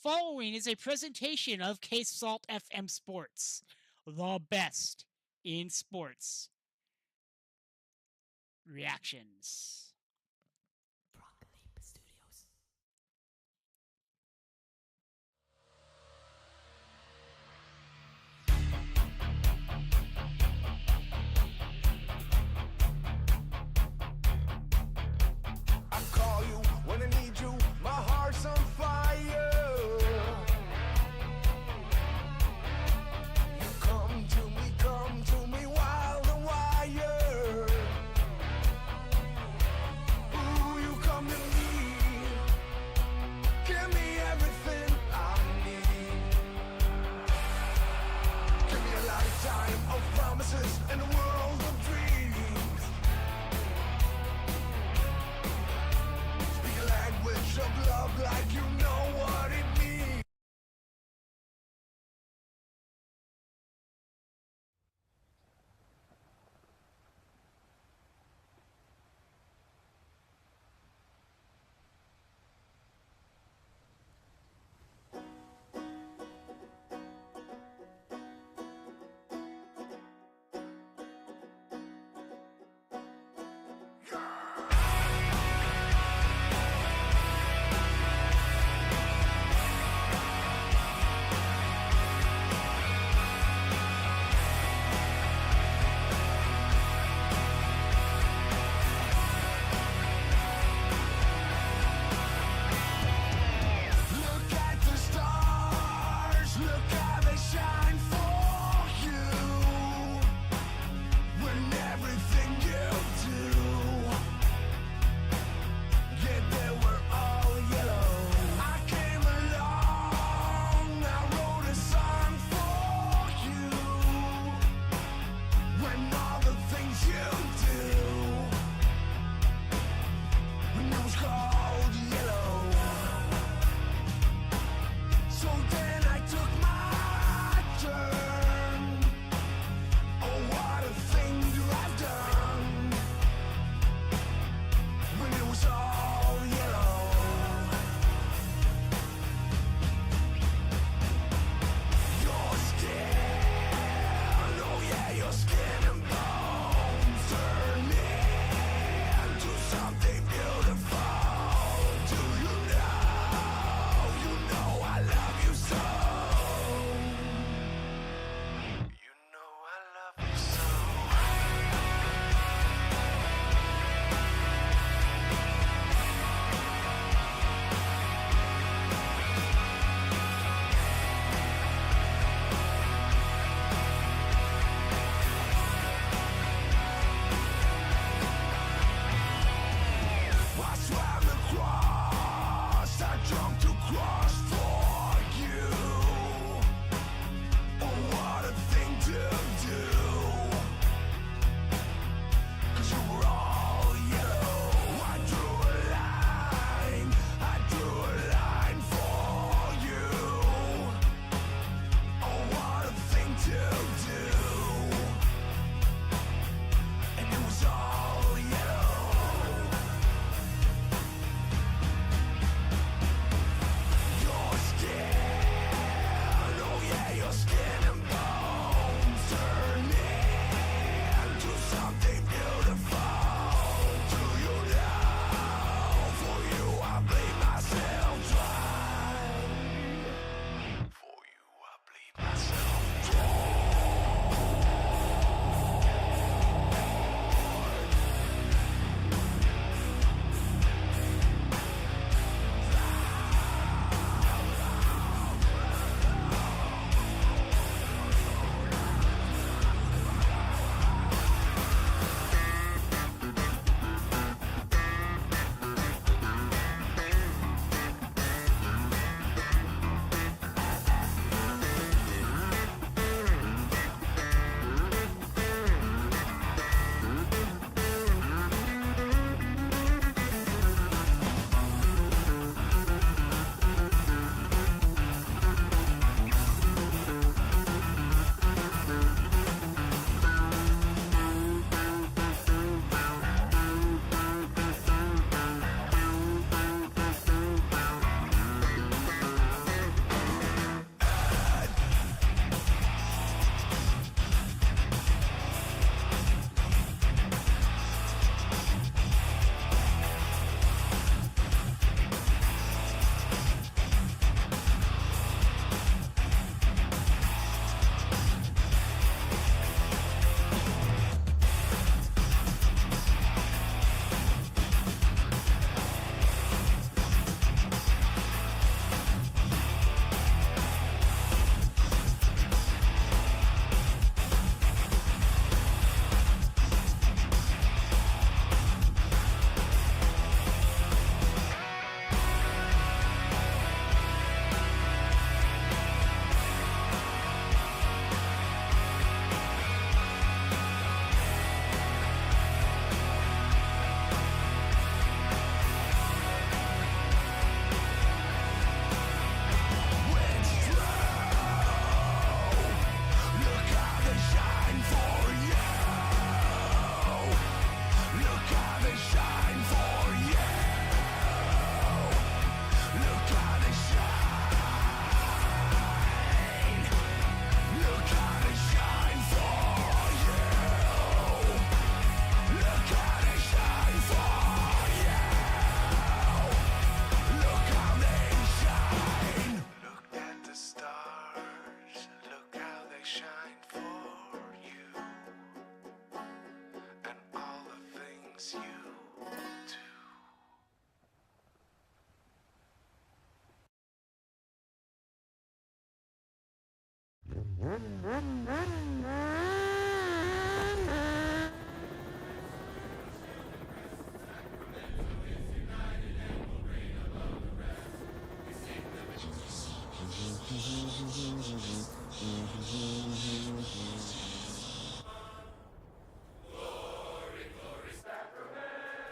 following is a presentation of Case Salt FM Sports, the best in sports reactions. I call you when I need you. My heart's on fire. You come to me wild and wired.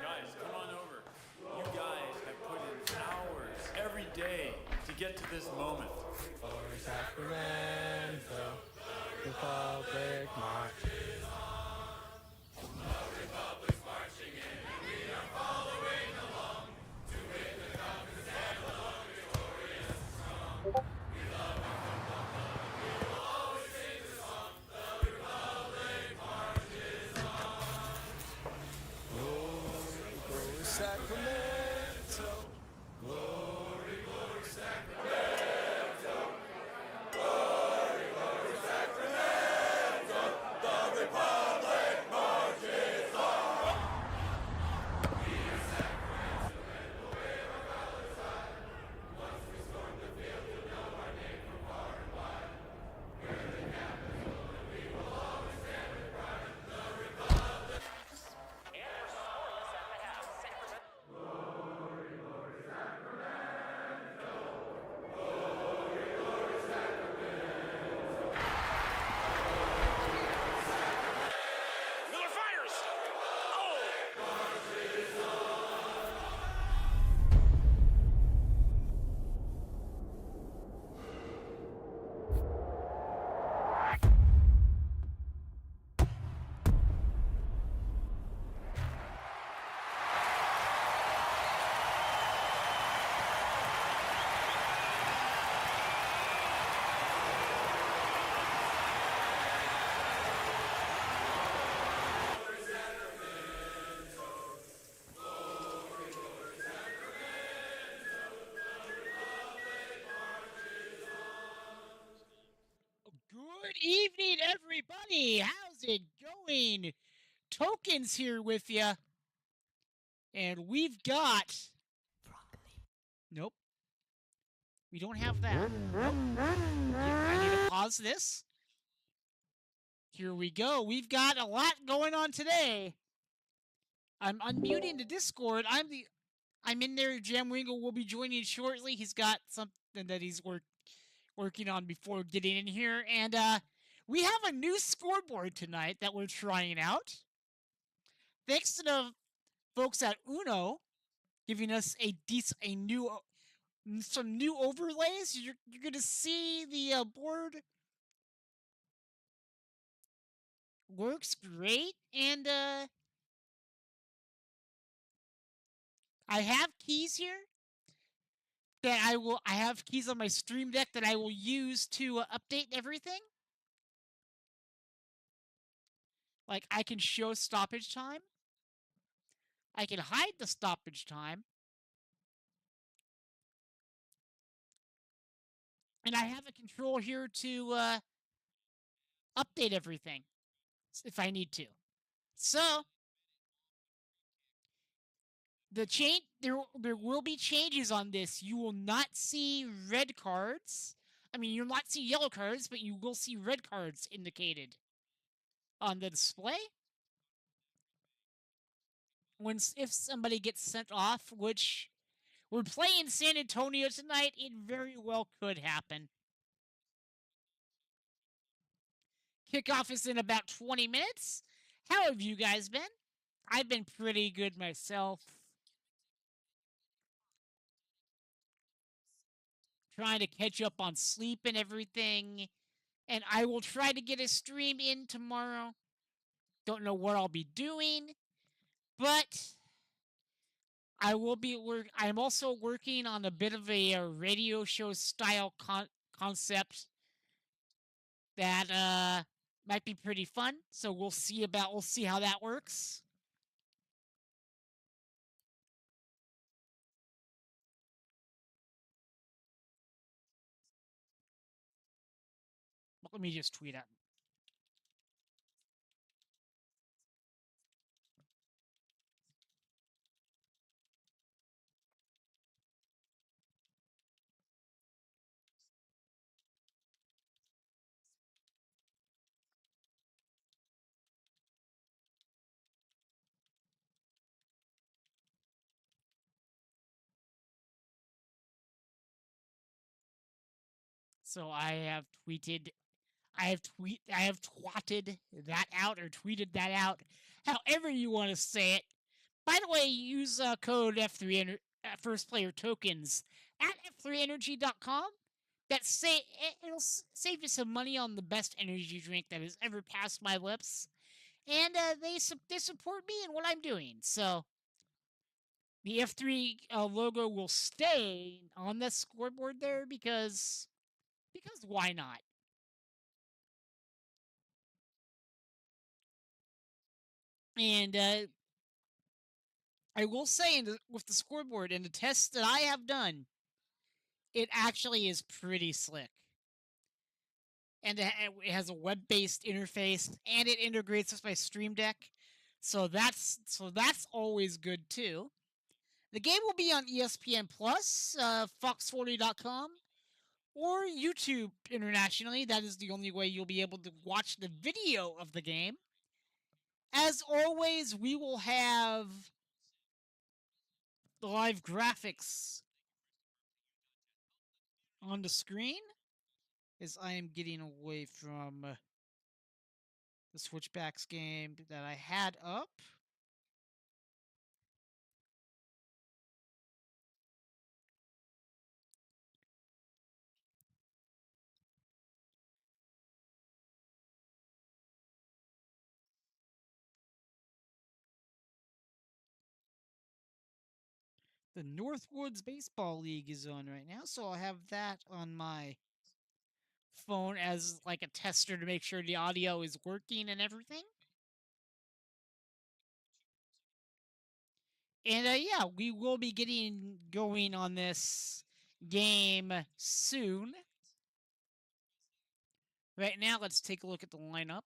Guys, come on over. You guys have put in hours every day to get to this moment. Sacramento, Republic March. Glory, Sacramento. Glory, glory, Sacramento. The Republic marches on. Miller fires. Oh! Good evening, everybody. How's it going? Tokens here with you. And we've got. Nope. We don't have that. Nope. Yeah, I need to pause this. Here we go. We've got a lot going on today. I'm unmuting the Discord. I'm in there. Jam Wingle will be joining shortly. He's got something that he's working on before getting in here. And we have a new scoreboard tonight that we're trying out. Thanks to the folks at Uno giving us some new overlays. You're going to see the board works great. And I have keys here that I have keys on my Stream Deck that I will use to update everything. Like I can show stoppage time. I can hide the stoppage time. And I have a control here to update everything if I need to. So there will be changes on this. You will not see red cards. I mean, you'll not see yellow cards, but you will see red cards indicated on the display. If somebody gets sent off, which we're playing San Antonio tonight, it very well could happen. Kickoff is in about 20 minutes. How have you guys been? I've been pretty good myself. Trying to catch up on sleep and everything. And I will try to get a stream in tomorrow. Don't know what I'll be doing, but I'm also working on a bit of a radio show style concept that might be pretty fun. So we'll see how that works. Let me just tweet out. So I have twatted that out or tweeted that out, however you want to say it. By the way, use code F3 first player tokens at f3energy.com. It'll save you some money on the best energy drink that has ever passed my lips, and they support me and what I'm doing. So the F3 logo will stay on the scoreboard there because why not? And I will say, with the scoreboard and the tests that I have done, it actually is pretty slick. And it has a web-based interface, and it integrates with my Stream Deck, so that's always good too. The game will be on ESPN Plus, Fox40.com, or YouTube internationally. That is the only way you'll be able to watch the video of the game. As always, we will have the live graphics on the screen as I am getting away from the Switchbacks game that I had up. The Northwoods Baseball League is on right now, so I'll have that on my phone as like a tester to make sure the audio is working and everything. And yeah, we will be getting going on this game soon. Right now, let's take a look at the lineup.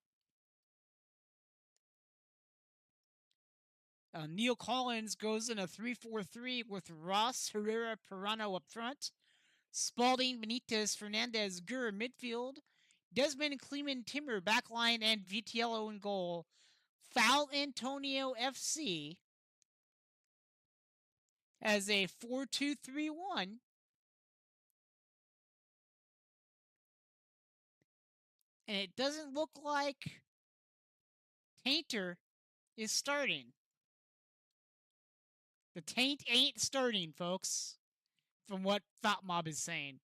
Neil Collins goes in a 3-4-3 with Ross, Herrera, Pirano up front. Spalding, Benitez, Fernandez, Gurr midfield. Desmond, Kleeman, Timmer backline, and Vitiello in goal. Foul Antonio FC as a 4-2-3-1. And it doesn't look like Tainter is starting. The Taint ain't starting, folks, from what Thought Mob is saying.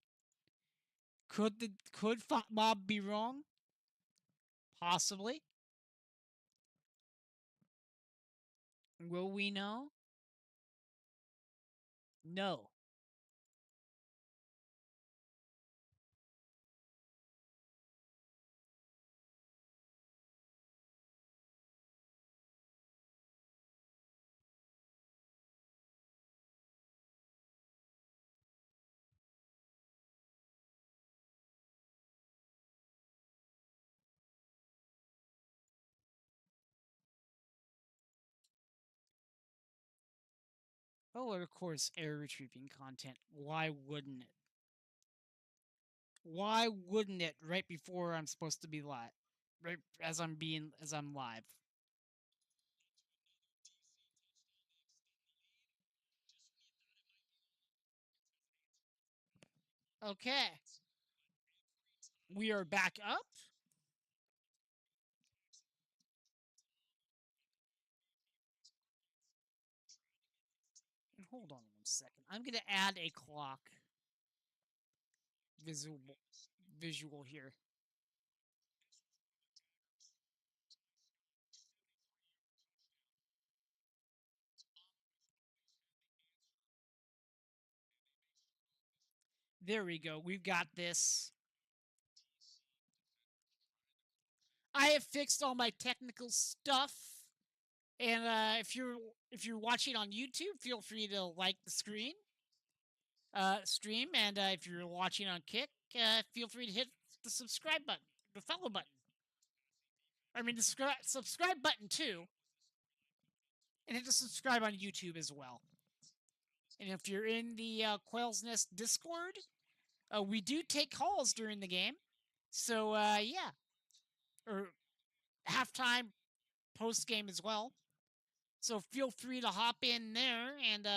Could Thought Mob be wrong? Possibly. Will we know? No. Oh, and of course, air retrieving content. Why wouldn't it? Why wouldn't it right before I'm supposed to be live? Right as I'm live. Okay. We are back up. And hold on 1 second. I'm gonna add a clock visual here. There we go. We've got this. I have fixed all my technical stuff. And if you're watching on YouTube, feel free to like the stream. And if you're watching on Kick, feel free to hit the subscribe button, the follow button. I mean, the subscribe button too, and hit the subscribe on YouTube as well. And if you're in the Quails Nest Discord, we do take calls during the game. So yeah, or halftime, post game as well. So feel free to hop in there and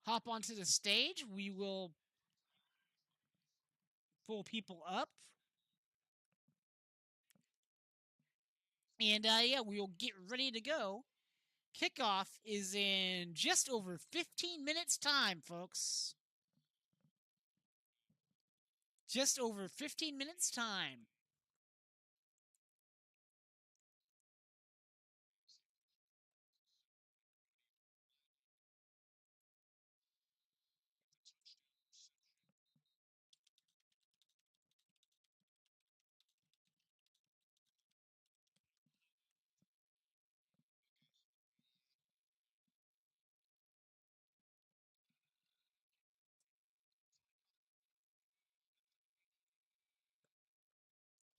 hop onto the stage. We will pull people up. And yeah, we'll get ready to go. Kickoff is in just over 15 minutes time, folks. Just over 15 minutes time.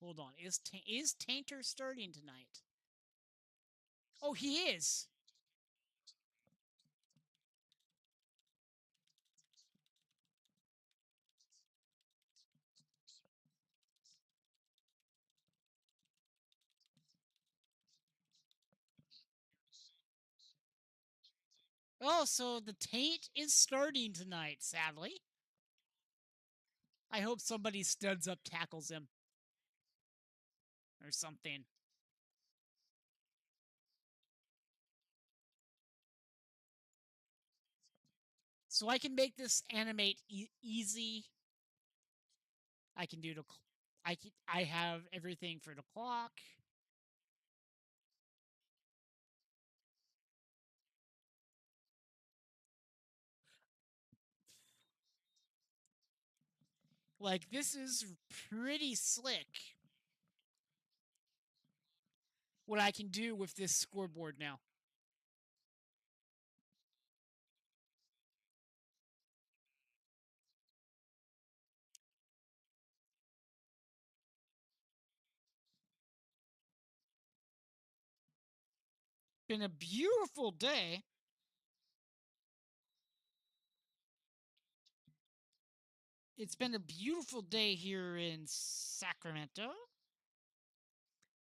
Hold on. Is Tainter starting tonight? Oh, he is. Oh, so the Taint is starting tonight, sadly. I hope somebody studs up tackles him. Or something. So I can make this animate easy. I can do the. I have everything for the clock. Like, this is pretty slick. What I can do with this scoreboard now. Been a beautiful day. It's been a beautiful day here in Sacramento.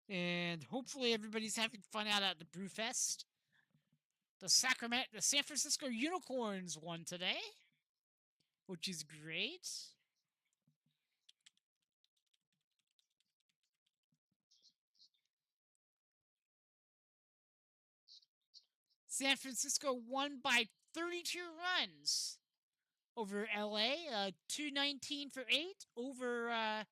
And hopefully everybody's having fun out at the Brewfest. The San Francisco Unicorns won today, which is great. San Francisco won by 32 runs over LA, 219 for 8, over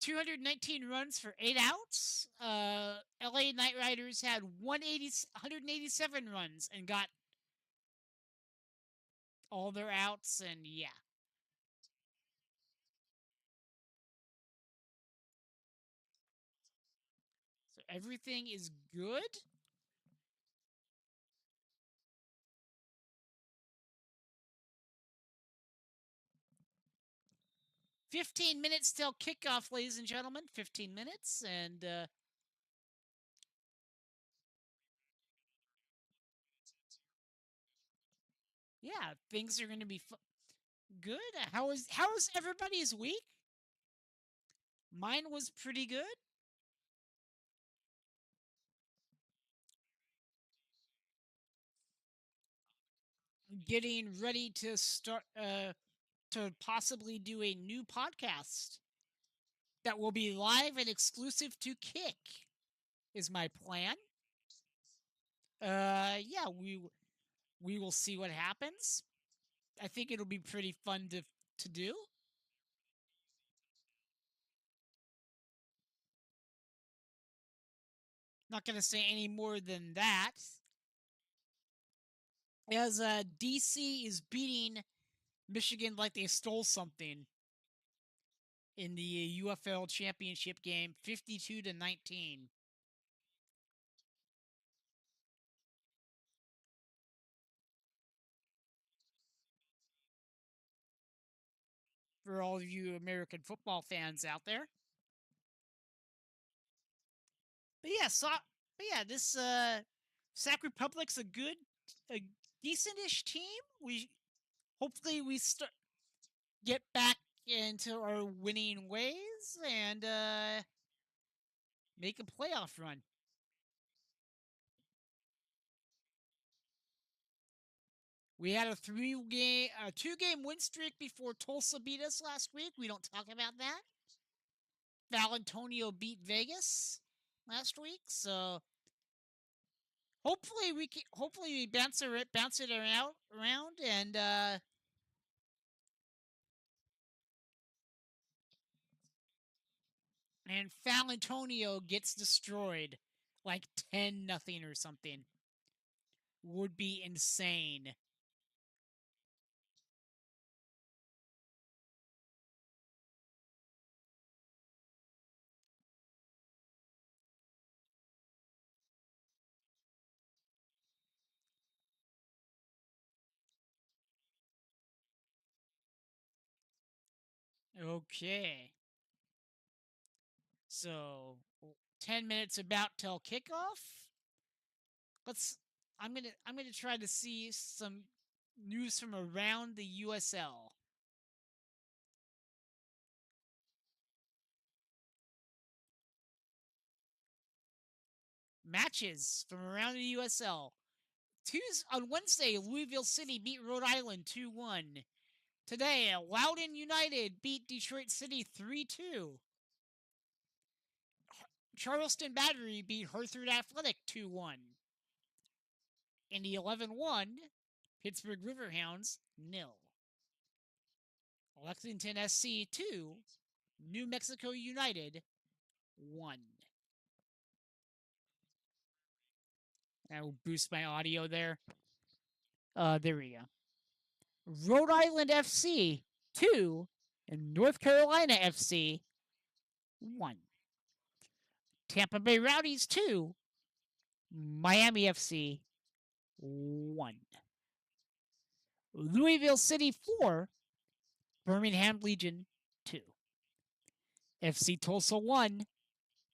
219 runs for 8 outs. LA Knight Riders had 187 runs and got all their outs, and yeah. So everything is good. $15 till kickoff, ladies and gentlemen. 15 minutes, and yeah, things are going to be good. How was everybody's week? Mine was pretty good. Getting ready to start to possibly do a new podcast that will be live and exclusive to Kick. Is my plan. Yeah, we will see what happens. I think it'll be pretty fun to do. Not going to say any more than that. As DC is beating Michigan like they stole something in the UFL championship game, 52-19. For all of you American football fans out there. But yeah, this Sac Republic's a decentish team. We start get back into our winning ways and make a playoff run. We had a two-game win streak before Tulsa beat us last week. We don't talk about that. Valentonio beat Vegas last week, so hopefully we bounce it around and Valentonio gets destroyed like 10-0 or something. Would be insane. Okay. So 10 minutes about till kickoff. Let's I'm gonna try to see some news from around the USL. Matches from around the USL. On Wednesday, Louisville City beat Rhode Island 2-1. Today, Loudoun United beat Detroit City 3-2. Charleston Battery beat Hertford Athletic 2-1. In the 11-1, Pittsburgh Riverhounds 0. Lexington SC 2, New Mexico United 1. I will boost my audio there. There we go. Rhode Island FC 2 and North Carolina FC 1. Tampa Bay Rowdies 2, Miami FC 1. Louisville City 4, Birmingham Legion 2. FC Tulsa 1,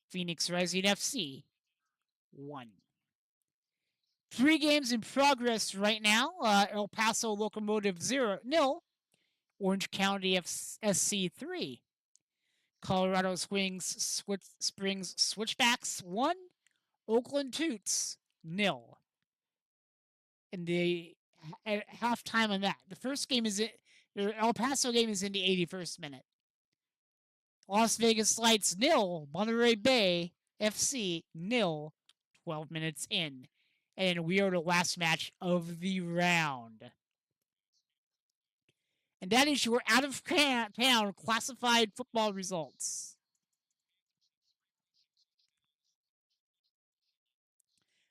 Phoenix Rising FC 1. 3 games in progress right now. El Paso Locomotive 0, Orange County SC 3. Colorado Springs Switchbacks 1, Oakland Toots 0. And the at halftime on that. The first game is the El Paso game is in the 81st minute. Las Vegas Lights 0, Monterey Bay FC 0, 12 minutes in. And we are the last match of the round. And that is your out of town classified football results.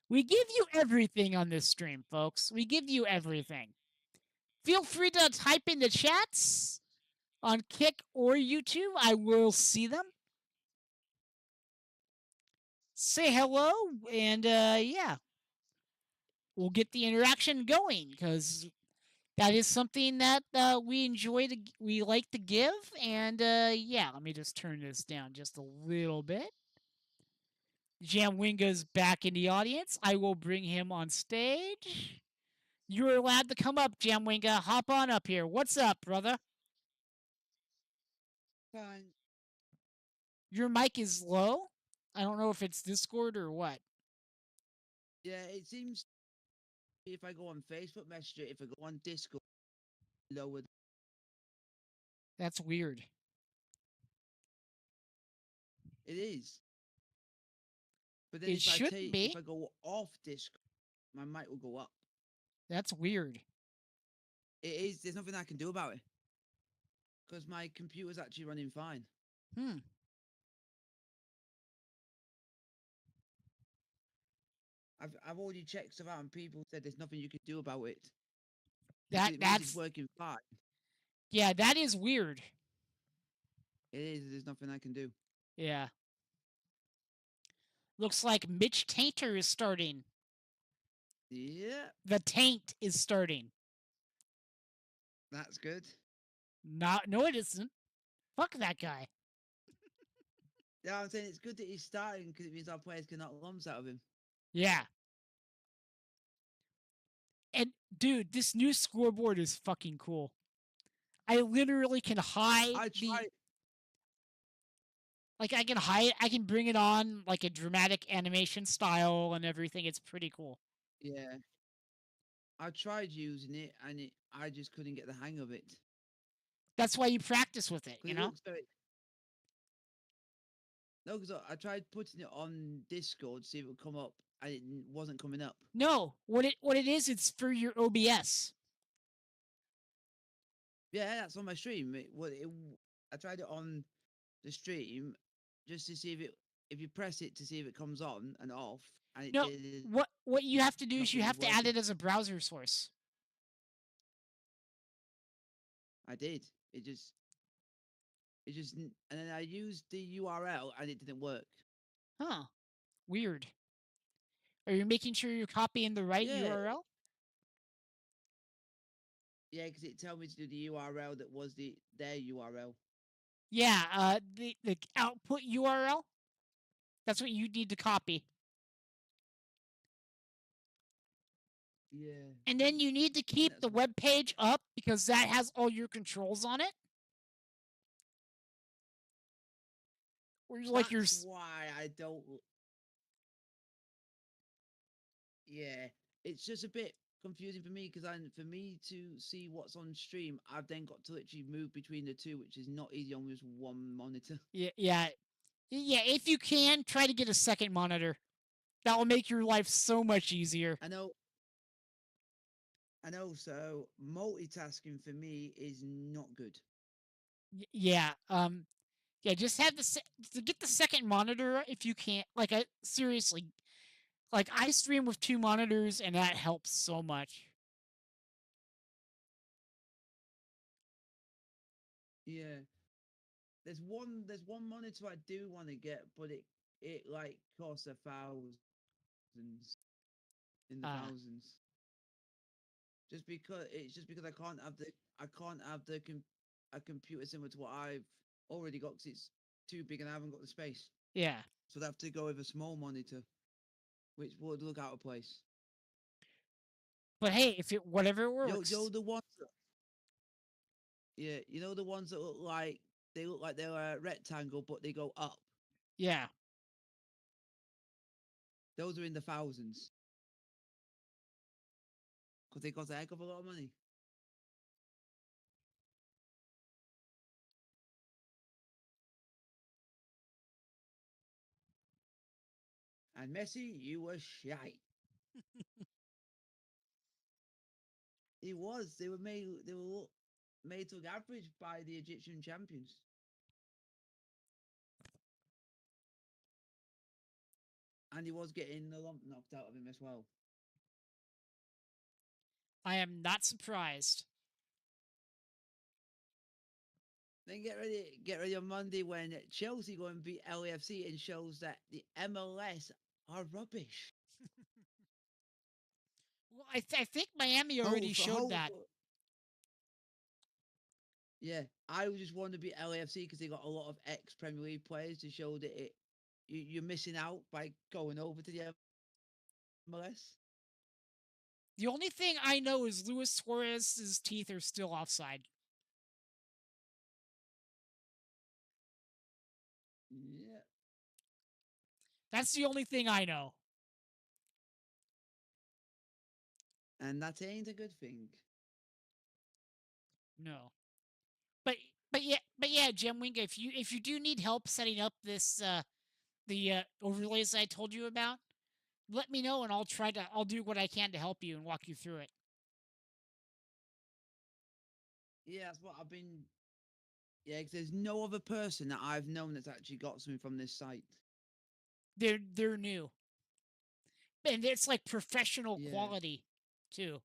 We give you everything on this stream, folks. We give you everything. Feel free to type in the chats on Kick or YouTube. I will see them. Say hello, and yeah, we'll get the interaction going because that is something that we like to give. And yeah, let me just turn this down just a little bit. Jamwinga's back in the audience. I will bring him on stage. You're allowed to come up, Jamwinga. Hop on up here. What's up, brother? Fine. Your mic is low. I don't know if it's Discord or what. Yeah, it seems if I go on Facebook Messenger, if I go on Discord, lower. That's weird. It is. But then It shouldn't be. if I go off Discord, my mic will go up. That's weird. It is. There's nothing I can do about it. Because my computer's actually running fine. I've already checked stuff out and people said there's nothing you can do about it. It's working fine. Yeah, that is weird. It is. There's nothing I can do. Yeah. Looks like Mitch Tainter is starting. Yeah. The Taint is starting. That's good. No, it isn't. Fuck that guy. Yeah, I'm saying it's good that he's starting because it means our players can knock lumps out of him. Yeah. And dude, this new scoreboard is fucking cool. I literally can hide I can bring it on like a dramatic animation style and everything. It's pretty cool. Yeah. I tried using it, and I just couldn't get the hang of it That's why you practice with it, because you it know? looks very. No, because I tried putting it on Discord to see if it would come up, and it wasn't coming up. No, what it is, it's for your OBS. Yeah, that's on my stream. I tried it on the stream just to see if you press it to see if it comes on and off, and it No, did what you have to do is you nothing was have to add working. it as a browser source. I did. And then I used the URL and it didn't work. Huh. Weird. Are you making sure you're copying the right Yeah, URL? yeah, because it told me to do the URL that was their URL. Yeah, the output URL. That's what you need to copy. Yeah, And then you need to I think keep the web page up because that has all your controls on it. Or like your that's why I don't. Yeah, it's just a bit confusing for me because for me to see what's on stream, I've then got to literally move between the two, which is not easy on just one monitor. yeah. If you can, try to get a second monitor. That will make your life so much easier. I know. And also, multitasking for me is not good. Yeah. Yeah. Just have to get the second monitor if you can't. Like, I seriously, like I stream with two monitors, and that helps so much. Yeah, there's one monitor I do want to get, but it like costs in the Uh, thousands. Just because I can't have a computer similar to what I've already got because it's too big and I haven't got the space. yeah. So I'd have to go with a small monitor, which would look out of place. But hey, if it whatever works. Yo, the ones that, yeah, the ones that look like they're a rectangle, but they go up. Yeah. Those are in the thousands because they cost a heck of a lot of money. And Messi, you were shy. He was. They were made. They were made to look average by the Egyptian champions. And he was getting the lump knocked out of him as well. I am not surprised. Then get ready on Monday when Chelsea go and beat LAFC and shows that the MLS are rubbish. Well, I think Miami already showed that. Yeah, I just want to beat LAFC because they got a lot of ex Premier League players to show that you're missing out by going over to the MLS. The only thing I know is Luis Suarez's teeth are still offside. Yeah, That's the only thing I know. and that ain't a good thing. No. But but yeah, Jim Wing, if you do need help setting up this the overlays I told you about, let me know and I'll do what I can to help you and walk you through it. Yeah, that's what I've been. Yeah, because there's no other person that I've known that's actually got something from this site. They're new. And it's like professional Yeah. quality too.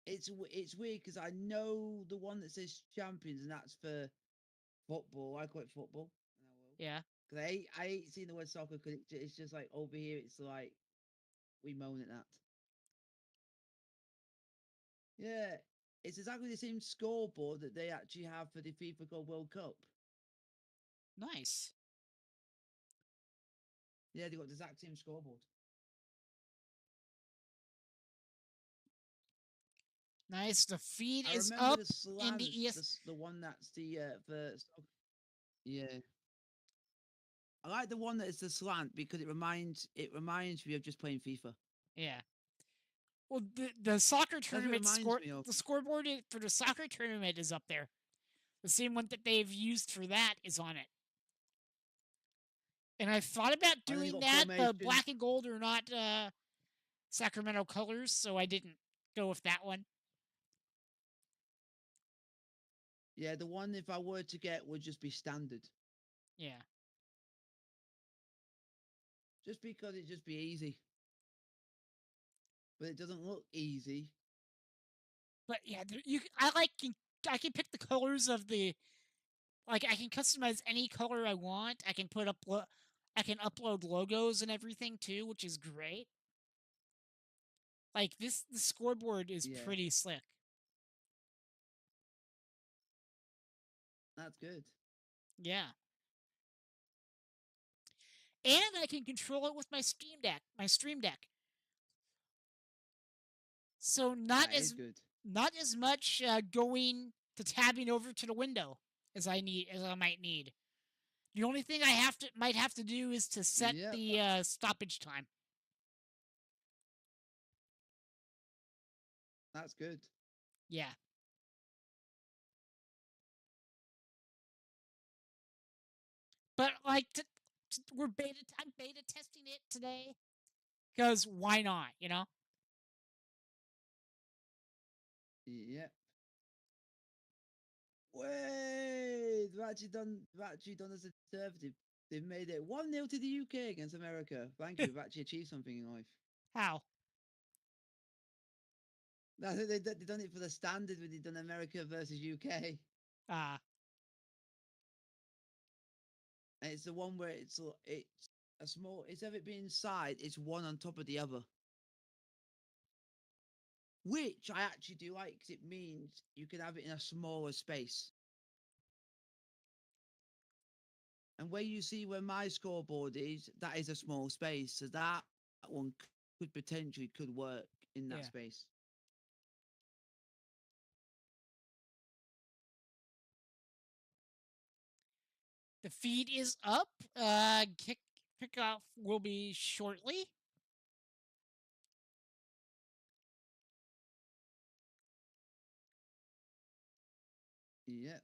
It's weird because I know the one that says champions, and that's for football. I call it football. And I will. Yeah. Because I hate seeing the word soccer because it's just like over here, it's like we moan at that. Yeah, it's exactly the same scoreboard that they actually have for the FIFA Club World Cup. Nice. Yeah, they got the exact same scoreboard. Nice. The feed I is remember up the in slant, the ES. the one that's yeah. I like the one that is the slant because it reminds me of just playing FIFA. Yeah. Well, the soccer tournament reminds me of. the scoreboard for the soccer tournament is up there. The same one that they've used for that is on it. And I thought about And then you doing got that, but formation. black and gold are not Sacramento colors, so I didn't go with that one. Yeah, the one if I were to get would just be standard. Yeah. Just because it'd just be easy. But it doesn't look easy. But yeah, I can pick the colors of the like I can customize any color I want. I can I can upload logos and everything too, which is great. Like the scoreboard is Yeah. pretty slick. That's good. Yeah. And I can control it with my Stream Deck. So That is good. not as much going to tabbing over to the window as I might need. The only thing I might have to do is to set Yep. the stoppage time. That's good. Yeah. But like I'm beta testing it today because why not? You know. Yep. Wait, they've actually done us a conservative. They've made it 1-0 to the UK against America. Thank you. We've actually achieved something in life. How? I think they've done it for the standard when they've done America versus UK. Ah. And it's the one where it's a small. Instead of it being side, it's one on top of the other. Which I actually do like because it means you can have it in a smaller space. And where you see where my scoreboard is, that is a small space. So that one could potentially could work in that Yeah. space. The feed is up. Kickoff will be shortly. Yep.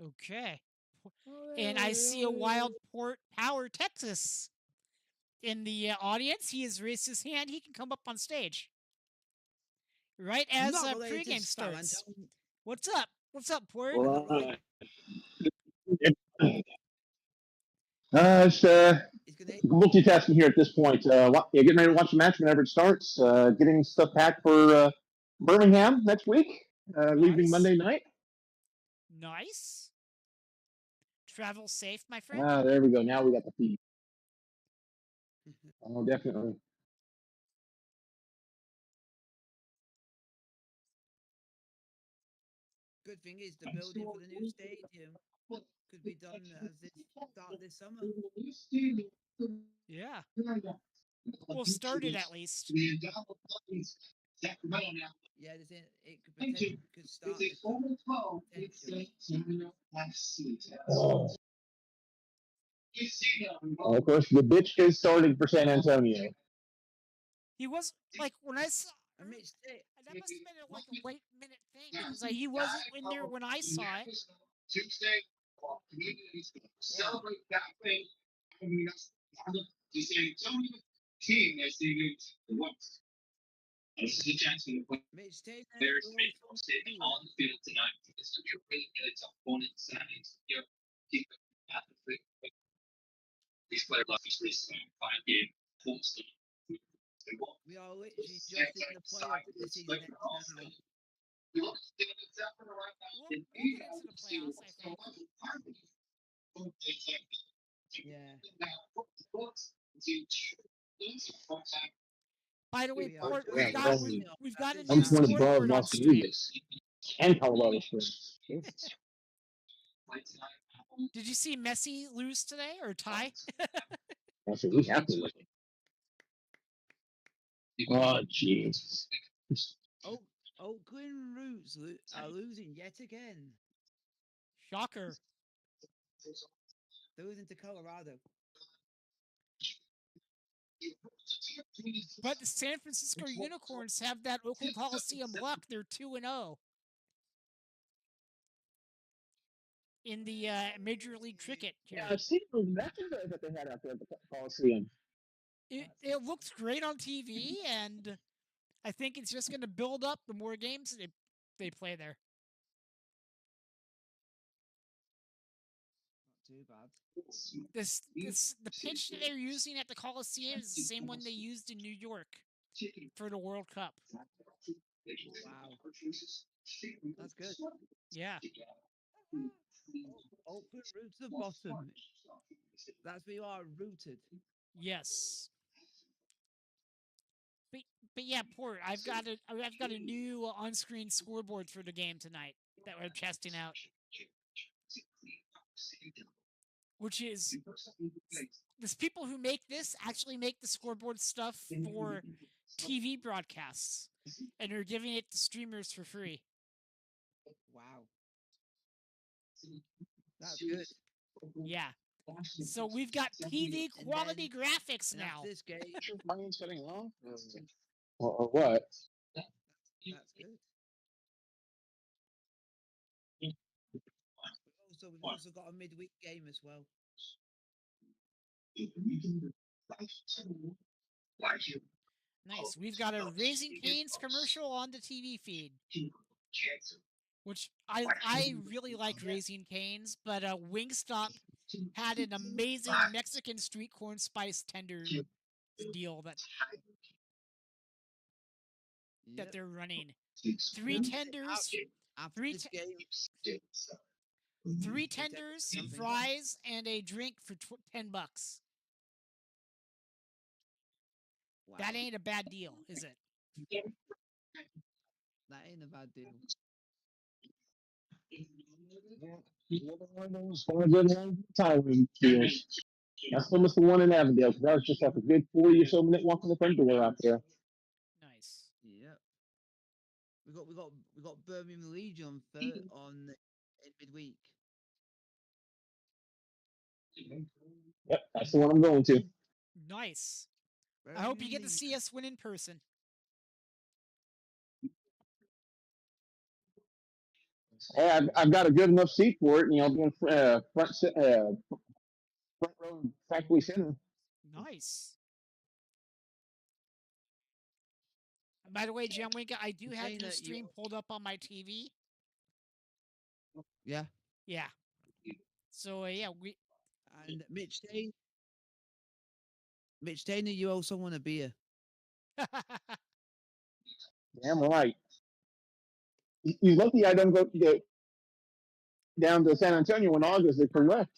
Okay. And I see a Wild Port Power Texas in the audience. He has raised his hand. He can come up on stage. Right as Not related to pregame San starts. Antonio. What's up? What's up, Port? Well, it's He's gonna multitasking here at this point. Getting ready to watch the match whenever it starts. Getting stuff packed for Birmingham next week. Leaving Nice. Monday night. Nice. Travel safe, my friend. There we go. Now we got the feed. Oh, definitely. Good thing is the building for the new stadium could be done as this start this summer. Yeah. We'll start it at least. Yeah, it could potentially could start this summer. Potentially. Of course, the bitch is starting for San Antonio. He was like when I saw. And Mitch Tate, That must have been like a late minute thing because he wasn't in there when I saw it. Mitch Tate will also be we are literally just in the playoffs this season now. We'll get into the playoffs, I think. Yeah. By the way, We are Port, just Yeah, recently on we've got a this new I'm 20 happening. above scoreboard on Las stream. Vegas and Colorado Springs. Did you see Messi lose today or tie? I said, we have to look. Oh, jeez. Oh, Oakland Roots are losing yet again. Shocker. They're losing to Colorado. But the San Francisco Unicorns have that Oakland Coliseum luck. They're 2-0 in the Major League Cricket Yeah, here. I've seen those matches that they had out there at the Coliseum. It looks great on TV, and I think it's just going to build up the more games they play there. Not too bad. The pitch that they're using at the Coliseum is the same one they used in New York for the World Cup. Wow. That's good. Yeah. Oakland Roots the bottom. That's where you are rooted. Yes. But yeah, Port, I've got a new on-screen scoreboard for the game tonight that we're testing out, which is these people who make this actually make the scoreboard stuff for TV broadcasts, and they're giving it to streamers for free. Wow. That's good. Yeah. So we've got TV quality graffics And now. after this game, Mine's getting long. Or what? that's good. We've also got a midweek game as well. Nice. We've got a Raising Cane's commercial on the TV feed, which I really like Raising Cane's, but Wingstop had an amazing Mexican street corn spice tender deal that Yep. they're running. And Three tenders, After three this te- game, three tenders, something. fries, and a drink for $10. Wow. That ain't a bad deal, is it? That ain't a bad deal. One of the long time deals. I still miss the one in Avondale because that was just like a good 40 or so minute walk from the front door out there. Nice. Yep. We got Birmingham Legion on in midweek. Yep, that's the one I'm going to. Nice. I hope you get to Birmingham see us win in person. Hey, I've got a good enough seat for it, and I'll be in front row faculty center. Nice. And by the way, Jim Winka, I do have saying your that you- stream pulled up on my TV. Yeah. Yeah. So yeah, we And Mitch Taylor, you owe someone a beer. Damn right. He's lucky I don't go down to San Antonio in August. They're correct.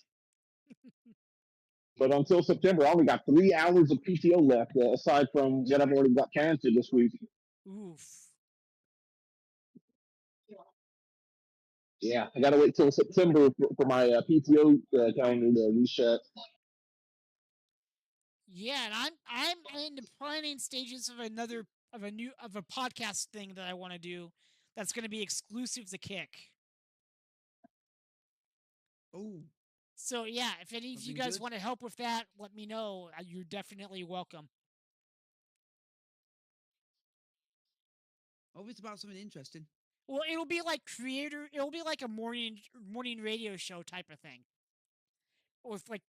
But until September, I only got 3 hours of PTO left, aside from what I've already got canceled this week. oof. Yeah, I got to wait till September for my PTO calendar to reset. Yeah, and I'm in the planning stages of a podcast thing that I want to do that's going to be exclusive to Kick. Oh, So yeah, if any of you Something guys good? want to help with that, let me know. You're definitely welcome. oh, it's about something interesting. Well, it'll be like a morning radio show type of thing. With like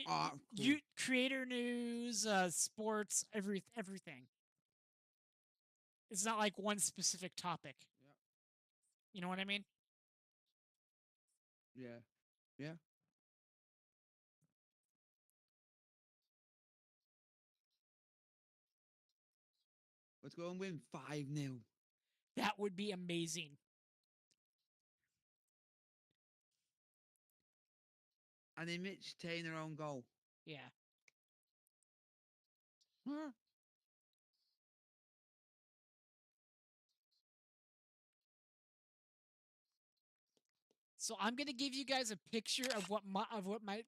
Ah, cool. you creator news, sports, everything. It's not like one specific topic. Yep. You know what I mean? Yeah. Yeah. Let's go and win 5-0. That would be amazing. And then Mitch taking their own goal. Yeah. Huh? So I'm gonna give you guys a picture of what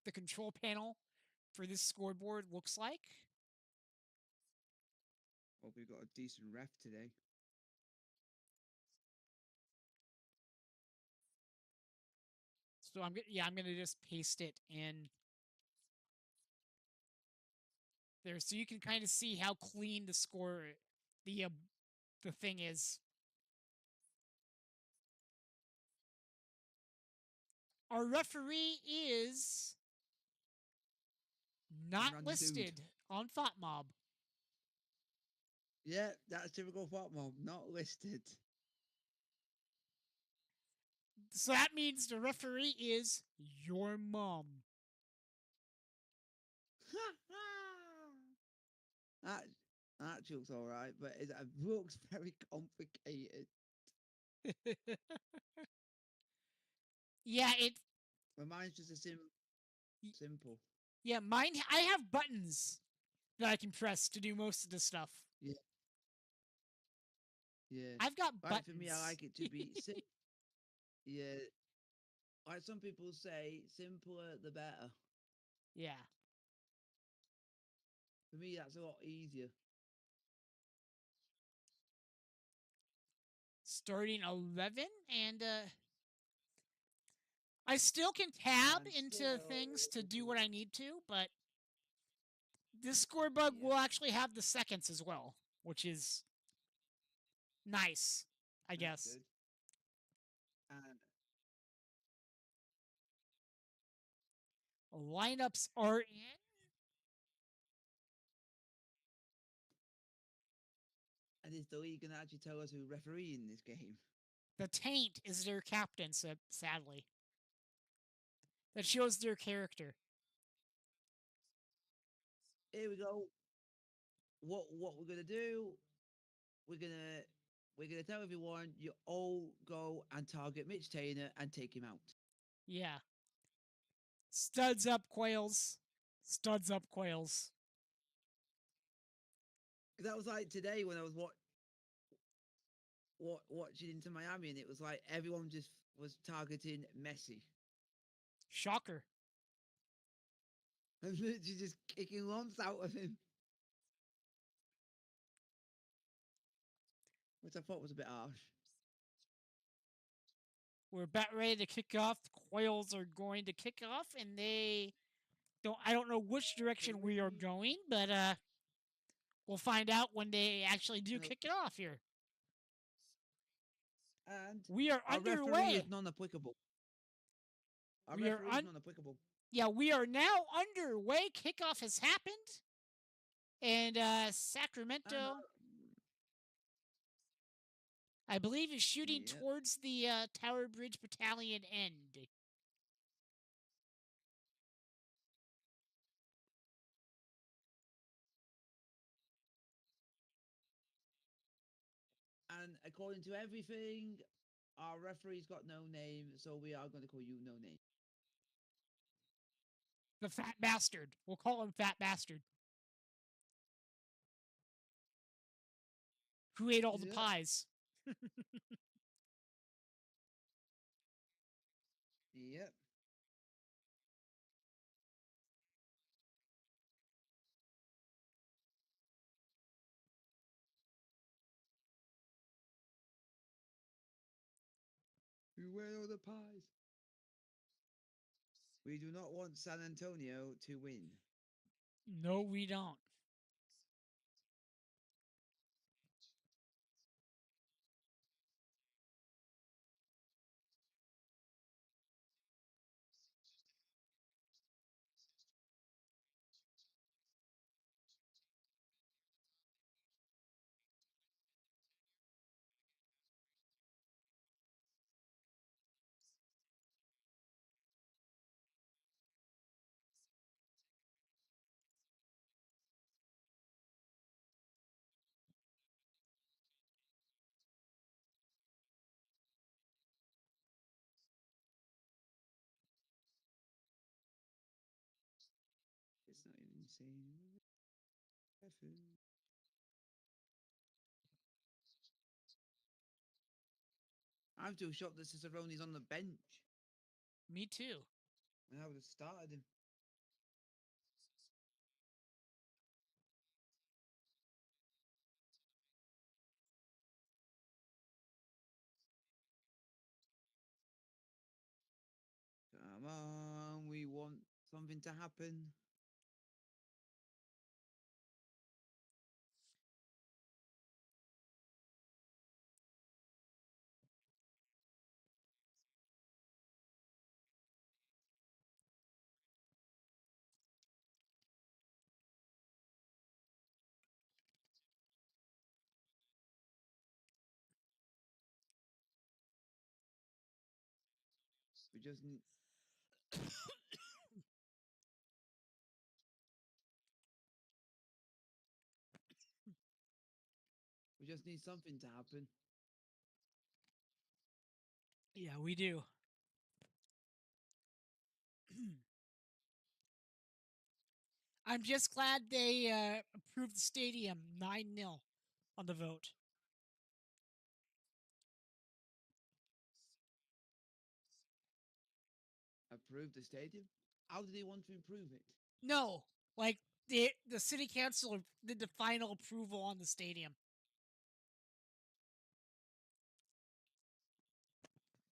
the control panel for this scoreboard looks like. Hope we got a decent ref today. So I'm gonna just paste it in there, so you can kind of see how clean the score, the thing is. Our referee is not Random dude. listed on FOTMob. Yeah, that's typical Fat Mob, not listed. So that means the referee is your mom. that that joke's all right, but it looks very complicated. Yeah, But mine's just a simple. yeah, mine, I have buttons that I can press to do most of the stuff. Yeah. Yeah. I've got Right, buttons. for me, I like it to be simple. Yeah. Like some people say, simpler the better. Yeah. For me, that's a lot easier. Starting 11, and I still can tab And into still- things to do what I need to, but this score bug Yeah. will actually have the seconds as well, which is nice, I That's guess. good. And Lineups are in. is the league going to actually tell us who refereeing this game? The Taint is their captain, sadly. That shows their character. Here we go. What we're gonna do? We're gonna tell everyone you all go and target Mitch Taylor and take him out. Yeah. Studs up, Quails. Studs up, Quails. Because that was like today when I was watching Into Miami, and it was like everyone just was targeting Messi. Shocker. And literally just kicking lumps out of him. Which I thought was a bit harsh. We're about ready to kick off. The Quails are going to kick off, and I don't know which direction we are going, but we'll find out when they actually do kick it off here. And We are our referee underway. is non-applicable. Our We are referee is non-applicable. Yeah, we are now underway. Kickoff has happened. And Sacramento, I believe, is shooting Yep. towards the Tower Bridge Battalion end. And according to everything, our referee's got no name, so we are going to call you No Name. The Fat Bastard. We'll call him Fat Bastard. Who ate all the Yeah. pies. Yep. Who ate all the pies? We do not want San Antonio to win. No, we don't. I'm still shocked that Cicerone's on the bench. Me too. And I would have started him. Come on, we want something to happen. We just need. We just need something to happen. Yeah, we do. I'm just glad they approved the stadium 9-0 on the vote. Approve the stadium? How do they want to improve it? No, like the city council did the final approval on the stadium.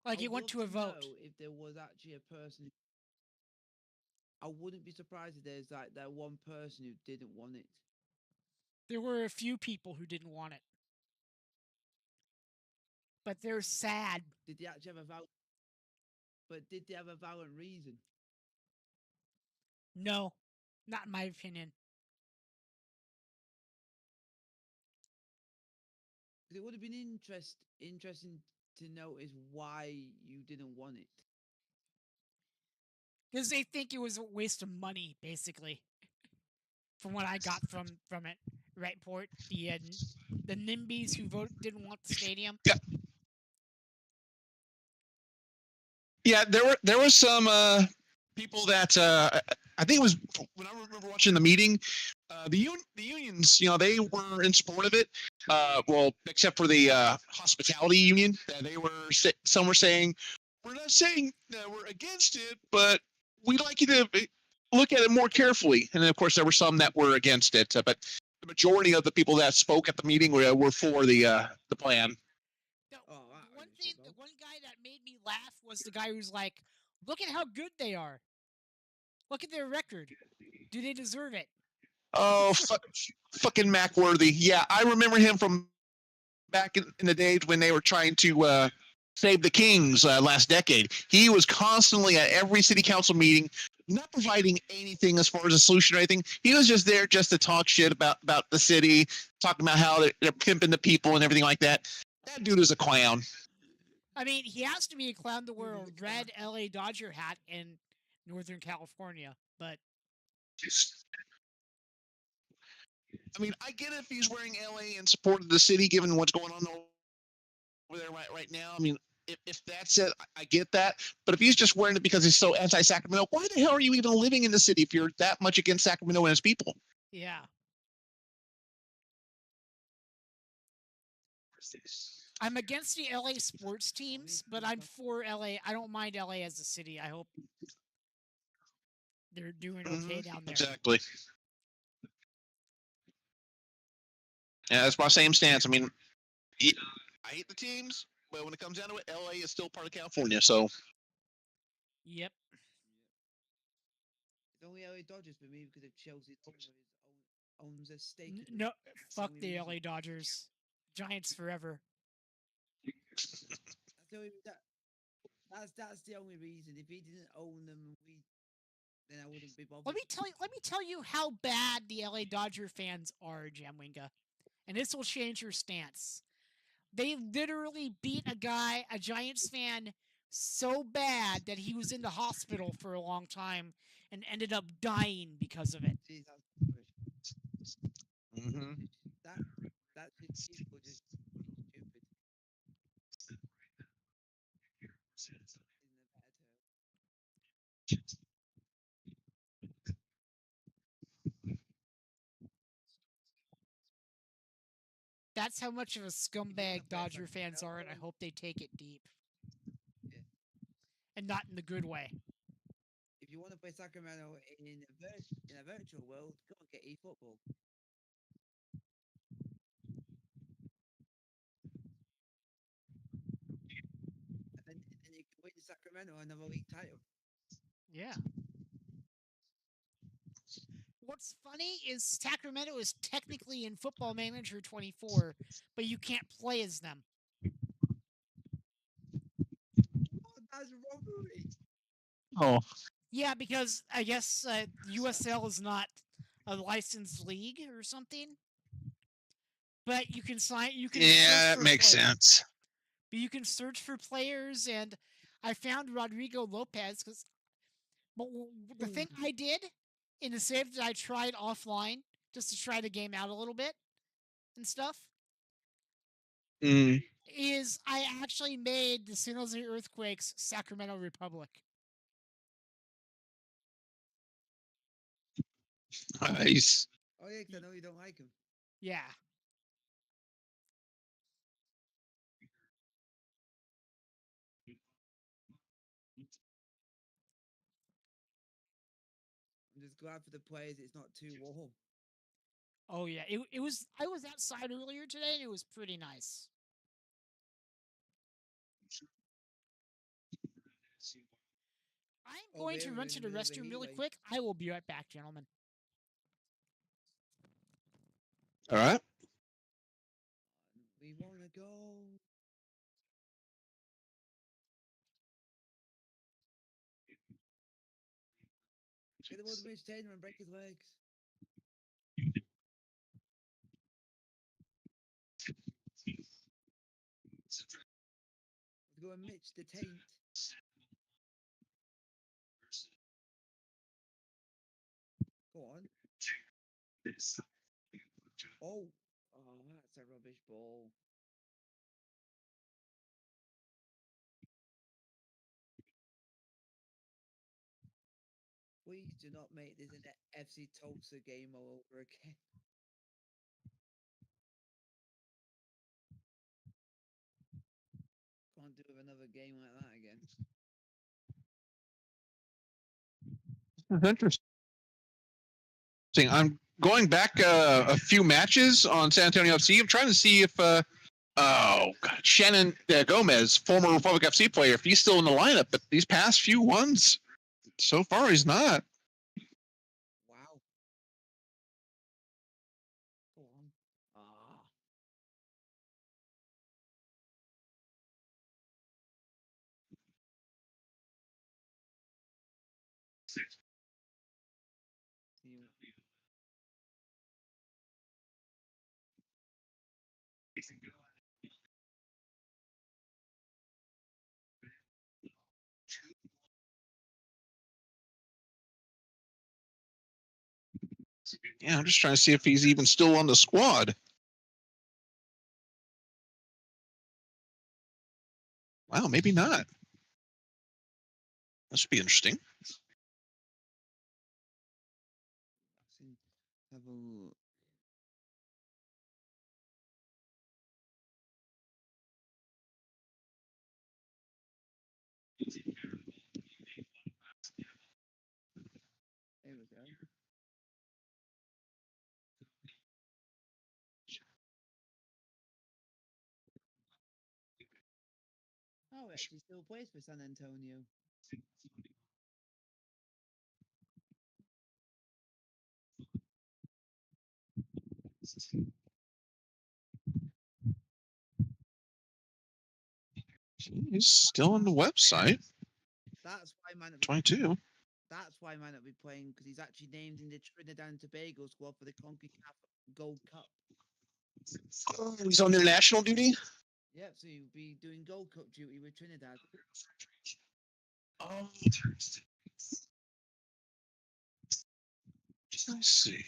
Like I it would went love to a vote. know if there was actually a person. I wouldn't be surprised if there's like that one person who didn't want it. There were a few people who didn't want it, but they're sad. Did they actually have a valid? But did they have a valid reason? No, not in my opinion. Because it would have been interesting to notice why you didn't want it. Because they think it was a waste of money, basically. From what I got from it, right, Port? The NIMBYs who didn't want the stadium. Yeah, there was some people that I think it was when I remember watching the meeting. The unions, they were in support of it. Well, except for the hospitality union, some were saying we're not saying that we're against it, but we'd like you to look at it more carefully. And then, of course, there were some that were against it, but the majority of the people that spoke at the meeting were for the plan. The one guy that made me laugh was the guy who's like, "Look at how good they are. Look at their record. Do they deserve it?" Oh, fucking Macworthy. Yeah, I remember him from back in the days when they were trying to save the Kings last decade. He was constantly at every city council meeting, not providing anything as far as a solution or anything. He was just there just to talk shit about the city, talking about how they're pimping the people and everything like that. That dude is a clown. I mean, he has to be a clown to wear a red LA Dodger hat in Northern California, but I mean, I get it if he's wearing LA in support of the city, given what's going on over there right now. I mean, if that's it, I get that. But if he's just wearing it because he's so anti-Sacramento, why the hell are you even living in the city if you're that much against Sacramento and its people? yeah. I'm against the LA sports teams, but I'm for LA. I don't mind LA as a city. I hope they're doing okay down there. Exactly. Yeah, that's my same stance. I mean, I hate the teams, but when it comes down to it, LA is still part of California. So, Yep. It's only LA Dodgers for me because of Chelsea owns a stake. No, fuck the LA Dodgers. Giants forever. That's the only reason. If he didn't own them, then I wouldn't be bothered. Let me tell you how bad the LA Dodger fans are, Jamwinga. And this will change your stance. They literally beat a Giants fan, so bad that he was in the hospital for a long time and ended up dying because of it. Jeez, mm-hmm. That's just people just stupid. That's how much of a scumbag play Dodger fans Sacramento, are, and I hope they take it deep. Yeah. And not in the good way. If you want to play Sacramento in a virtual world, go and get eFootball. And you can win Sacramento another league title. Yeah. What's funny is Sacramento is technically in Football Manager 24, but you can't play as them. What? That's robbery. Oh, Yeah, because I guess USL is not a licensed league or something. But you can sign. You can yeah, search that for makes players. sense. But you can search for players, and I found Rodrigo Lopez because. But the thing I did in the save that I tried offline just to try the game out a little bit and stuff Mm. is I actually made the San Jose Earthquakes Sacramento Republic. Nice. Oh yeah, 'cause I know you don't like him. Yeah. I'm just glad for the players it's not too warm. Oh yeah. It was. I was outside earlier today, and it was pretty nice. I'm going to we're run in to the the middle of a restroom heat really wave. quick. I will be right back, gentlemen. All right. We wanna go. Get him on the bridge, Tatum, and break his legs. Let's go and Mitch the Taint. Go on. Oh, that's a rubbish ball. Please do not make this an FC Tulsa game all over again. Can't do another game like that again. That's interesting. I'm going back a few matches on San Antonio FC. I'm trying to see if Shannon Gomez, former Republic FC player, if he's still in the lineup. But these past few ones, so far he's not. Wow. Go on. Ah. You- Yeah, I'm just trying to see if he's even still on the squad. Wow, maybe not. That should be interesting. Have a look. There we go. Oh, actually still plays for San Antonio. He's still on the website. That's why man. 22. That's why man be playing because he's actually named in the Trinidad and Tobago squad for the CONCACAF Gold Cup. Oh, he's on international duty. Yep, so he'll be doing Gold Cup duty with Trinidad. Oh, I see.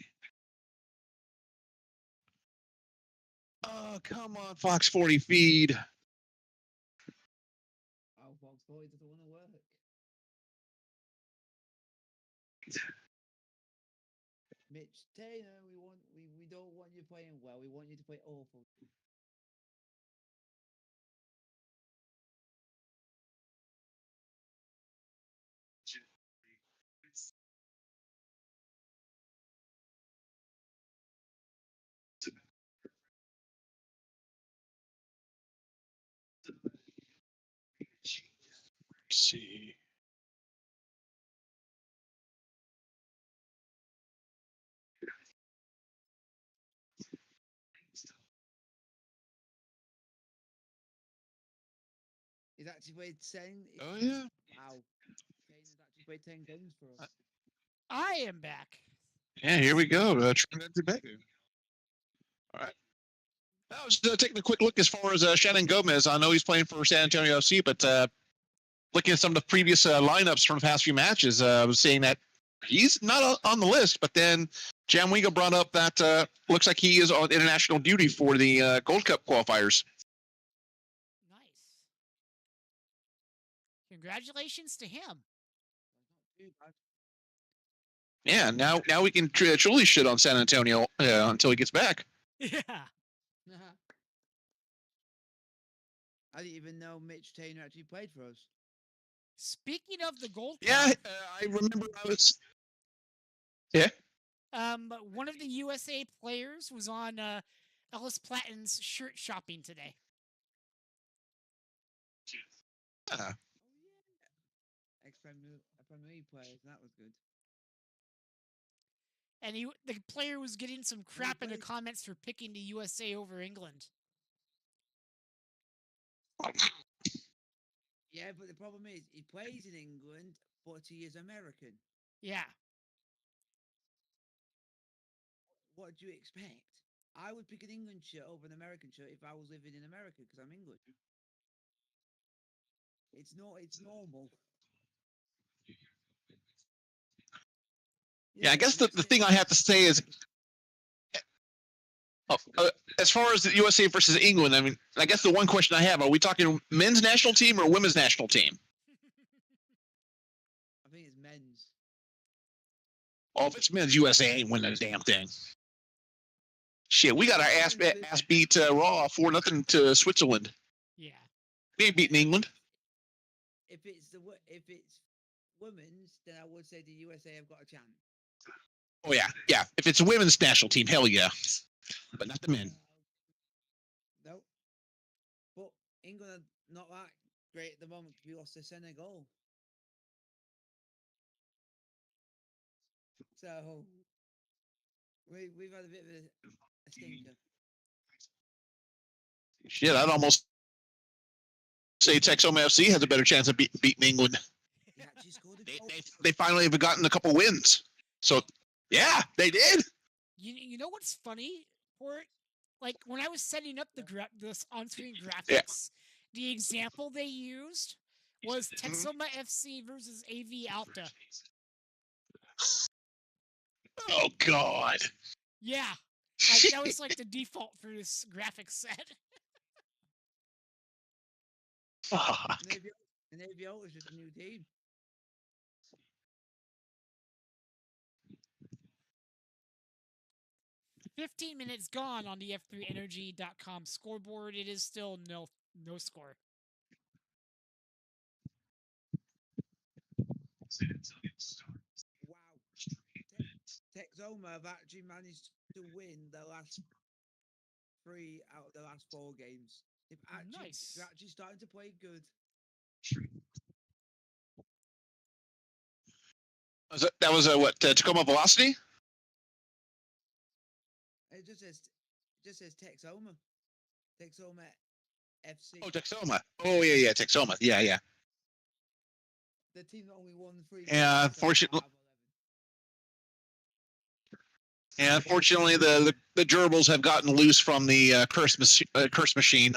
Oh, come on, Fox 40 feed. Oh, Fox Boy doesn't want to work. Mitch Taylor, we don't want you playing well. We want you to play awful. Let's see. He's actually played 10. Oh yeah. Wow. Kane has actually played 10 games for us. I am back. Yeah, here we go. Trinidad and Tobago. All right. I was taking a quick look as far as Shannon Gomez. I know he's playing for San Antonio FC, but looking at some of the previous lineups from the past few matches, I was seeing that he's not on the list. But then Jamwiga brought up that looks like he is on international duty for the Gold Cup qualifiers. Nice. Congratulations to him. Yeah, now we can truly shit on San Antonio until he gets back. Yeah. I didn't even know Mitch Taylor actually played for us. Speaking of the Gold Yeah, Cup, I remember I was. Yeah. one of the USA players was on Ellis Platten's shirt shopping today. Uh, Ex-Premier League players, that was good. And the player was getting some crap in the comments for picking the USA over England. Yeah, but the problem is he plays in England, but he is American. Yeah. What do you expect? I would pick an England shirt over an American shirt if I was living in America because I'm English. It's normal. yeah, I guess the thing I have to say is, as far as the USA versus England, I mean, I guess the one question I have: are we talking men's national team or women's national team? I think it's men's. Oh, if it's men's, USA ain't winning a damn thing. Shit, we got our ass beat raw 4-0 to Switzerland. Yeah. We ain't beating England. If it's women's, then I would say the USA have got a chance. Oh yeah. If it's a women's national team, hell yeah. But not the men. Nope. But England are not that great at the moment. We lost to Senegal. So we've had a bit of a stinker. Shit, I'd almost say Texoma FC has a better chance of beating England. He actually scored a goal. They finally have gotten a couple wins. So yeah, they did. You know what's funny, Port? Like when I was setting up this on-screen graphics, the example they used was Texoma FC versus AV Alta. Oh God. Yeah, like that was like the default for this graphics set. Fuck. And AVO was just a new team. "15 minutes gone on the F3Energy.com scoreboard. It is still no score. Wow. Texoma have actually managed to win the last 3 out of the last 4 games. Nice. They're actually starting to play good. That was a what? Tacoma Velocity? It just says Texoma. Texoma FC. Oh, Texoma. Oh yeah, Texoma. Yeah. The team that only won 3 games. Yeah, unfortunately. And unfortunately, the gerbils have gotten loose from the curse machine.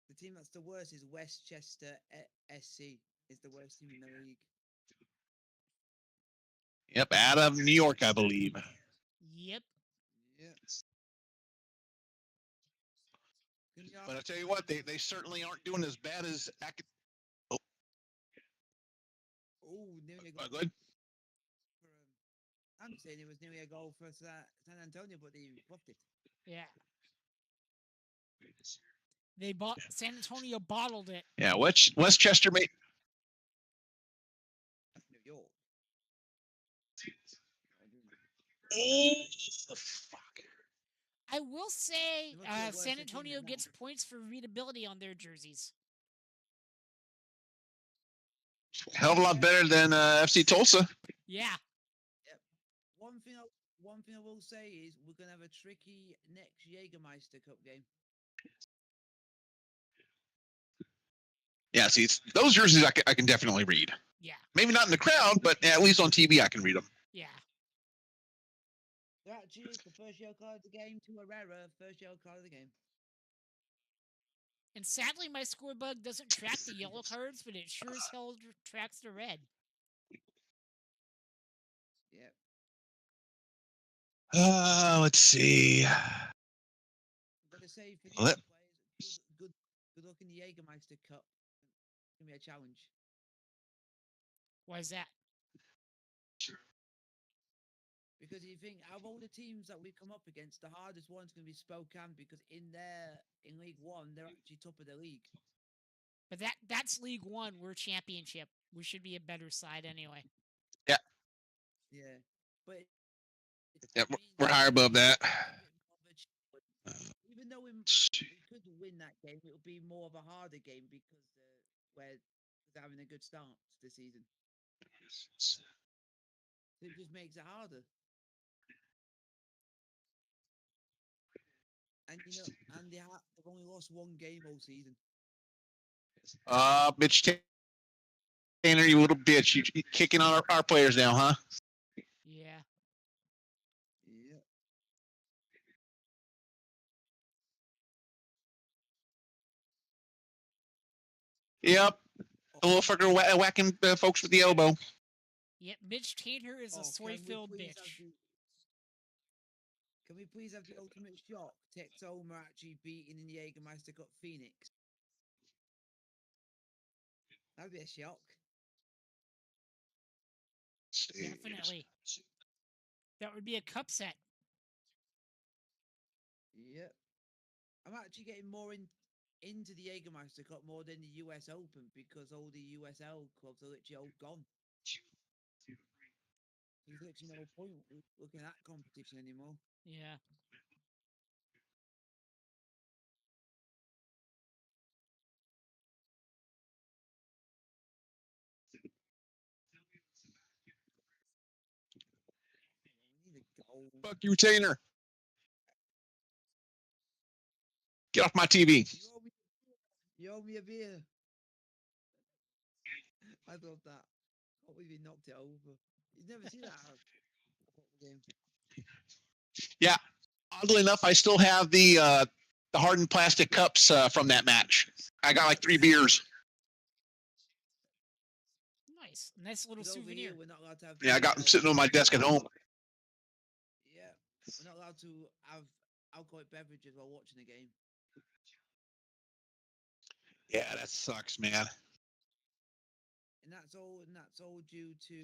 The team that's the worst is Westchester SC. Is the worst team in the league. Yep, out of New York, I believe. Yep. Yes. But I tell you what, they certainly aren't doing as bad as. Oh, nearly a goal. Good. For, I'm saying it was nearly a goal for San Antonio, but they buffed it. Yeah. San Antonio bottled it. Yeah, Westchester made. New York. Oh, fuck. I will say They must be a San worse team Antonio than gets that. points for readability on their jerseys. Hell of a lot better than FC Tulsa. Yeah. One thing I will say is we're gonna have a tricky next Jägermeister Cup game. Yeah, see, those jerseys I can definitely read. Yeah. Maybe not in the crowd, but at least on TV I can read them. Yeah. They're actually the first yellow card of the game to Herrera, first yellow card of the game. And sadly, my scorebug doesn't track the yellow cards, but it sure as hell tracks the red. Yep. Let's see. I'm gonna say for Let- these players, good luck in the Jägermeister Cup. It's gonna be a challenge. Why is that? Because you think out of all the teams that we come up against, the hardest one's going to be Spokane because in League One they're actually top of the league. But that's League One. We're championship. We should be a better side anyway. Yeah, but Yeah, we're higher above that. even though we could win that game, it would be more of a harder game because we're having a good start to the season. So it just makes it harder. And and they've only lost one game all season. Mitch Tanner, you little bitch. You kicking on our players now, huh? Yeah. Yeah. Yep. A little fucker whacking folks with the elbow. Yep. Mitch Tainter is a soy-filled bitch. Can we please have the ultimate shock? Texoma actually beating in the Jägermeister Cup Phoenix. That'd be a shock. Definitely. That would be a cup set. Yep. I'm actually getting more into the Jägermeister Cup more than the US Open because all the USL clubs are literally all gone. There's literally no point looking at that competition anymore. Yeah. We need a goal. Fuck you, Tainer. Get off my TV. You owe me a beer. I love that. What we've knocked it over. You've never seen that game. Yeah. Oddly enough, I still have the hardened plastic cups from that match. I got like 3 beers. Nice little souvenir. We're not allowed to have. Yeah, I got them sitting on my desk at home. Yeah, we're not allowed to have alcoholic beverages while watching the game. Yeah, that sucks, man. And that's all due to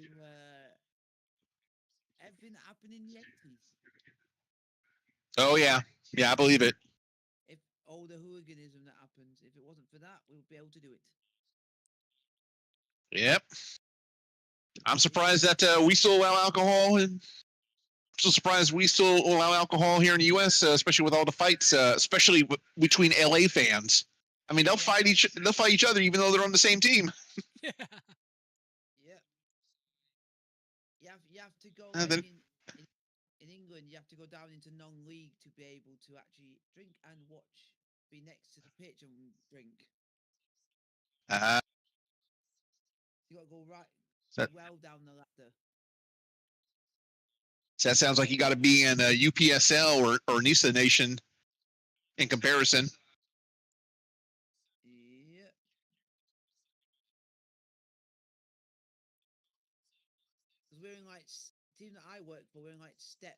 everything that happened in the 80s. Oh yeah, I believe it. If all the hooliganism that happened, if it wasn't for that, we would be able to do it. Yep. I'm surprised that we still allow alcohol, and I'm still surprised we still allow alcohol here in the U.S., especially with all the fights, especially between LA fans. I mean, they'll fight each other even though they're on the same team. Yeah. You have to go in England. You have to go down into non-league to be able to actually drink and watch, be next to the pitch and drink. You got to go well down the ladder. So that sounds like you got to be in UPSL or NISA Nation in comparison. Yeah. Because we're in like team that I work for. We're in like step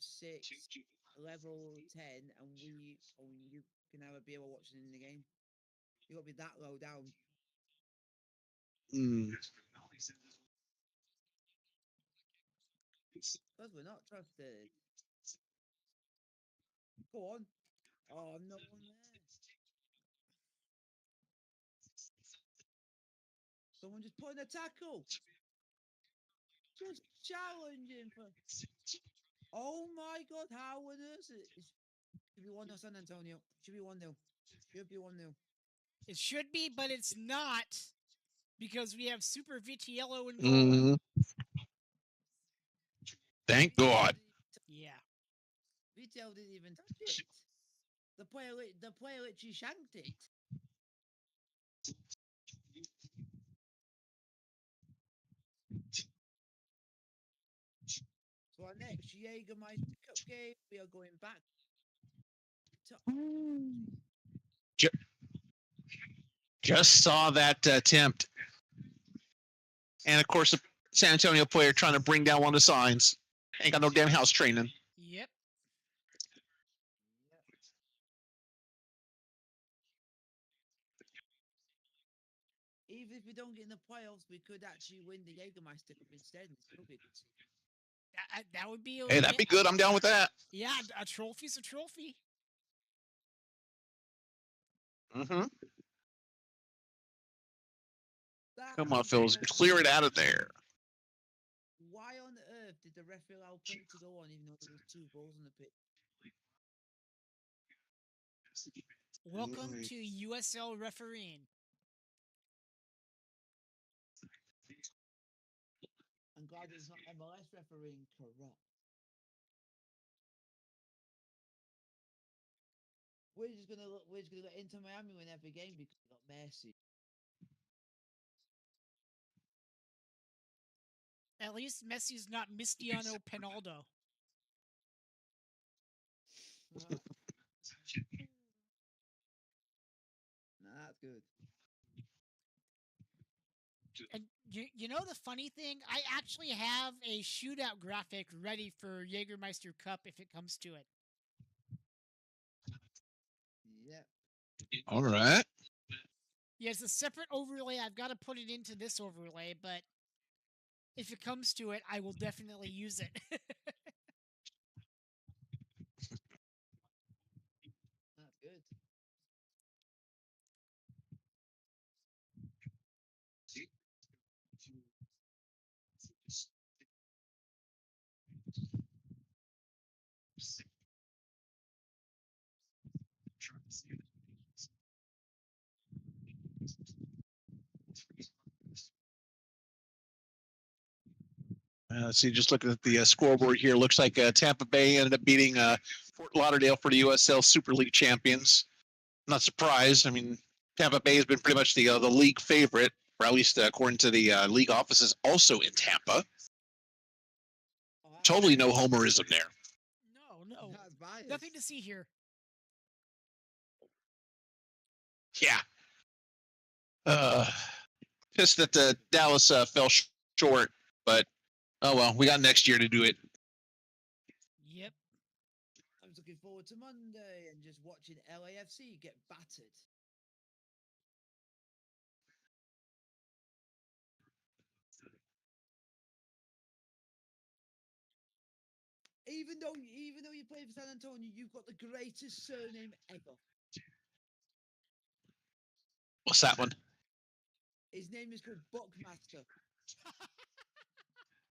6, level 10, and you can have a beer while watching in the game. You got to be that low down. Because we're not trusted. Go on. Oh, no one there. Someone just put in a tackle. Just challenging for. Oh my God! How on earth should be 1-0 San Antonio? Should be 1-0. Should be 1-0. It should be, but it's not because we have Super Vitiello in goal. Mhm. Thank God. Yeah. Vitel didn't even touch it. The player literally shanked it. So our next Jägermeister Cup game, we are going back to. Ju- Just saw that attempt. And of course, the San Antonio player trying to bring down one of the signs. Ain't got no damn house training. Yep. Even if we don't get in the playoffs, we could actually win the Jägermeister Cup instead. And still be a good team. That would be. Hey, that'd be good. I'm down with that. Yeah, a trophy's a trophy. Mm-hmm. That Come on, is Phil. Clear it out of there. Why on earth did the referee allow play to go on even though there was 2 goals on the pitch? Welcome to USL refereeing. I'm glad it's not MLS refereeing corrupt. We're just gonna let Inter Miami win every game because we got Messi. At least Messi's not Mistiano Penaldo. Nah, that's good. And you know the funny thing? I actually have a shootout graphic ready for Jägermeister Cup if it comes to it. Yep. All right. Yeah, it's a separate overlay. I've got to put it into this overlay, but if it comes to it, I will definitely use it. That's good. Let's see, just looking at the scoreboard here, looks like Tampa Bay ended up beating Fort Lauderdale for the USL Super League champions. Not surprised. I mean, Tampa Bay has been pretty much the league favorite, or at least according to the league offices, also in Tampa. Oh, Totally no homerism there. No. That's biased. Nothing to see here. Yeah. Just that Dallas fell short, but oh well, we got next year to do it. Yep. I was looking forward to Monday and just watching LAFC get battered. Even though you play for San Antonio, you've got the greatest surname ever. What's that one? His name is called Buckmaster.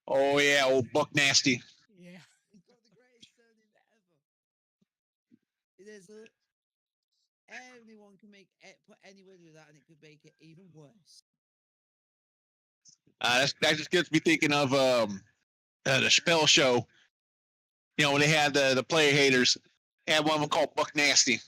Oh yeah, old Buck Nasty. Yeah. He's got the greatest surname ever. There's anyone can put any word with that, and it could make it even worse. That just gets me thinking of the Chappelle Show. You know, when they had the player haters, they had one of them called Buck Nasty.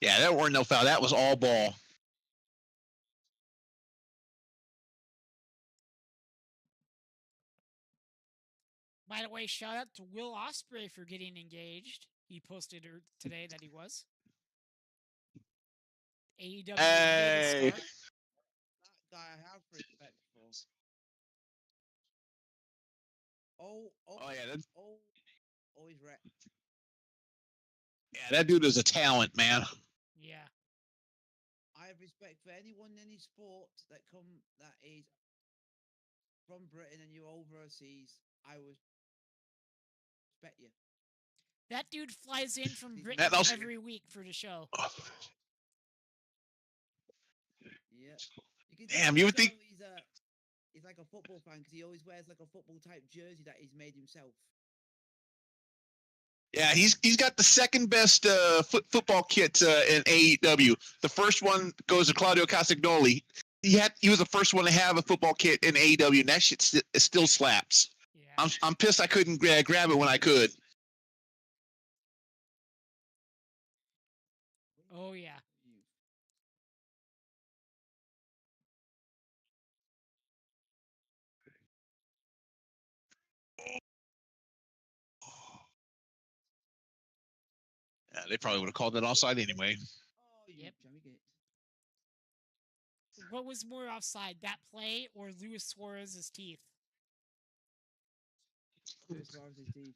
Yeah, that weren't no foul. That was all ball. By the way, shout out to Will Ospreay for getting engaged. He posted today that he was. AEW Hey. Vegas star. That guy I have respect for. Oh, yeah, that's... he's wrecked. Yeah, that dude is a talent, man. Yeah. I have respect for anyone in any sport that is from Britain and you're overseas. I will respect you. That dude flies in from He's Britain also- every week for the show. Yeah. You can Damn, definitely you would tell think- he's like a football fan because he always wears like a football type jersey that he's made himself. Yeah, he's got the second best football kit in AEW. The first one goes to Claudio Castagnoli. He was the first one to have a football kit in AEW, and that shit still slaps. Yeah. I'm pissed I couldn't grab it when I could. Oh yeah. Yeah, they probably would have called that offside anyway. Oh, you Yep. jammy gate. What was more offside, that play or Luis Suarez's teeth? As far as his teeth.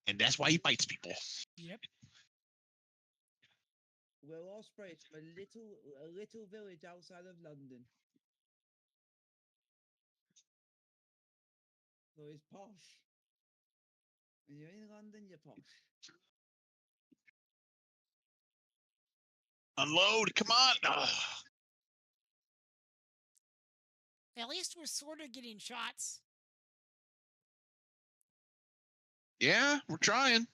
And that's why he fights people. Yep. Will Ospreay is from a little village outside of London. So he's posh. When you're in London, you're posh. Unload, come on. Ugh. At least we're sort of getting shots. Yeah, we're trying.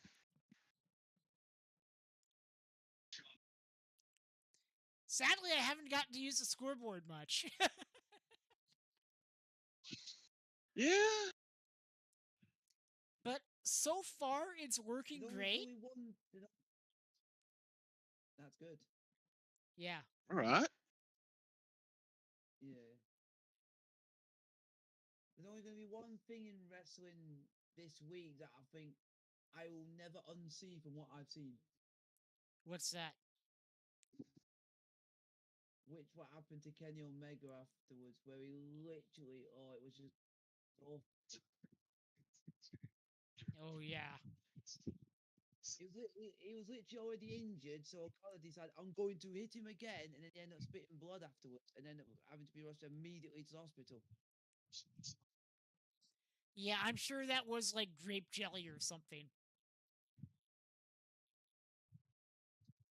Sadly, I haven't gotten to use the scoreboard much. Yeah. But so far, it's working There's only- great. only one- That's good. Yeah. All right. Yeah. There's only going to be one thing in wrestling this week that I think I will never unsee from what I've seen. What's that? Which what happened to Kenny Omega afterwards, where he literally, it was just, Oh yeah. he was literally already injured, so Okada decided I'm going to hit him again, and then he ended up spitting blood afterwards, and then having to be rushed immediately to the hospital. Yeah, I'm sure that was like grape jelly or something.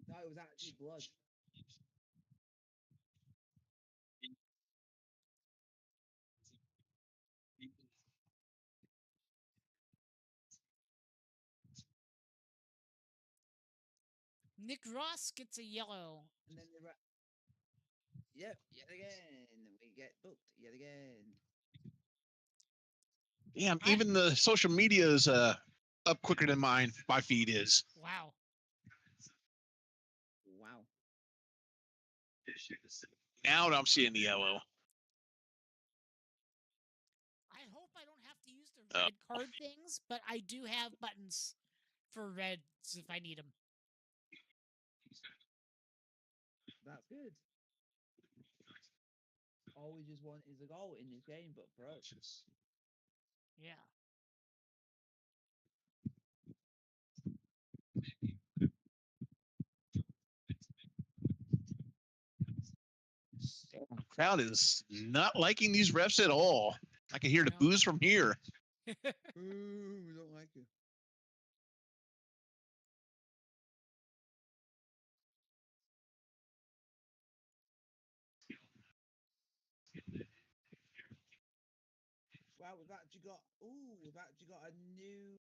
No, it was actually blood. Nick Ross gets a yellow. And then yep, yet again, we get booked yet again. Damn, even the social media is up quicker than my feed is. Wow. Wow. Now I'm seeing the yellow. I hope I don't have to use the Oh. red card things, but I do have buttons for reds if I need them. That's good. All we just want is a goal in this game, but pro. Yeah. The crowd is not liking these refs at all. I can hear the No. boos from here. Ooh, we don't like it. Well, we've actually got a new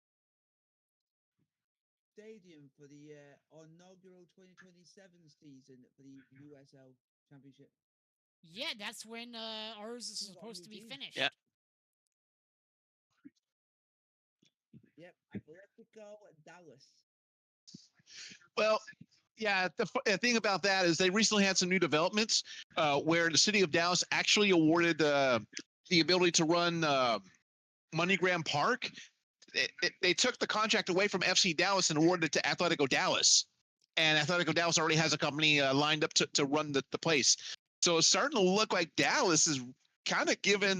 stadium for the inaugural 2027 season for the USL Championship. Yeah, that's when ours is We've got a supposed to new be team. finished. Yeah. Yep, Atletico Dallas. Well, yeah, the thing about that is they recently had some new developments where the city of Dallas actually awarded the ability to run MoneyGram Park. They took the contract away from FC Dallas and awarded it to Atletico Dallas. And Atletico Dallas already has a company lined up to run the place. So it's starting to look like Dallas is kind of giving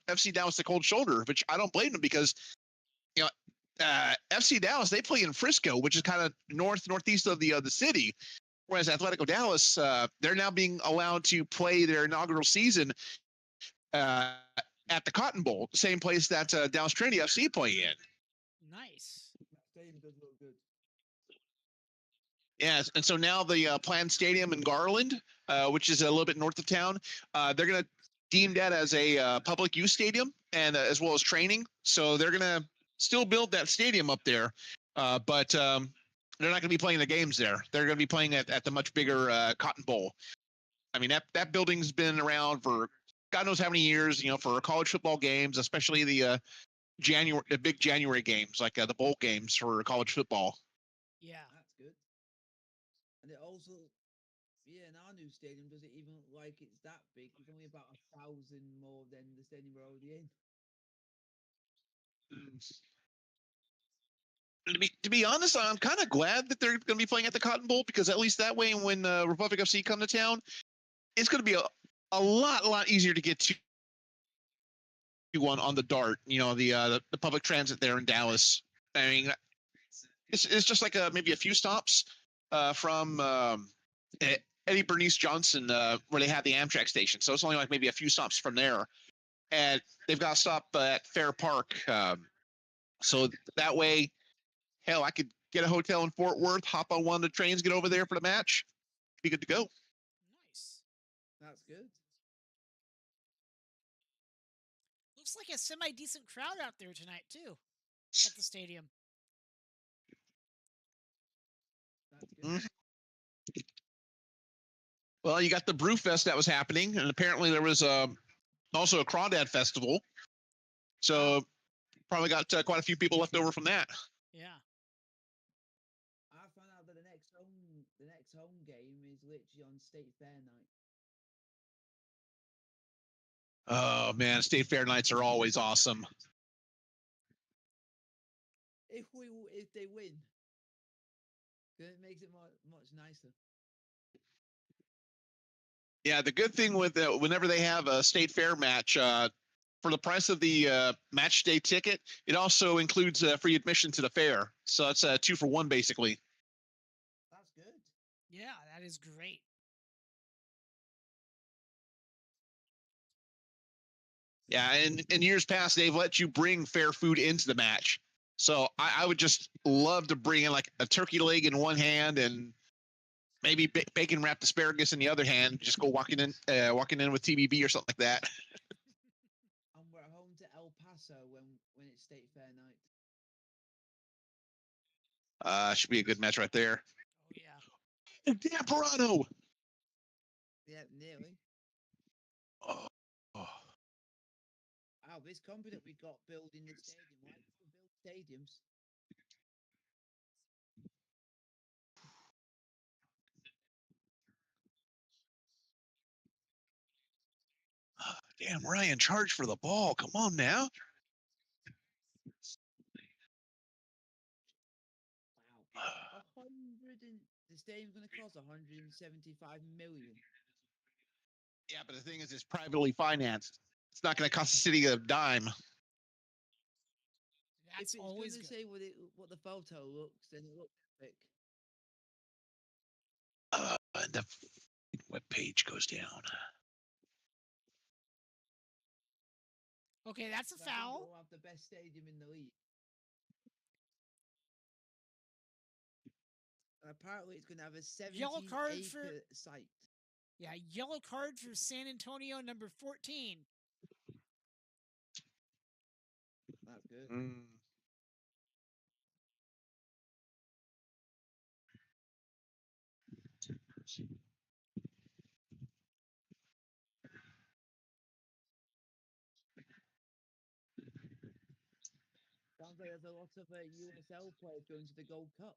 FC Dallas the cold shoulder, which I don't blame them because, you know, FC Dallas, they play in Frisco, which is kind of northeast of the city. Whereas Atletico Dallas, they're now being allowed to play their inaugural season at the Cotton Bowl, the same place that Dallas Trinity FC play in. Nice. That stadium does look good. Yes, and so now the planned stadium in Garland, which is a little bit north of town, they're going to deem that as a public use stadium and as well as training. So they're going to still build that stadium up there, but they're not going to be playing the games there. They're going to be playing at the much bigger Cotton Bowl. I mean, that building's been around for God knows how many years, for college football games, especially the big January games, like the bowl games for college football. Yeah. That's good. And it also, yeah, in our new stadium doesn't even look like it's that big. It's only about 1,000 more than the stadium we're already in. To be honest, I'm kind of glad that they're going to be playing at the Cotton Bowl, because at least that way, when Republic FC come to town, it's going to be a lot easier to get to on the Dart. The public transit there in Dallas. I mean, it's just like maybe a few stops from Eddie Bernice Johnson, where they have the Amtrak station. So it's only like maybe a few stops from there, and they've got to stop at Fair Park. So that way, hell, I could get a hotel in Fort Worth, hop on one of the trains, get over there for the match, be good to go. Nice. That's good. Looks like a semi-decent crowd out there tonight, too, at the stadium. That's good. Well, you got the Brewfest that was happening, and apparently there was also a Crawdad Festival. So probably got quite a few people left over from that. Yeah. I found out that the next home game is literally on State Fair night. Oh man, State Fair nights are always awesome. If they win, then it makes it much nicer. Yeah, the good thing with whenever they have a State Fair match, for the price of the match day ticket, it also includes free admission to the fair. So it's 2 for 1 basically. That's good. Yeah, that is great. Yeah, and in years past, they've let you bring fair food into the match. So I would just love to bring in like a turkey leg in one hand and maybe bacon wrapped asparagus in the other hand. Just go walking in with TBB or something like that. And we're at home to El Paso when it's State Fair night. Should be a good match right there. Oh, yeah. Oh, damn, Pirano! Yeah, nearly. Oh. Wow, this company that we got building the stadium. Why do we build stadiums? Damn, Ryan, charge for the ball. Come on now. Wow. The stadium's going to cost 175 million. Yeah, but the thing is, it's privately financed. It's not going to cost the city a dime. That's if it's always going good. to say what the photo looks, then it looks epic. And the web page goes down. Okay, that's a So I think foul. We'll have the best stadium in the league. And apparently, it's going to have a 17-acre site. Yeah, yellow card for San Antonio, number 14. That's good. Sounds like there's a lot of USL players going to the Gold Cup.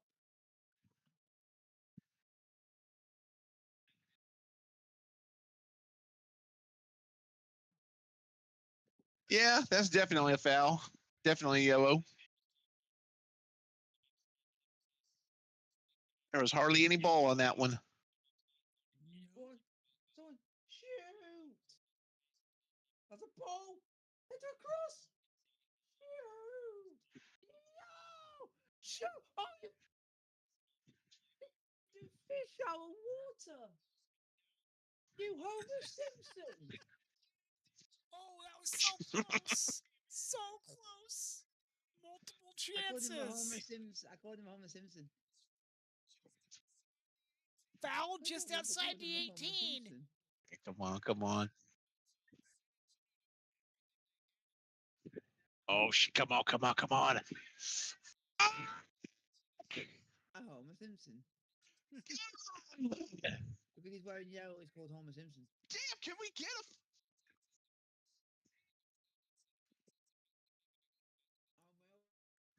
Yeah, that's definitely a foul. Definitely yellow. There was hardly any ball on that one. Someone shoot! That's a ball! It's a cross! Shoot! Shut up! You fish out of water! You Homer Simpson! Oh, that was so close. So close. Multiple I called him a Homer chances. Simpson. I called him a Homer Simpson. Foul I just called outside him the a Homer 18. Simpson. Come on, come on. Oh, come on, come on, come on. A Homer Simpson. Damn, Because he's wearing yellow, he's called Homer Simpson. can we get him?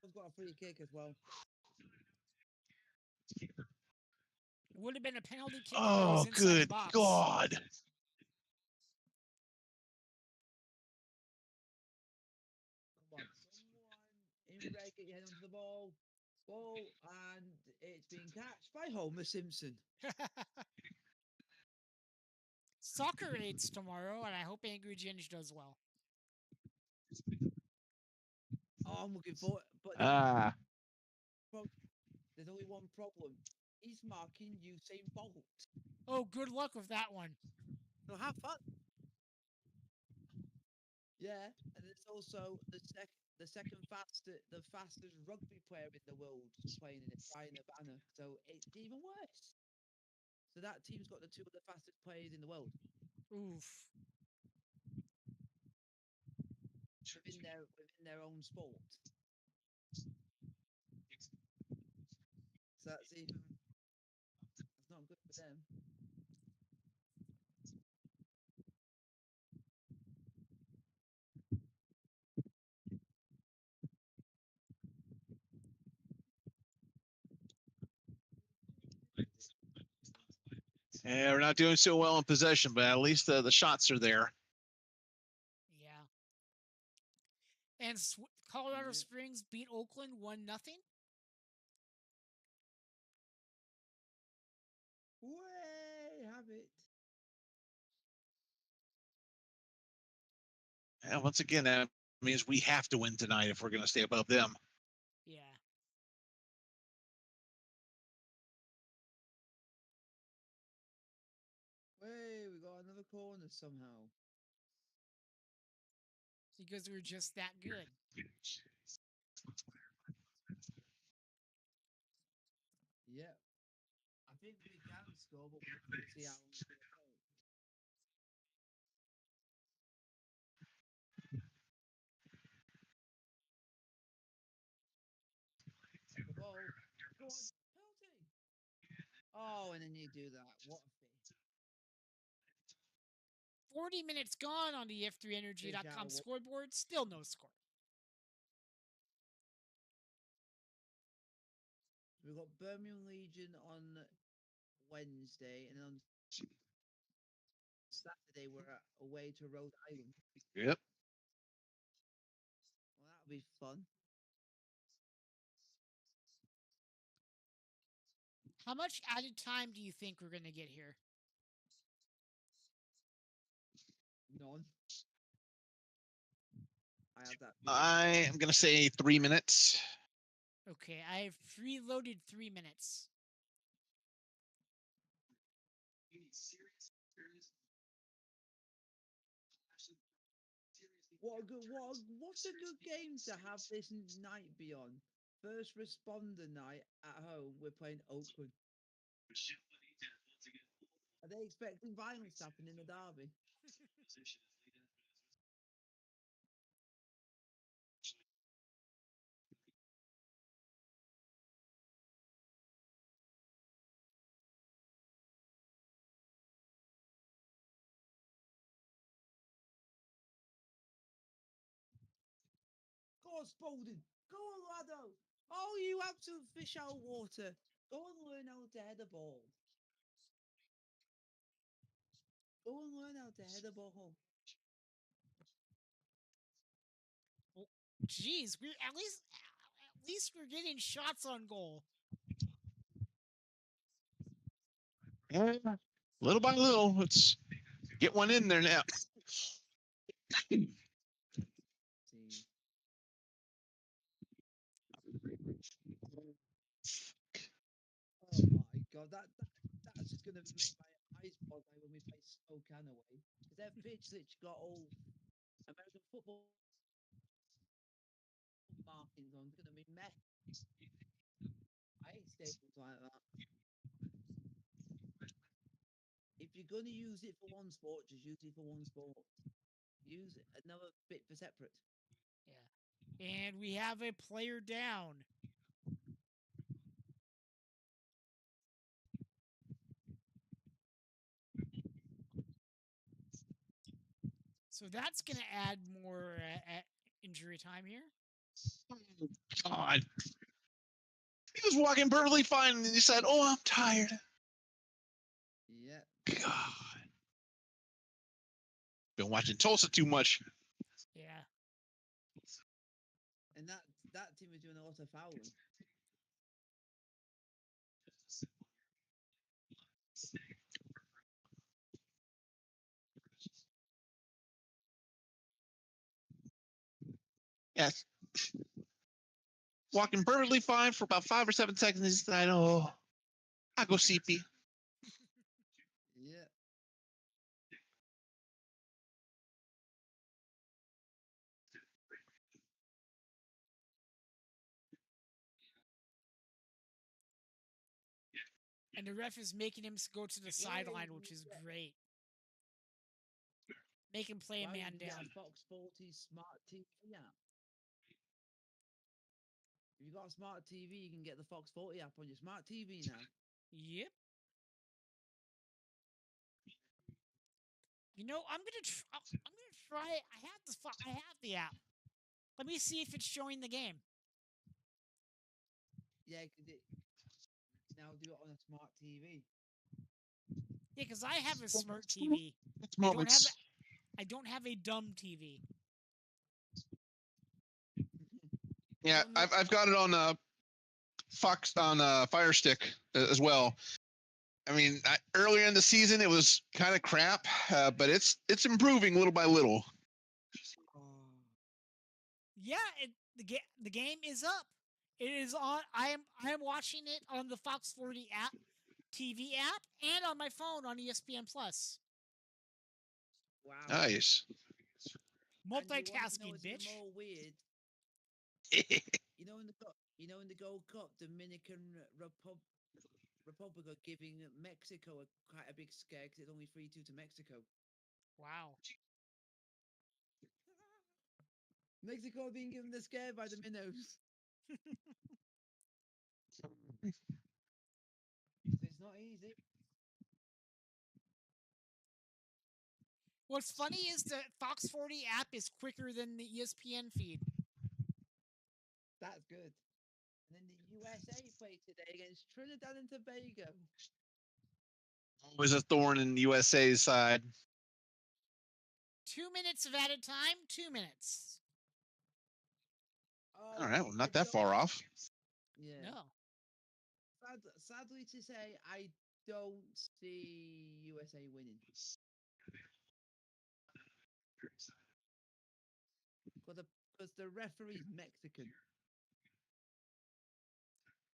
He's got a free kick as well. Would have been a penalty kick if it was Oh, inside the good box. God. Come on, someone in red, get your head onto the ball. Ball, and it's being catched by Homer Simpson. Soccer aids tomorrow, and I hope Angry Ginge does well. Oh, I'm looking for it, but Ah, there's only one problem. He's marking Usain Bolt. Oh, good luck with that one. So have fun. Yeah, and there's also the second fastest rugby player in the world playing in it, Brian Urbana. So it's even worse. So that team's got the two of the fastest players in the world Oof. within their own sport. So that's not good for them. yeah, we're not doing so well in possession, but at least the shots are there. Yeah. And Colorado Yeah. Springs beat Oakland 1-0. Way have it. And once again, that means we have to win tonight if we're going to stay above them. Yeah. Way, we got another corner somehow. Because we're just that good. Yeah. I think we can score, but we have to see how long it's going to take. The ball. Go on. Penalty. Oh, and then you do that. What a fish. 40 minutes gone on the F3Energy.com scoreboard. Still no score. We've got Birmingham Legion on Wednesday, and then on Saturday we're away to Rhode Island. Yep. Well, that'll be fun. How much added time do you think we're going to get here? None. I have that. I am going to say 3 minutes. Okay, I've preloaded 3 minutes. What's a good game to have this night be on? First responder night at home. We're playing Oakland. Are they expecting violence to happen in the derby? Go on, Spalding. Go on, Laddo. Oh, you absolute fish out of water. Go and learn how to head a ball. Go and learn how to head a ball. Jeez, we're at least we're getting shots on goal. Yeah. Little by little, let's get one in there now. See. Oh my god, that's just gonna make my eyes bog when we play Spokane away. Because their pitch literally got all American football markings on. It's gonna be mess. I hate stadiums like that. If you're gonna use it for one sport, just use it for one sport. Use another bit for separate. Yeah. And we have a player down. So that's going to add more injury time here. God. He was walking perfectly fine and he said, "Oh, I'm tired." Yeah. God. Been watching Tulsa too much. Yeah. And that team was doing a lot of fouling. Yes. Walking perfectly fine for about 5 or 7 seconds. He said, "Oh, I'll go CP." Yeah. And the ref is making him go to the sideline, which is great. Make him play a man down. Fox 40 smart TV app. If you got a smart TV, you can get the Fox 40 app on your smart TV now. Yep. You know, I'm gonna try it. I have the app. Let me see if it's showing the game. Yeah, because it now do it on a smart TV. Yeah, because I have a smart TV. I don't have a dumb TV. Yeah, Don't know- I've got it on Fox on Fire Stick as well. I mean, earlier in the season it was kind of crap, but it's improving little by little. Yeah, the game is up. It is on. I am watching it on the Fox 40 app, TV app, and on my phone on ESPN Plus. Wow. Nice. Multitasking, bitch. More weird. You know in the Gold Cup, Dominican Republic are giving Mexico quite a big scare because it's only 3-2 to Mexico. Wow. Mexico being given the scare by the minnows. It's not easy. What's funny is the Fox 40 app is quicker than the ESPN feed. That's good. And then the USA play today against Trinidad and Tobago. Always a thorn in the USA's side. 2 minutes of added time. 2 minutes. All right, well, not that far off. Yeah. No. Sadly to say, I don't see USA winning. Because the referee's Mexican.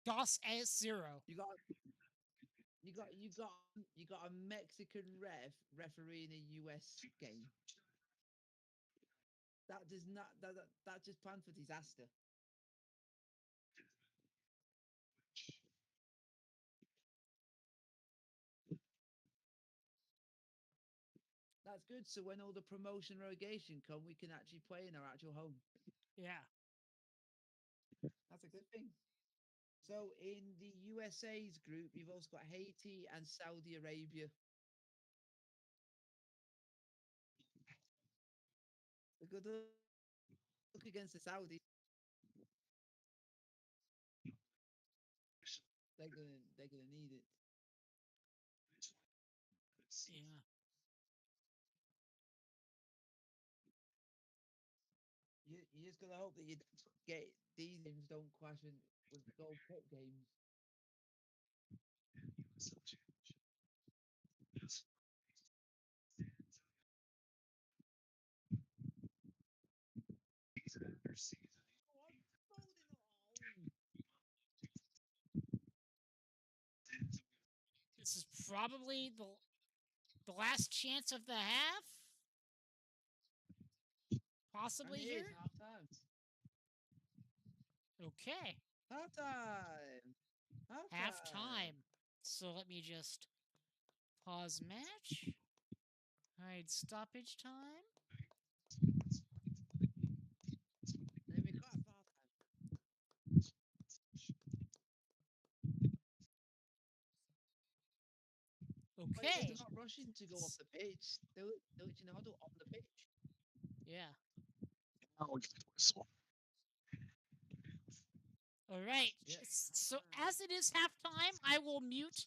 DOS S0. You got a Mexican refereeing a US game. That does not that just planned for disaster. That's good. So when all the promotion relegation come, we can actually play in our actual home. Yeah. That's a good thing. So in the USA's group, you've also got Haiti and Saudi Arabia. A good look against the Saudis. They're gonna need it. Yeah. You just gotta hope that you get these games don't clash with Gold Cup games. probably the last chance of the half. Possibly And it here. is half time. Okay. Half time. Half time. So let me just pause match. Hide stoppage time. Then we got half time. Okay. They're not rushing to go off the pitch. They're in the huddle on the pitch. Yeah. Now we get the whistle. All right. Yeah. So as it is halftime, I will mute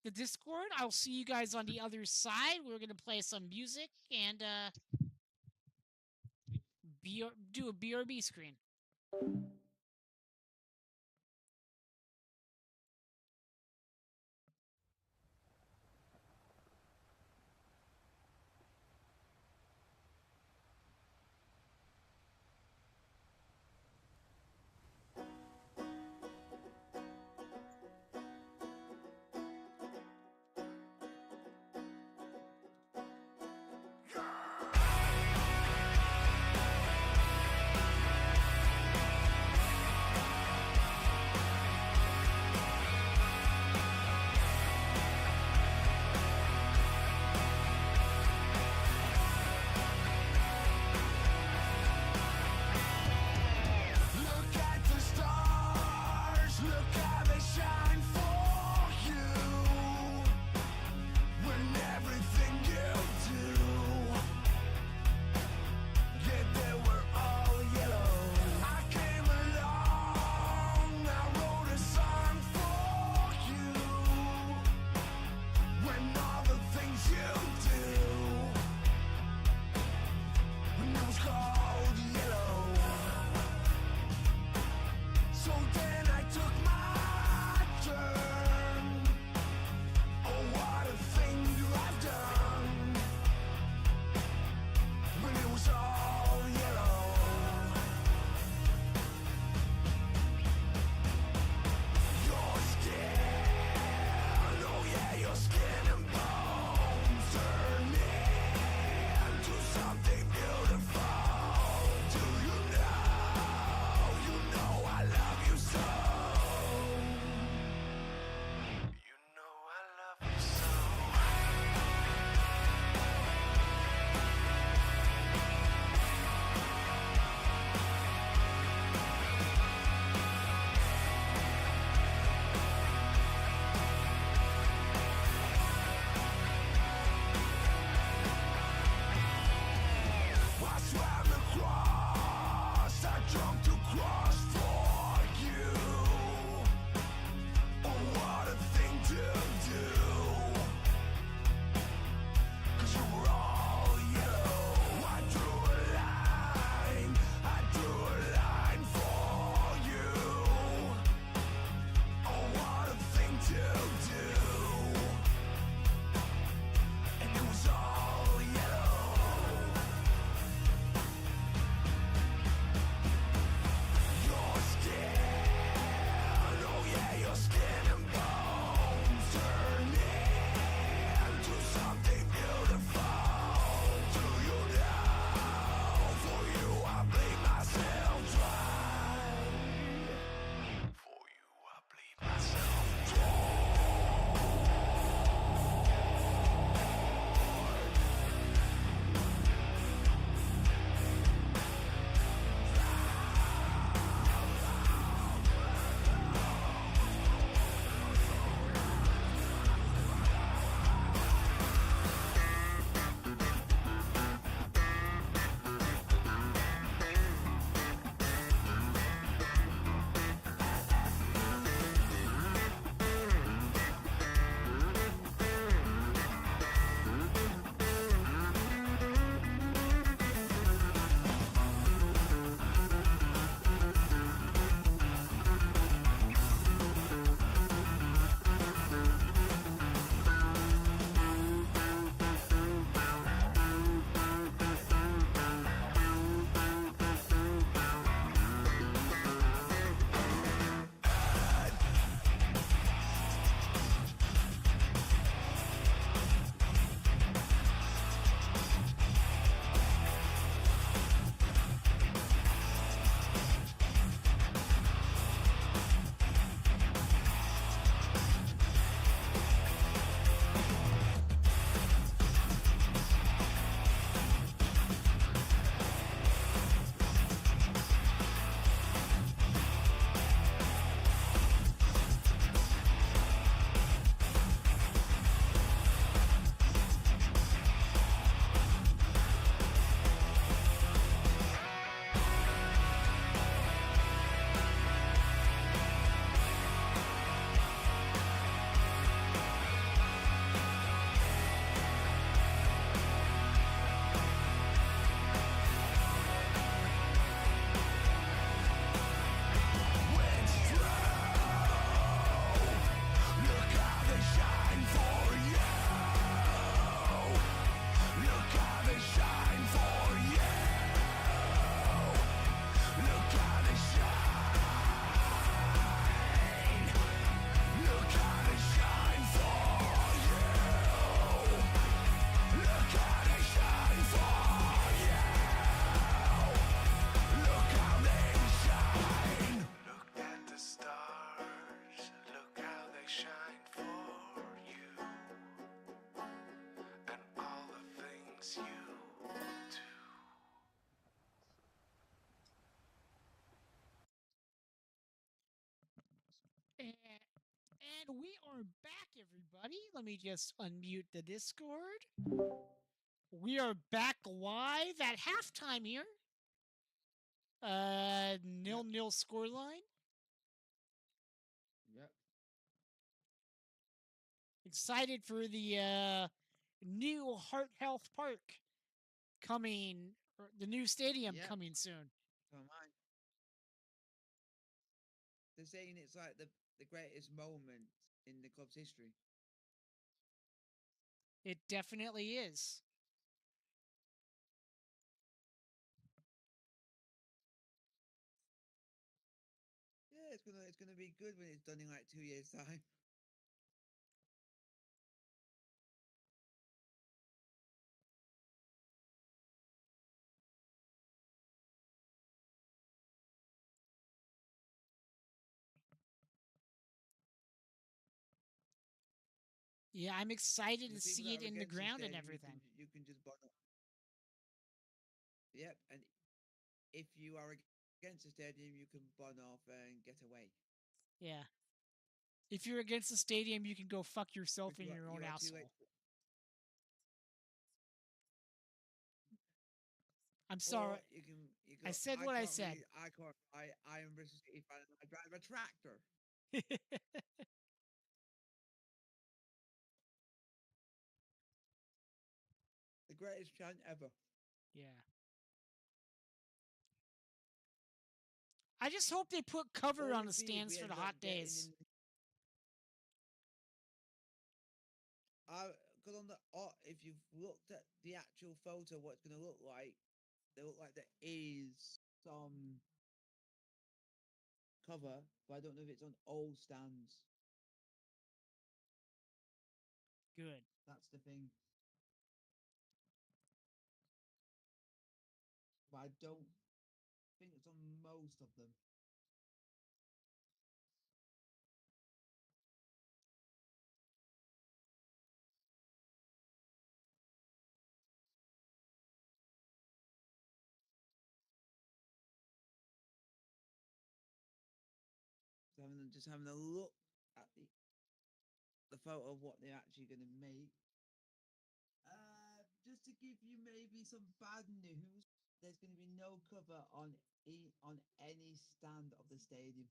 the Discord. I'll see you guys on the other side. We're gonna play some music and do a BRB screen. And we are back, everybody. Let me just unmute the Discord. We are back live at halftime here. 0-0 scoreline. Yep. Excited for the new Heart Health Park coming, or the new stadium Yep. coming soon. So am I. They're saying it's like the greatest moment in the club's history. It definitely is. Yeah, it's gonna be good when it's done in like 2 years' time. Yeah, I'm excited And to the people see that it are in the against the ground and stadium, everything. you can just bother. Yep, and if you are against the stadium, you can bun off and get away. Yeah. If you're against the stadium, you can go fuck yourself But in your own you are too late. asshole. I'm sorry. Or you can I said what I said. I can't. I am British City fan and I drive a tractor. The greatest chant ever. Yeah. I just hope they put cover on Only the be if stands we for the ended up hot getting days. Because on the if you've looked at the actual photo, what it's going to look like, they look like there is some cover, but I don't know if it's on all stands. Good. That's the thing. But I don't think it's on most of them. So just having a look at the photo of what they're actually going to make. Just to give you maybe some bad news, there's going to be no cover on any stand of the stadium.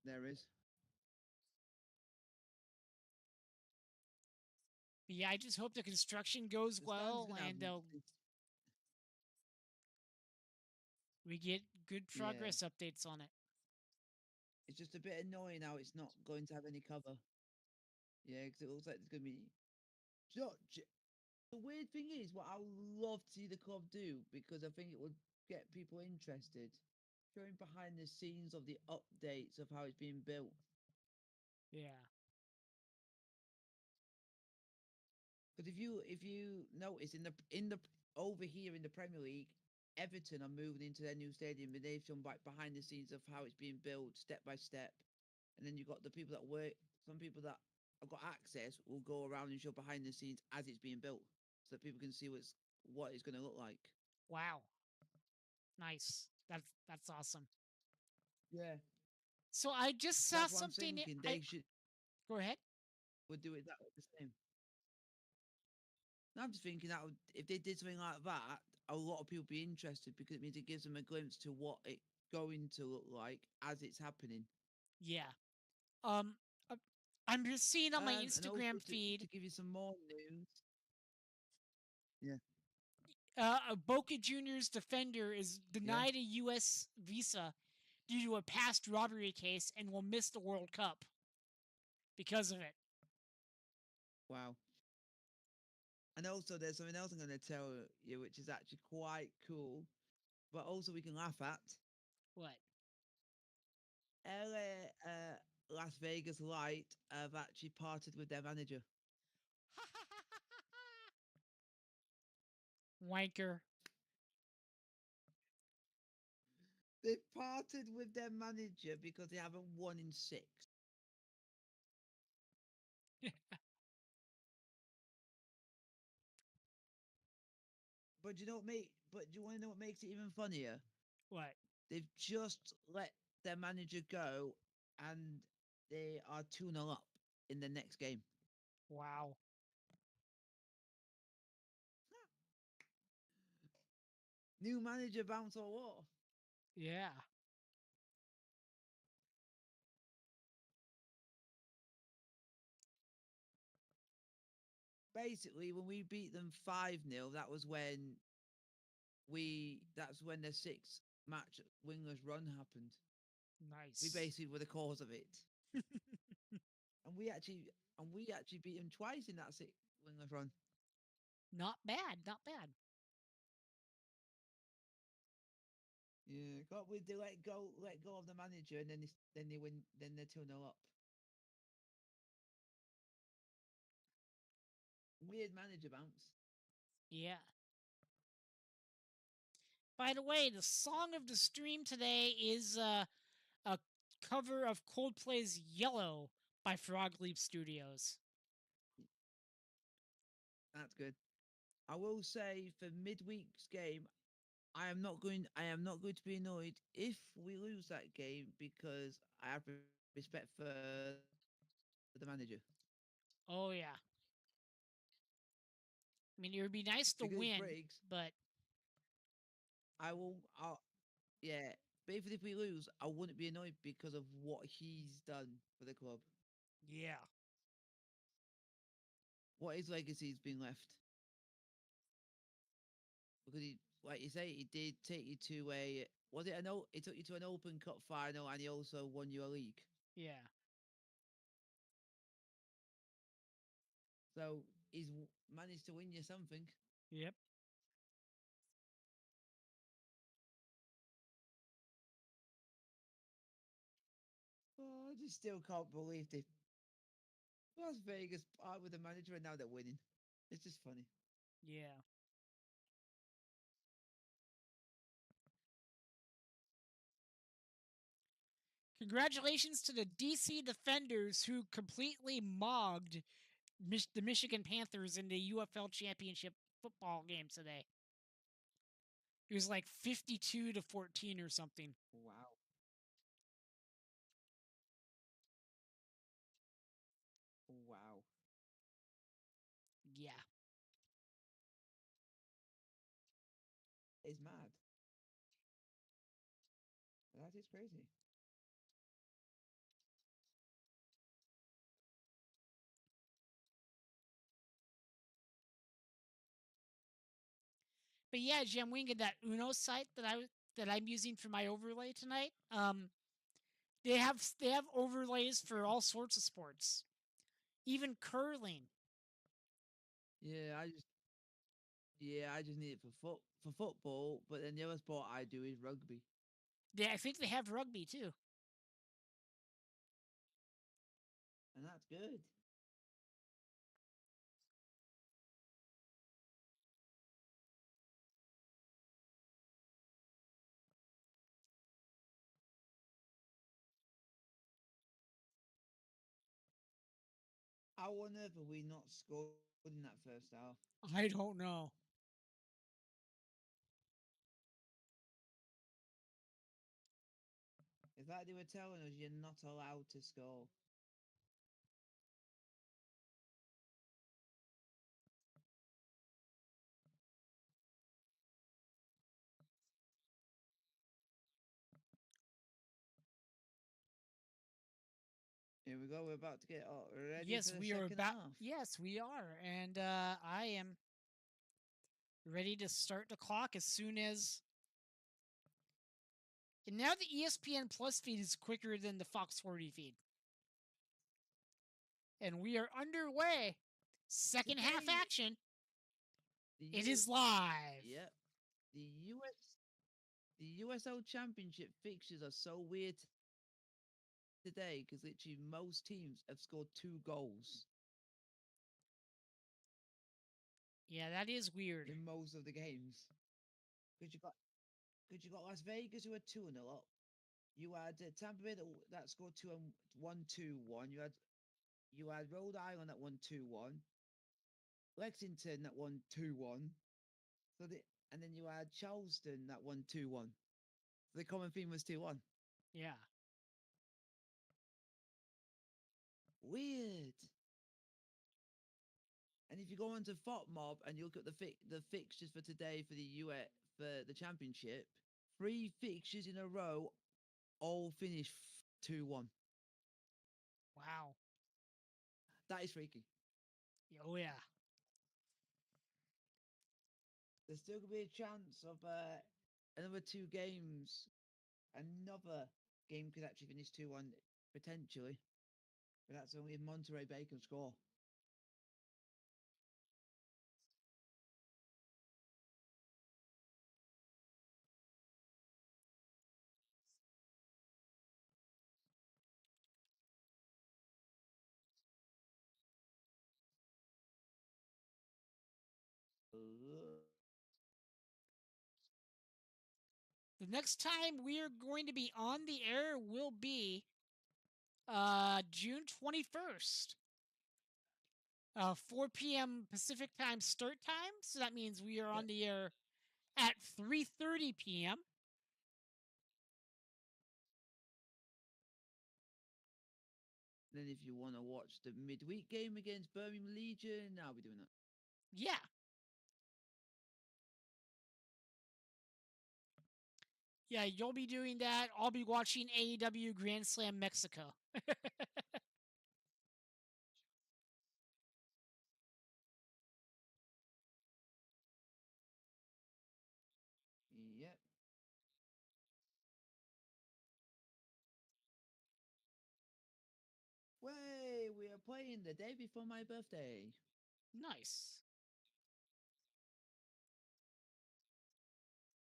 There is. But yeah, I just hope the construction goes The stand's well going to have. and we get good Yeah. progress updates on it. It's just a bit annoying how it's not going to have any cover. Yeah, because it looks like there's going to be. The weird thing is, what I would love to see the club do, because I think it would get people interested, showing behind the scenes of the updates of how it's being built. Yeah. Because if you notice in the over here in the Premier League, Everton are moving into their new stadium, and they've shown like behind the scenes of how it's being built step by step. And then you've got the people that work. Some people that have got access will go around and show behind the scenes as it's being built, so that people can see what it's going to look like. Wow. Nice. That's awesome. Yeah, So I just saw that's what I'm something. thinking. They should Go ahead. would do it that the same. And I'm just thinking that if they did something like that, a lot of people would be interested because it means it gives them a glimpse to what it's going to look like as it's happening. Yeah. Um, uh, I'm just seeing on my And also Instagram feed. to give you some more news. Yeah. Boca Junior's defender is denied a U.S. visa due to a past robbery case and will miss the World Cup because of it. Wow. And also, there's something else I'm going to tell you, which is actually quite cool, but also we can laugh at. What? LA, Las Vegas Light have actually parted with their manager. Wanker. They've parted with their manager because they haven't won in 6. But you know what make? But do you want to know what makes it even funnier? What? They've just let their manager go, and they are 2-0 up in the next game. Wow. New manager bounce or what? Yeah. Basically, when we beat them 5-0, that was when that's when the 6 match winless run happened. Nice. We basically were the cause of it. and we actually beat them twice in that 6 winless run. Not bad. Not bad. Yeah, got with they let go of the manager, and then they win, then they're 2-0 up. Weird manager bounce. Yeah. By the way, the song of the stream today is a cover of Coldplay's Yellow by Frog Leap Studios. That's good. I will say for midweek's game, I am not going to be annoyed if we lose that game because I have respect for the manager. Oh, yeah. I mean, it would be nice to Because win, Briggs, but yeah. But even if we lose, I wouldn't be annoyed because of what he's done for the club. yeah. What his legacy's been left. Because he, like you say, he did take you to a was it an he took you to an Open Cup final, and he also won you a league. Yeah. So he's managed to win you something. Yep. Oh, I just still can't believe they Las Vegas part with the manager, and now they're winning. It's just funny. Yeah. Congratulations to the DC Defenders who completely mogged the Michigan Panthers in the UFL Championship football game today. It was like 52-14 or something. Wow. Wow. Yeah. It's mad. That is crazy. But yeah, Jamwinga, that Uno site that I'm using for my overlay tonight, they have overlays for all sorts of sports, even curling. Yeah, I just need it for football, but then the other sport I do is rugby. I think they have rugby too. And that's good. How on earth have we not scored in that first half? I don't know. It's like they were telling us you're not allowed to score. Here we go. We're about to get ready Yes, for the we are second about. half. Yes, we are, and I am ready to start the clock as soon as. And now the ESPN Plus feed is quicker than the Fox 40 feed, and we are underway. Second half Today, action. the It U- is live. Yep. The USL Championship fixtures are so weird today because literally most teams have scored 2 goals Yeah, that is weird. in most of the games. Because you got Las Vegas who are 2-0 up. You had Tampa Bay that scored 1-2-1. You had Rhode Island that won 2-1. Lexington that won 2-1. So and then you had Charleston that won 2-1. The common theme was 2-1. Yeah. Weird. And if you go onto FOTMob and you look at the fixtures for today for the US for the championship, 3 fixtures in a row all finished 2-1. Wow. That is freaky. Oh yeah. There's still gonna be a chance of another 2 games. Another game could actually finish 2-1 potentially, but that's only if Monterey Bay can score. The next time we are going to be on the air will be June 21st. 4 p.m. Pacific time start time. So that means we are on the air at 3:30 p.m. Then if you want to watch the midweek game against Birmingham Legion, I'll be doing that. Yeah. Yeah, you'll be doing that. I'll be watching AEW Grand Slam Mexico. Yep. Way, we are playing the day before my birthday. Nice.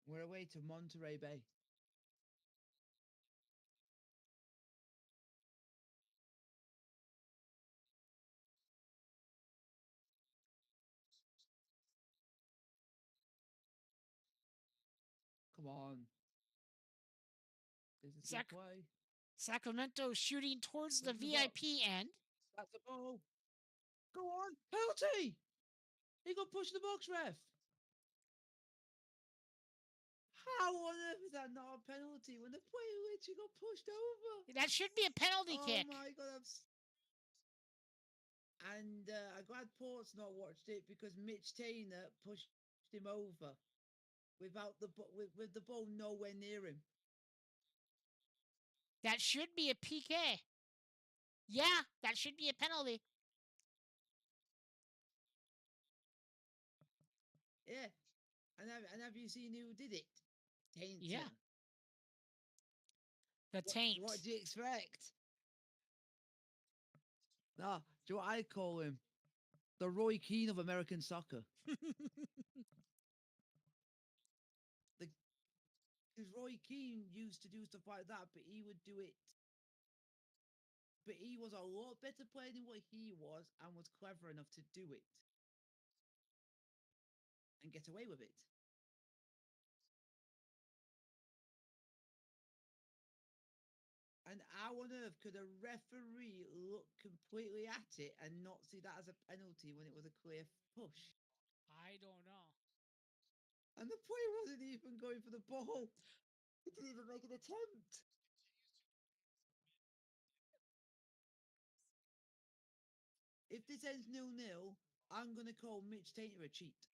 We're away to Monterey Bay. Come on. This is Sac- good play. Sacramento shooting towards the Where's the ball? VIP end. That's the ball. Go on. Penalty. He got pushed the box, ref. How on earth is that not a penalty when the player literally got pushed over? That should be a penalty Oh kick. my god, and I'm glad Port's not watched it because Mitch Tainer pushed him over without with the ball nowhere near him. That should be a PK. Yeah, that should be a penalty. Yeah, and have you seen who did it? Tainter. Yeah. The taint. What do you expect? Nah, do you know what I call him? The Roy Keane of American soccer. Because Roy Keane used to do stuff like that, but he would do it. But he was a lot better player than what he was and was clever enough to do it and get away with it. And how on earth could a referee look completely at it and not see that as a penalty when it was a clear push? I don't know. And the player wasn't even going for the ball. He didn't even make an attempt. If this ends 0-0, I'm going to call Mitch Tainter a cheat.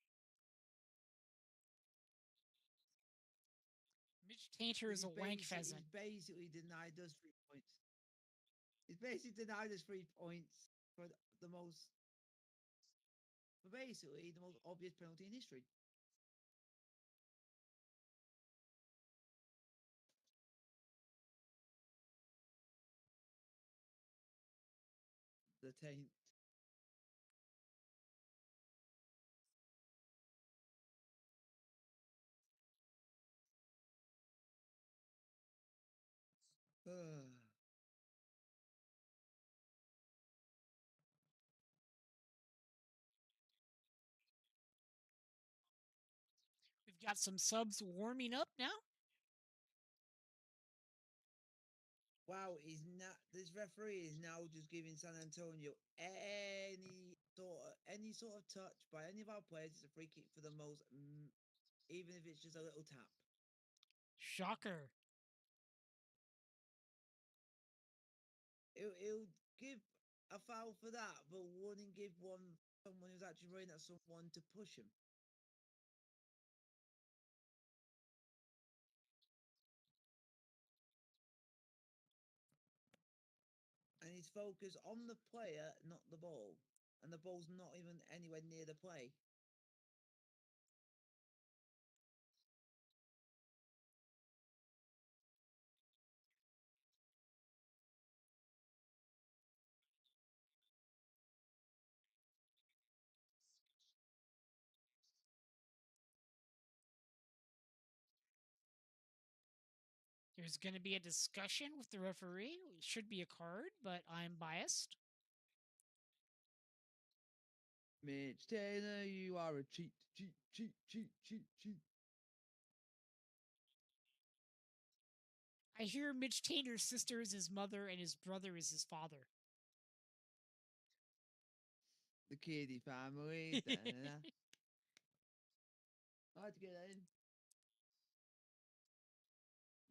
Mitch Tainter is a wank pheasant. He's basically denied us 3 points. He's basically denied us 3 points for the most, for basically the most obvious penalty in history. The taint. We've got some subs warming up now. Wow, he's not. This referee is now just giving San Antonio any sort of touch by any of our players. It's a free kick for the most even if it's just a little tap. Shocker. He'll give a foul for that, but wouldn't give one someone who's actually running at someone to push him. And he's focused on the player, not the ball. And the ball's not even anywhere near the play. There's going to be a discussion with the referee. It should be a card, but I'm biased. Mitch Taylor, you are a cheat. I hear Mitch Taylor's sister is his mother and his brother is his father. The Kiddie family. Da-da-da. I had to get that in.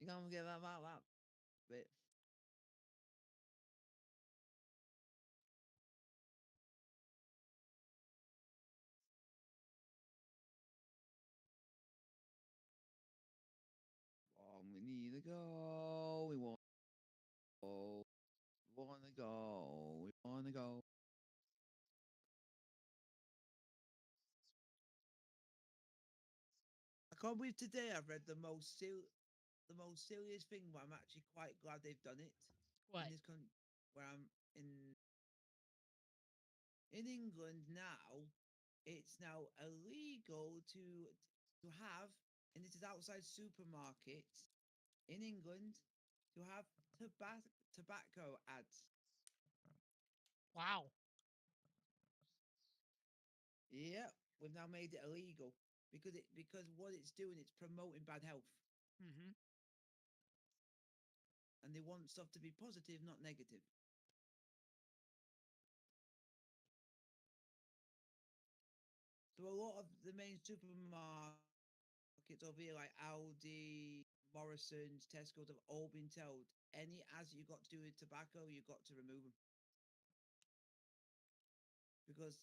You can't get that bit. We need to go. We want to go. We want to go. We want to go. I can't believe today I've read the most serious thing, but I'm actually quite glad they've done it. What? In this country, where I'm in England now, it's now illegal to have, and this is outside supermarkets in England, to have tobacco ads. Wow. Yep, we've now made it illegal because what it's doing, it's promoting bad health, Mm-hmm. and they want stuff to be positive, not negative. So a lot of the main supermarkets over here, like Aldi, Morrison's, Tesco's, have all been told any ads you got to do with tobacco, you got to remove them, because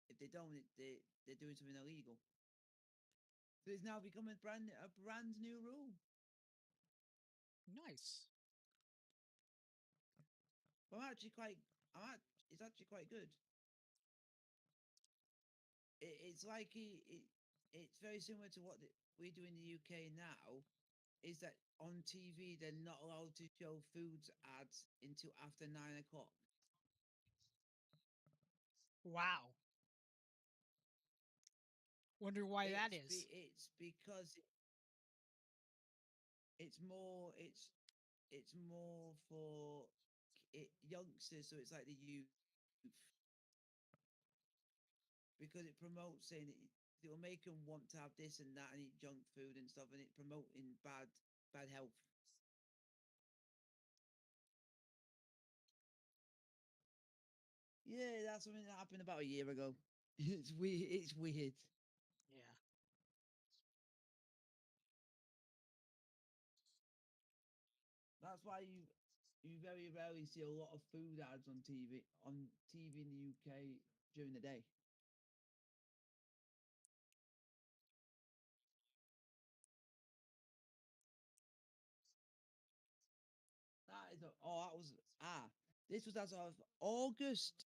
if they don't, they're doing something illegal. So it's now become a brand new rule. Nice. But it's actually quite good. It's like it's very similar to what we do in the UK now. Is that on TV they're not allowed to show foods ads until after 9 o'clock. Wow. Wonder why that It's is. it's because it's more for youngsters, so it's like the youth, because it promotes saying it will make them want to have this and that and eat junk food and stuff, and it promoting bad health. Yeah, that's something that happened about a year ago. It's weird. It's weird. Yeah. That's why you very rarely see a lot of food ads on TV in the UK during the day. That was this was as of August,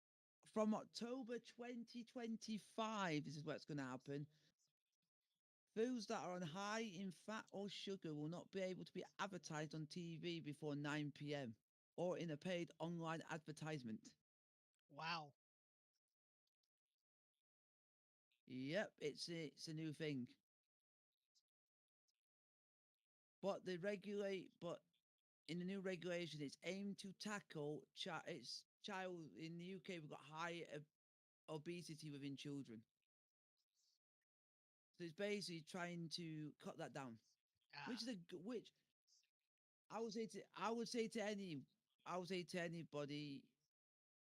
from October 2025. This is what's going to happen. Foods that are on high in fat or sugar will not be able to be advertised on TV before 9 p.m. or in a paid online advertisement. Wow. Yep, it's a new thing. But in the new regulation, it's aimed to tackle it's child in the UK. We've got high obesity within children, so it's basically trying to cut that down, Ah. which is which I would say to anybody,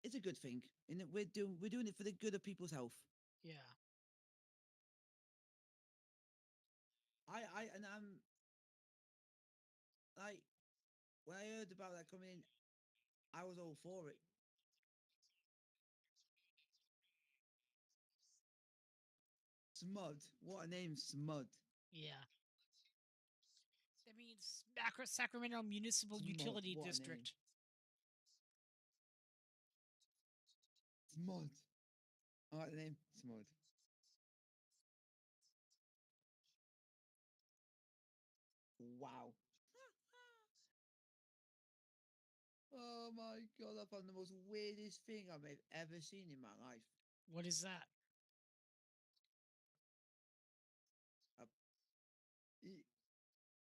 it's a good thing, and we're doing it for the good of people's health. Yeah. and I'm like, when I heard about that coming in, I was all for it. Smud. What a name, Smud. Yeah. That means Sacramento Municipal Smud. Utility What a name. District. Smud. I like the name, Smud. Wow. Oh my god, I found the most weirdest thing I've ever seen in my life. What is that?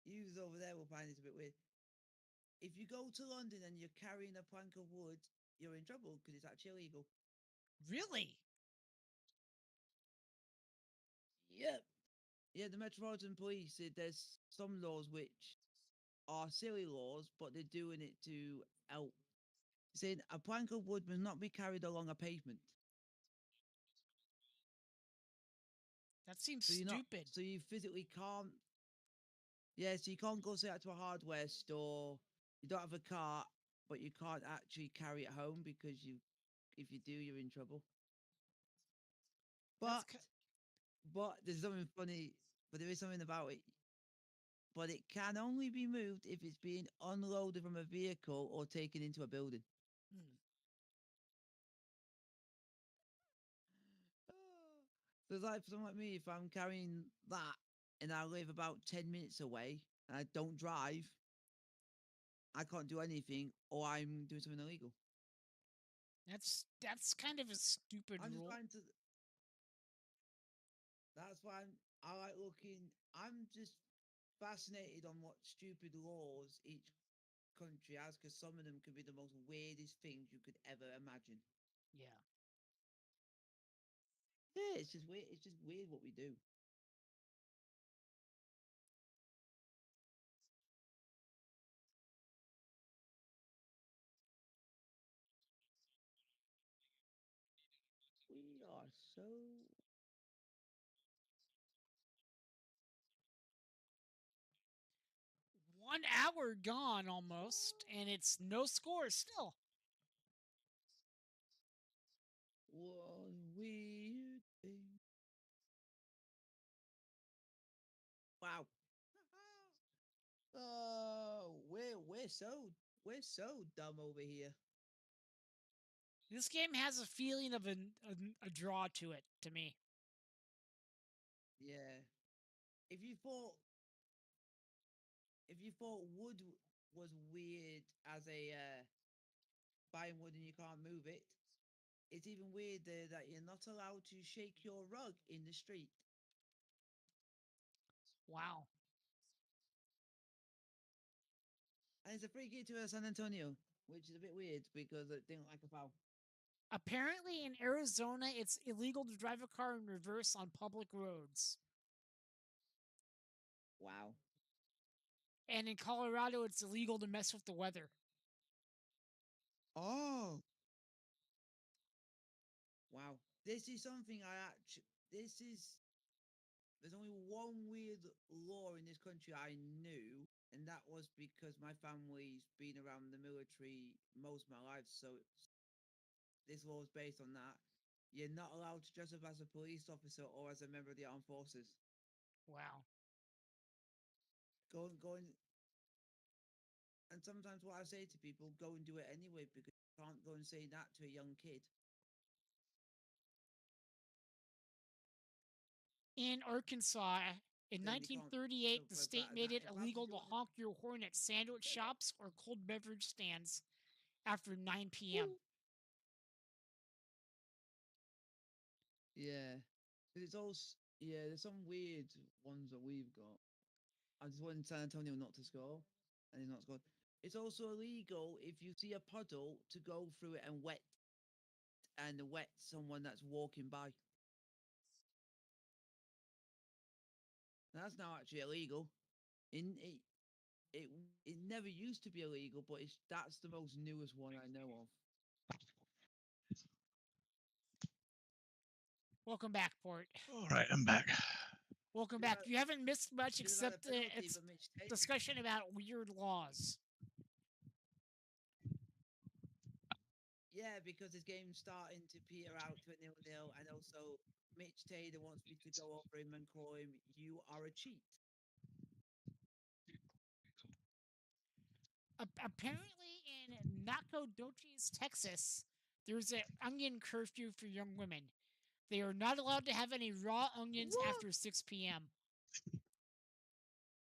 You over there will find this a bit weird. If you go to London and you're carrying a plank of wood, you're in trouble because it's actually illegal. Really? Yep. Yeah, the Metropolitan Police said there's some laws which are silly laws, but they're doing it to help. Saying a plank of wood must not be carried along a pavement. That seems So you're stupid. not. So you physically can't. Yeah, so you can't go say that to a hardware store. You don't have a car, but you can't actually carry it home because if you do, you're in trouble. That's But there's something funny. But there is something about it. But it can only be moved if it's being unloaded from a vehicle or taken into a building. Hmm. So it's like for someone like me, if I'm carrying that and I live about 10 minutes away and I don't drive, I can't do anything or I'm doing something illegal. That's kind of a stupid I'm just rule. trying to. That's why I like looking. I'm just fascinated on what stupid laws each country has because some of them could be the most weirdest things you could ever imagine. Yeah. Yeah, it's just weird. It's just weird what we do. We are so. 1 hour gone almost, and it's no score still. One weird thing. Wow. Oh, we're so dumb over here. This game has a feeling of a draw to it to me. Yeah. If you thought wood was weird as a buying wood and you can't move it, it's even weirder that you're not allowed to shake your rug in the street. Wow. And it's a free key to San Antonio, which is a bit weird because it didn't like a foul. Apparently in Arizona, it's illegal to drive a car in reverse on public roads. Wow. And in Colorado, it's illegal to mess with the weather. Oh. Wow. This is something this is there's only one weird law in this country I knew, and that was because my family's been around the military most of my life, so this law is based on that. You're not allowed to dress up as a police officer or as a member of the armed forces. Wow. Going, and sometimes what I say to people, go and do it anyway because you can't go and say that to a young kid. In Arkansas, in Then you can't. 1938, So the for state that, made it if that's illegal what to you want honk your horn at sandwich shops or cold beverage stands after 9 p.m. Yeah. It's also there's some weird ones that we've got. I just wanted San Antonio not to score, and he's not scored. It's also illegal if you see a puddle to go through it and wet someone that's walking by. That's now actually illegal. In it it never used to be illegal, but that's the most newest one I know of. Welcome back, Port. All right, I'm back. Welcome Should've back. had- You haven't missed much should've had a except penalty it's for Mitch Taylor. discussion about weird laws. Yeah, because his game's starting to peter out to a 0-0, and also Mitch Taylor wants me to go over him and call him, "You are a cheat." Apparently, in Nacogdoches, Texas, there's an onion curfew for young women. They are not allowed to have any raw onions What? after 6 p.m.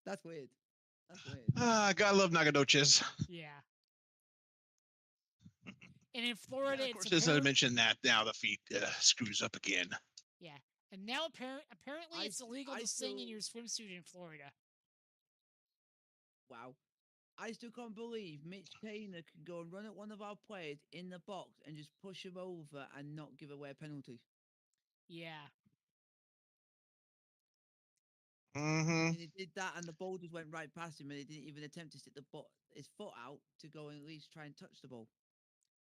That's weird. That's weird. Gotta love Nagadoches. Yeah. And in Yeah, Florida, of it's course, as I apparent- mentioned that now the feed screws up again. yeah. And now apparently I it's st- illegal I to sing in still- your swimsuit in Florida. Wow. I still can't believe Mitch Taylor could go and run at one of our players in the box and just push him over and not give away a penalty. Yeah. Mm-hmm. And he did that, and the ball just went right past him, and he didn't even attempt to stick his foot out to go and at least try and touch the ball.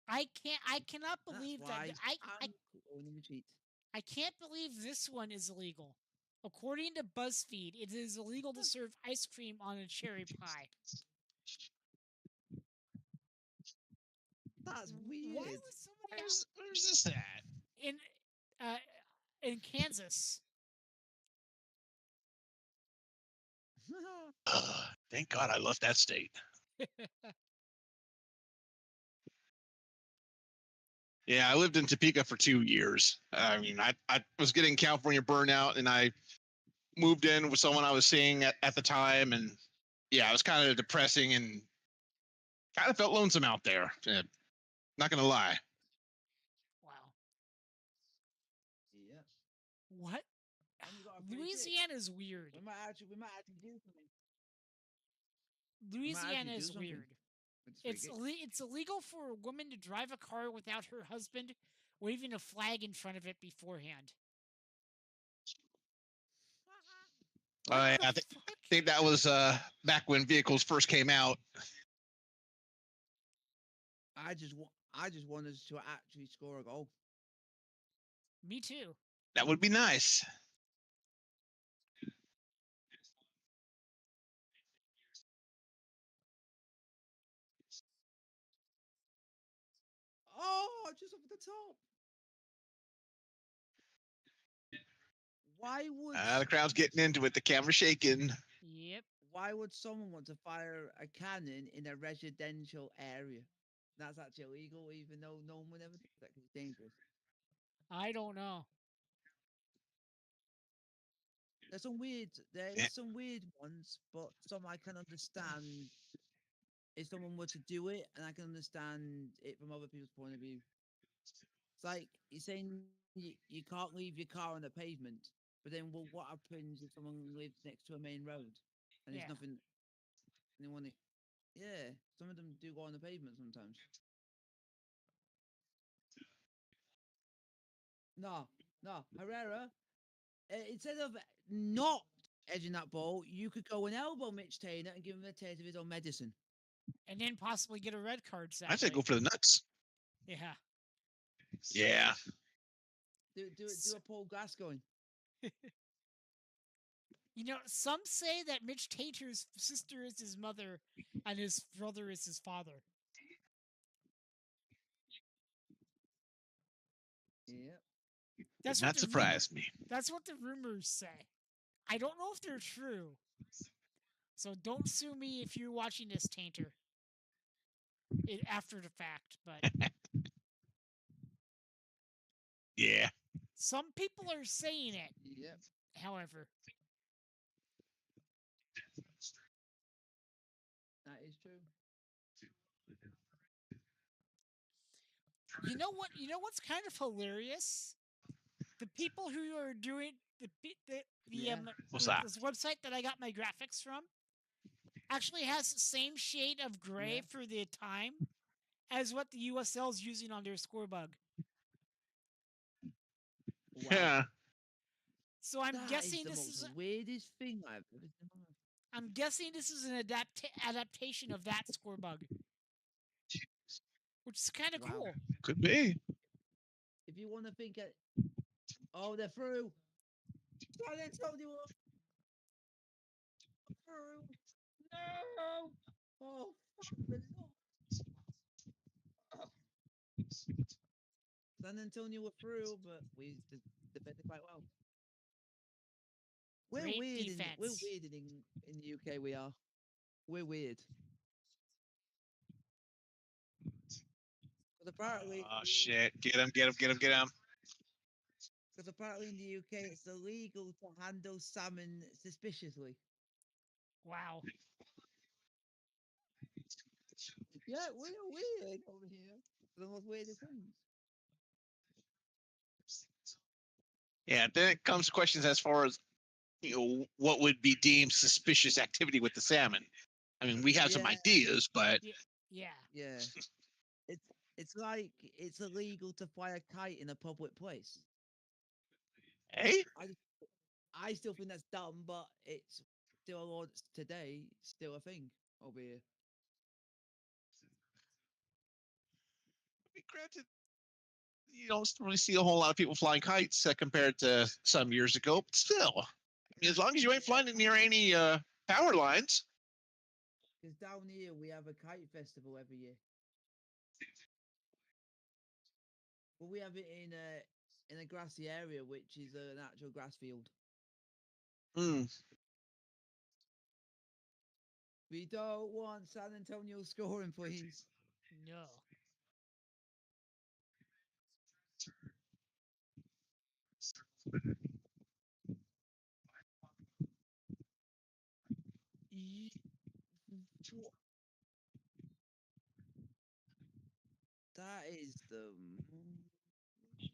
I cannot That's believe why that. I'm calling him a cheat. I can't believe this one is illegal. According to BuzzFeed, it is illegal to serve ice cream on a cherry pie. That's Why weird. would somebody else Where's this at? in Kansas? Thank God I left that state. Yeah, I lived in Topeka for 2 years. I mean, I was getting California burnout, and I moved in with someone I was seeing at the time, and yeah, it was kind of depressing and kind of felt lonesome out there. Not gonna lie. Wow. Yeah. What? And we got a free kick. Louisiana's weird. We might actually do something. might actually Louisiana do is something. weird. With the free kick. It's illegal for a woman to drive a car without her husband waving a flag in front of it beforehand. What Yeah, the I fuck? think that was back when vehicles first came out. I just want us to actually score a goal. Me too. That would be nice. Oh, just up at the top. Why would The crowd's getting into it. The camera's shaking. Yep. why would someone want to fire a cannon in a residential area? That's actually illegal, even though no one would ever do that 'cause it's dangerous. I don't know. There's some weird, Yeah. there's some weird ones, but some I can understand if someone were to do it, and I can understand it from other people's point of view. It's like you're saying you can't leave your car on the pavement, but then well, what happens if someone lives next to a main road and Yeah. there's nothing? They want it. Yeah, some of them do go on the pavement sometimes. No, Herrera. Instead of not edging that ball, you could go and elbow Mitch Taylor and give him a taste of his own medicine. And then possibly get a red card. I say Sadly. go for the nuts. Yeah. Yeah. Do a Paul Gascoigne. You know, some say that Mitch Tater's sister is his mother and his brother is his father. Yep. That's Would what not the surprise me. That's what the rumors say. I don't know if they're true. So don't sue me if you're watching this, Tainter. After the fact, but Yeah. some people are saying it, Yep. however. That is true. You know what? You know what's kind of hilarious? The people who are doing Yeah. What's that? this website that I got my graphics from actually has the same shade of gray Yeah. for the time as what the USL's using on their score bug. Wow. Yeah. So I'm That guessing the this most is weirdest thing I've ever seen. in my life. I'm guessing this is an adaptation of that score bug, which is kind of Wow. cool. Could be. If you want to think it, oh, they're through. San Antonio. No! Oh, fuck the Lord. San Antonio were through, but we defended quite well. We're Great weird defense. in the UK. We are. We're weird. Because apparently, Oh shit! Get him! Get him! Get him! Get him! because apparently in the UK it's illegal to handle salmon suspiciously. Wow. Yeah, we're weird over here. The most weirdest things. Yeah. Then it comes to questions as far as what would be deemed suspicious activity with the salmon. I mean, we have some Yeah. ideas, but Yeah. Yeah. It's like it's illegal to fly a kite in a public place. hey, I still think that's dumb, but it's still a lot today, still a thing over here. granted, you don't really see a whole lot of people flying kites compared to some years ago. But still, I mean, as long as you ain't flying it near any power lines. Because down here we have a kite festival every year. But we have it in a grassy area, which is an actual grass field. Mm. We don't want San Antonio scoring, please. No. Ye- wha- That is the. Hey,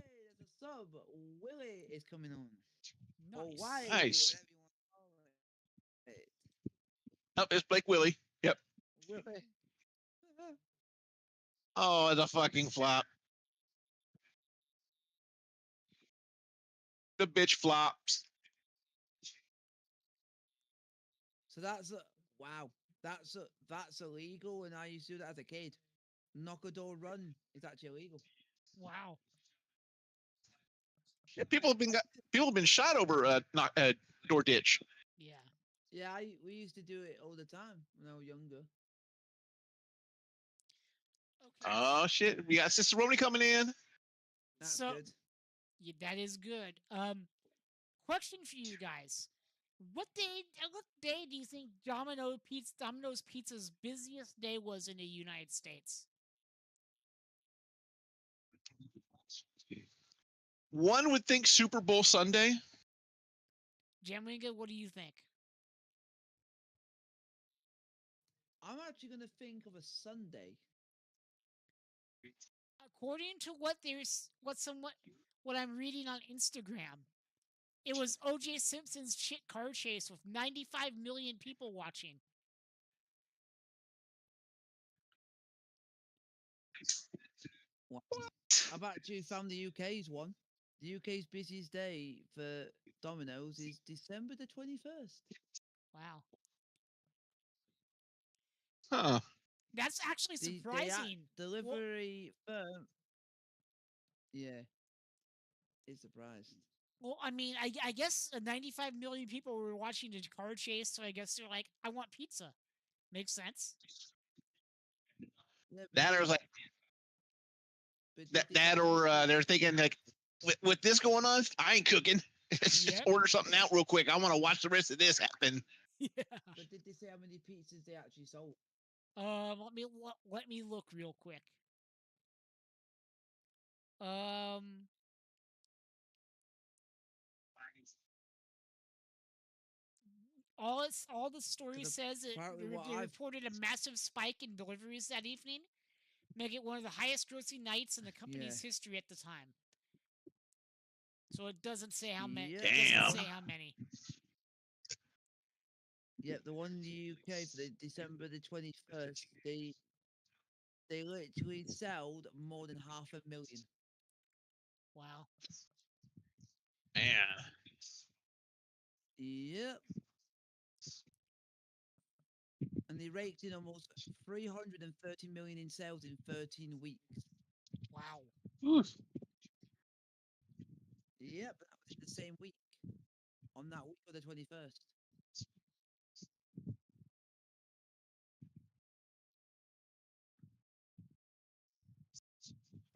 there's a sub. Willie is coming on. Or Nice. Wiley, Nice. whatever you want to call it. Oh, it's Blake Willie. Yep. Willie. Oh, it's a fucking flop. The bitch flops. So that's wow. That's illegal, and I used to do that as a kid. Knock a door run is actually illegal. Wow. Yeah, people have been shot over not door ditch. Yeah. Yeah, we used to do it all the time when I was younger. Okay. Oh shit! We got Sister Roni coming in. That's So- good. Yeah, that is good. Question for you guys: what day do you think Domino's Pizza's busiest day was in the United States? One would think Super Bowl Sunday. Jamlinga, what do you think? I'm actually gonna think of a Sunday. According to what I'm reading on Instagram, it was O.J. Simpson's car chase with 95 million people watching. I've actually found the UK's one. The UK's busiest day for Domino's is December the 21st. Wow, Huh. that's actually surprising. Delivery firm. Yeah, it's surprised. Well, I mean, I guess 95 million people were watching the car chase, so I guess they're like, I want pizza. Makes sense. Yeah, That or like but that, did that or they're thinking like, with this going on, I ain't cooking. Let's just Yep. order something out real quick. I want to watch the rest of this happen. Yeah. But did they say how many pizzas they actually sold? Let me look real quick. Um, all the story says it apparently what they I've- reported a massive spike in deliveries that evening, making it one of the highest grossing nights in the company's history at the time. So it doesn't say how many. Yeah. It Damn. doesn't say how many. Yep, the one in the UK for the December the 21st, they literally sold more than 500,000. Wow. Man. Yep. And they raked in almost 330 million in sales in 13 weeks. Wow. Yep, that was in the same week. On that week of the 21st.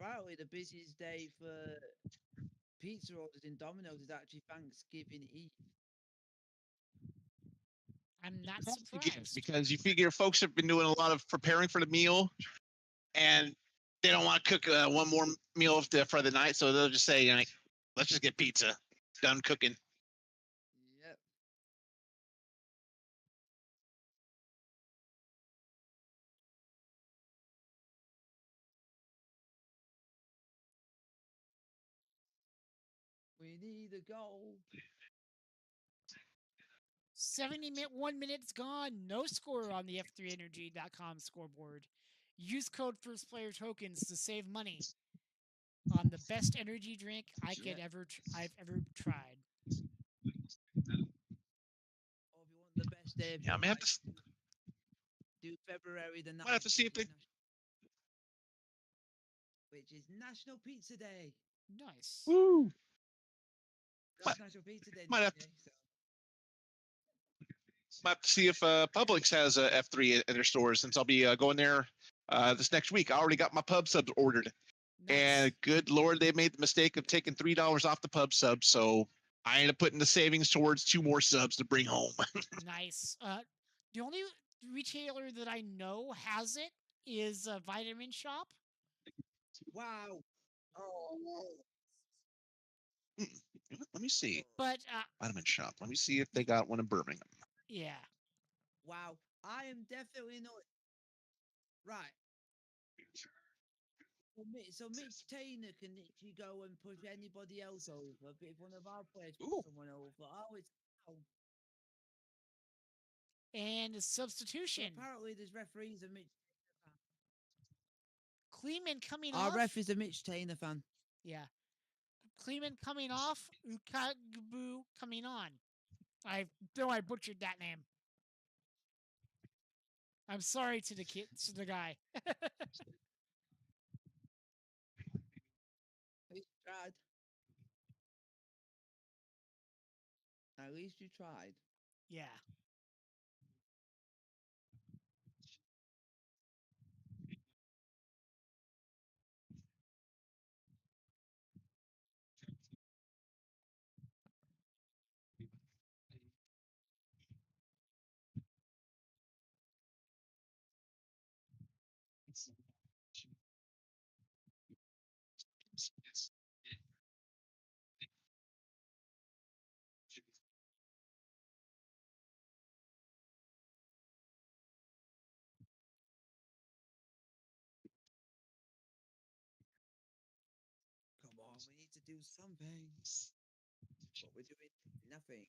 apparently the busiest day for pizza orders in Domino's is actually Thanksgiving Eve. I'm not Yes, surprised. because you figure folks have been doing a lot of preparing for the meal, and they don't want to cook one more meal for the night, so they'll just say, like, let's just get pizza. Done cooking. Yep. We need a goal. 1 minute's gone. No score on the F3Energy.com scoreboard. Use code First Player Tokens to save money on the best energy drink I've ever tried. Or if you want the best day of Yeah, your I'm gonna have life, to. do February the 9th, Might have to see if they. which is National Pizza Day. Nice. Woo! That's National Pizza Day. Might have today, so. Might have to see if Publix has a F3 in their stores, since I'll be going there this next week. I already got my pub subs ordered, Nice. and good Lord, they made the mistake of taking $3 off the pub sub, so I ended up putting the savings towards 2 more subs to bring home. Nice. The only retailer that I know has it is a Vitamin Shop. Wow. Oh. Let me see. But Vitamin Shop. Let me see if they got one in Birmingham. yeah. Wow. I am definitely not. Right. So Mitch Taylor can literally go and push anybody else over, but if one of our players Ooh. puts someone over, it's And a so substitution. apparently there's referees a Mitch Kleeman coming Our off. ref is a Mitch Taylor fan. Yeah. Kleeman coming off. Ukagbu coming on. I know I butchered that name. I'm sorry to the guy. At least you tried. At least you tried. Yeah. Come on, we need to do something. But we're doing nothing.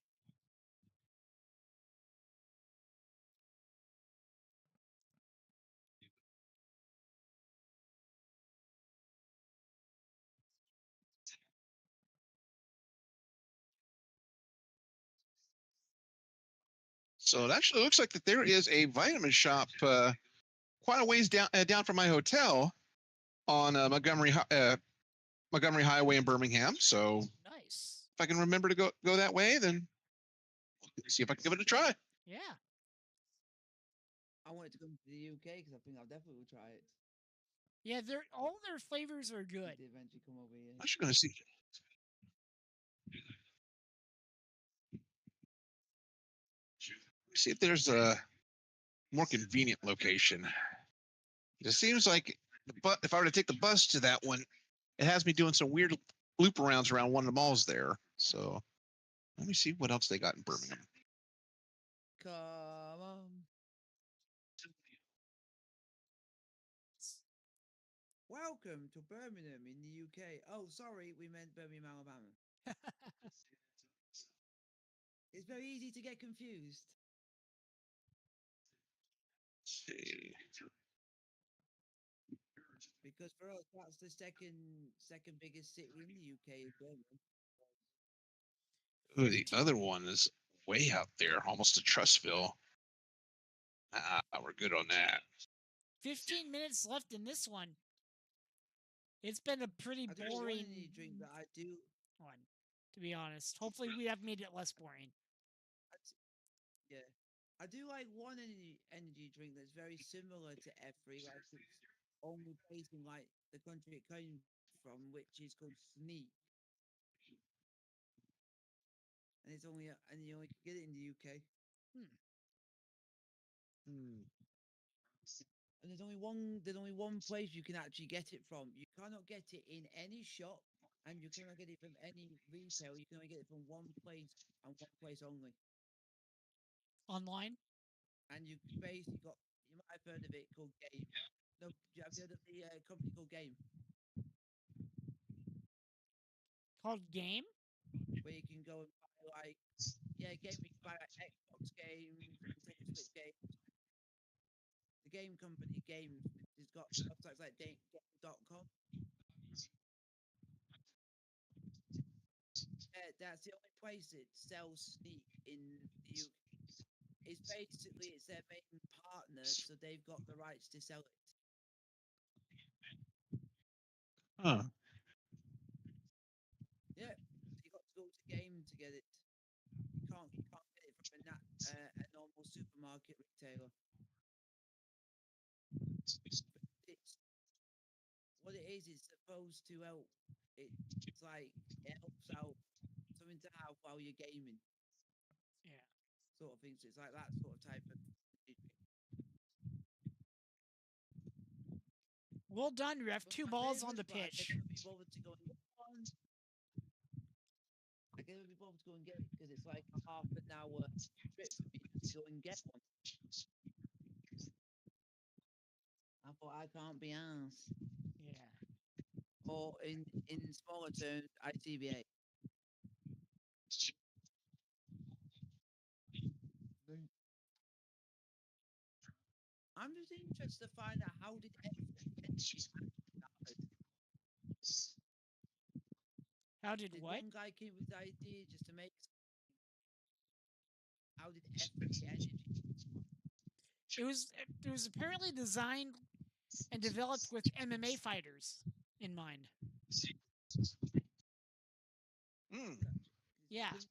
So it actually looks like that there is a Vitamin Shop quite a ways down from my hotel on Montgomery Highway in Birmingham. So Nice. if I can remember to go that way, then see if I can give it a try. Yeah. I wanted to come to the UK because I think I'll definitely will try it. Yeah, all their flavors are If good. they eventually come over here. I'm actually going to see. See if there's a more convenient location. It seems like if I were to take the bus to that one, it has me doing some weird loop arounds around one of the malls there. So let me see what else they got in Birmingham. Come on. Welcome to Birmingham in the UK. Oh, sorry, we meant Birmingham, Alabama. It's very easy to get confused. Let's see. Because for us, that's the second biggest city in the UK is Birmingham. Ooh, the other one is way out there, almost to Trustville. We're good on that. 15 minutes left in this one. It's been a pretty I don't want boring any drink, but I do. one, to be honest. Hopefully, we have made it less boring. Yeah, I do like one energy drink that's very similar to F3, like it's only based in like the country it came from, which is called Sneak, and it's only and you only get it in the UK. And there's only one place you can actually get it from. You cannot get it in any shop, and you cannot get it from any retail. You can only get it from one place and one place only. Online? And you basically got, you might have heard of it, called Game. No, have you heard of the company called Game, Called Game? where you can go and buy like, yeah, Game, you can buy like Xbox games, Nintendo Switch games. The game company Game has got websites like game.com. That's the only place that sells Sneak in the UK. It's basically, it's their main partner, so they've got the rights to sell it. Huh. Yeah, so you got to go to Game to get it. You can't get it from a normal supermarket retailer. It's what it is. It's supposed to help. It's like it helps out, something to have while you're gaming, Yeah. sort of things. It's like that sort of type of. Well done, Ref. But 2 my balls on the favourite spot, pitch. I can never be bothered to go and get one. I can never be bothered to go and get it because it's like a half an hour trip for me to go and get one. I thought I can't be asked. Yeah. Or in smaller terms, ITVA. I'm just interested to find out how did energy actually started. How did Did what? one guy came up with the idea just to make? How did FP Energy? It was apparently designed and developed with MMA fighters in mind. Yeah. To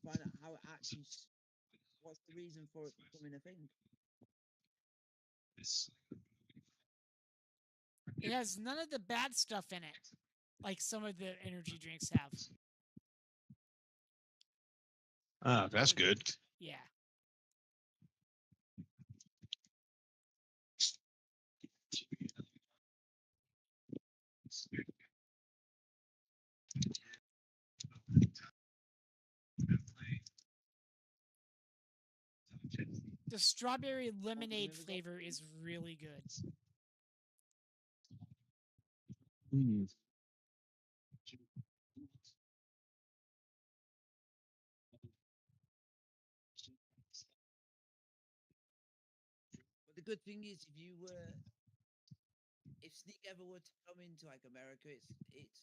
find out how it actually, what's the reason for it becoming a thing? It has none of the bad stuff in it, like some of the energy drinks have. Ah, that's good. Yeah. The strawberry lemonade flavor is really good. But the good thing is, if Sneak ever were to come into like America, it's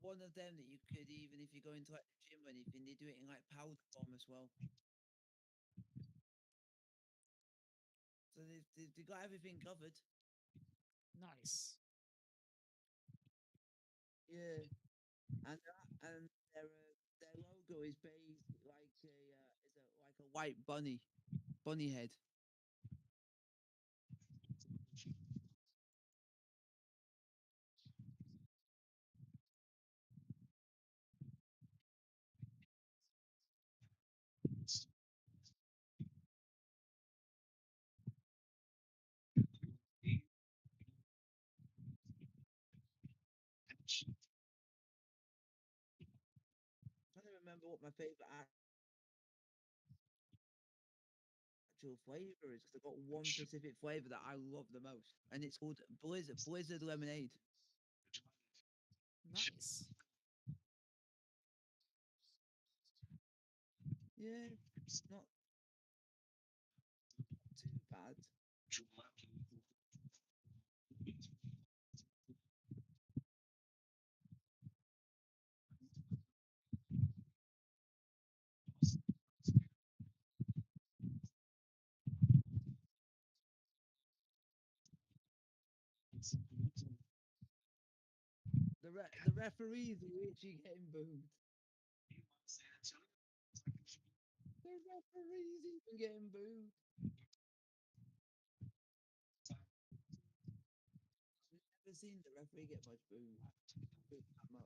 one of them that you could, even if you go into like the gym or anything, they do it in like powder form as well. So they've got everything covered. Nice. Yeah, and their logo is based like like a white bunny head. I'm trying to remember what my favorite actual flavor is, because I've got one specific flavor that I love the most, and it's called Blizzard Lemonade. Nice. Yeah, it's not too bad. The referees are literally getting booed. The referees even getting booed. We've never seen the referee get much booed that much.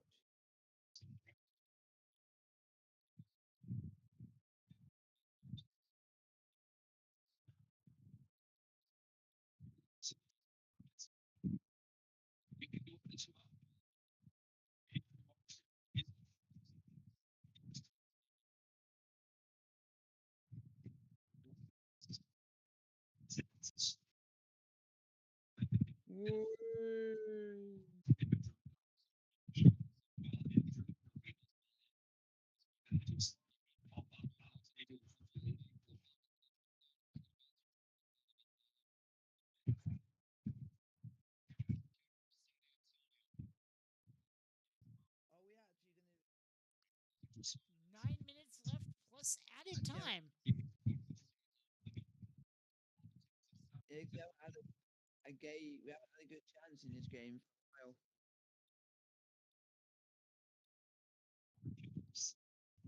Are we actually gonna? 9 minutes left plus added Yeah. time. Yeah, 'cause we haven't had we haven't had a good chance in this game for a while.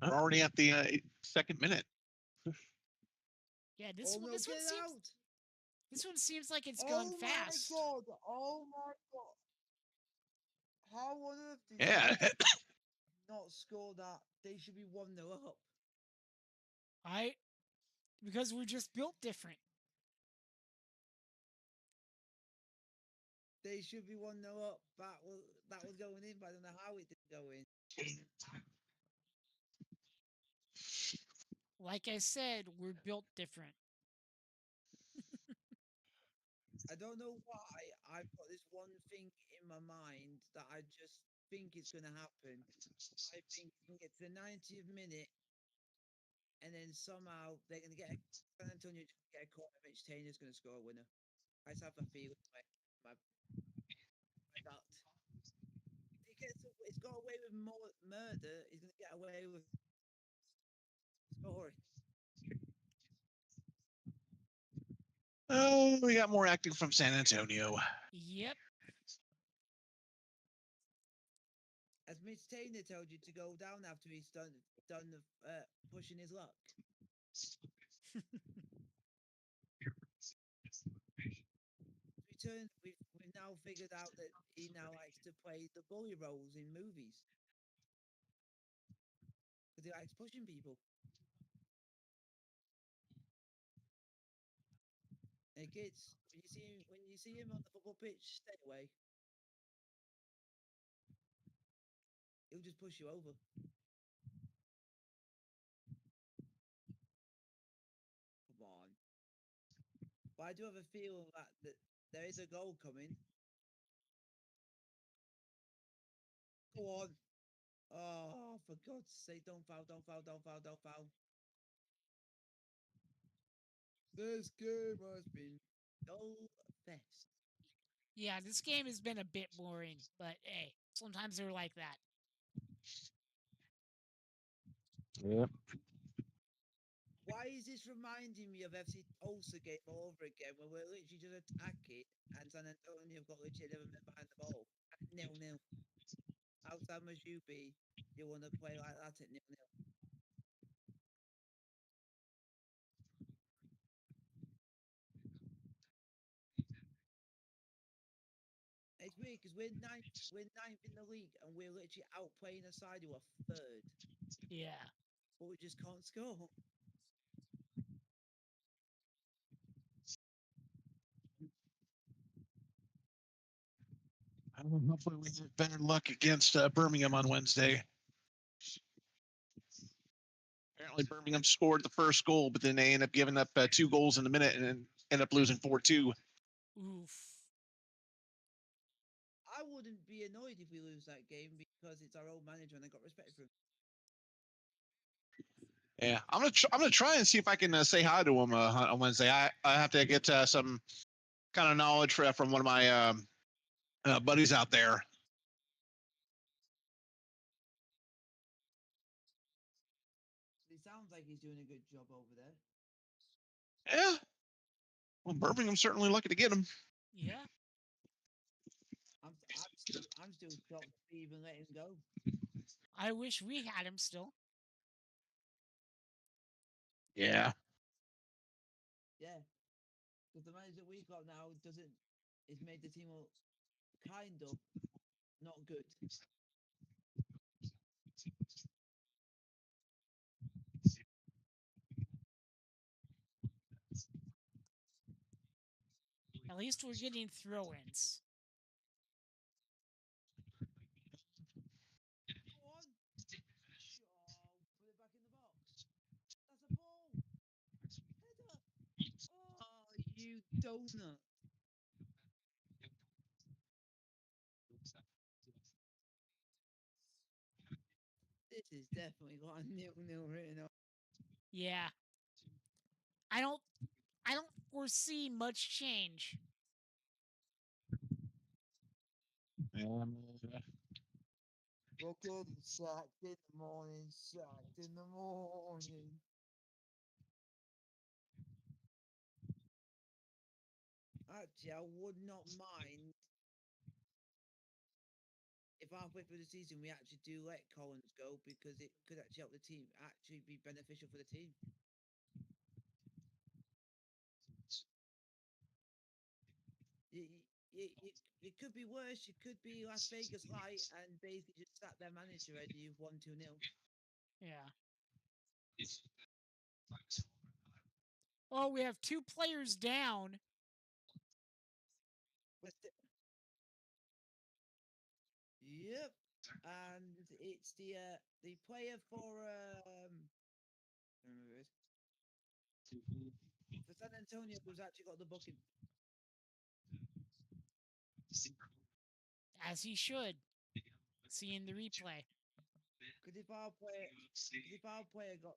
We're already at the second minute. Yeah, Oh no, this get one it seems out! this one seems like it's Oh gone my fast. god! Oh my god! How on earth did Yeah. they not score that? They should be 1-0 up. Because we're just built different. They should be 1-0 up. That was going in, but I don't know how it didn't go in. Like I said, we're built different. I don't know why I've got this one thing in my mind that I just think is going to happen. I think we can get to the 90th minute, and then somehow they're going to get San Antonio get a corner. Mitch Taylor's going to score a winner. I just have a feeling my gut. It's got away with more murder. He's going to get away with scoring. Oh, we got more acting from San Antonio. Yep. As Mitch Taylor told you to go down after he's done pushing his luck. We've now figured out that he now likes to play the bully roles in movies because he likes pushing people. Hey kids, when you see him on the football pitch, stay away. He'll just push you over. Come on. But I do have a feeling that there is a goal coming. Go on. Oh, for God's sake, don't foul, don't foul, don't foul, don't foul. This game has been no fest. Yeah, this game has been a bit boring, but hey, sometimes they're like that. Yep. Why is this reminding me of FC Tulsa game all over again when we're literally just attacking and San Antonio have got literally 11 men behind the ball? 0-0. Outside Majubi, you want to play like that at 0-0. It's weird because we're ninth in the league and we're literally outplaying a side who are third, Yeah. but we just can't score. Hopefully, we have better luck against Birmingham on Wednesday. Apparently, Birmingham scored the first goal, but then they end up giving up 2 goals in a minute and then end up losing 4-2. Oof. I wouldn't be annoyed if we lose that game because it's our old manager and I got respect for him. Yeah, I'm gonna try and see if I can say hi to him on Wednesday. I have to get some kind of knowledge from one of my buddies out there. It sounds like he's doing a good job over there. Yeah. Well, Birmingham's certainly lucky to get him. Yeah. I'm still shocked to even let him go. I wish we had him still. Yeah. Yeah, because the manager we got now is made the team kind of, not good. At least we're getting throw-ins. Go on. Oh, put it back in the box. That's a ball. Header. Oh, you donut. This is definitely got a nil-nil written on. Yeah. I don't foresee much change. Broken, sacked in the morning, sacked in the morning. Actually, I would not mind if halfway through the season we actually do let Collins go because it could actually help the team, actually be beneficial for the team. It could be worse. It could be Las Vegas Light and basically just sat their manager and you've won 2-0. Yeah. Oh, we have 2 players down. Yep. And it's the player for I don't know who it is. For San Antonio who's actually got the booking. As he should. Seeing the replay. Because if our player got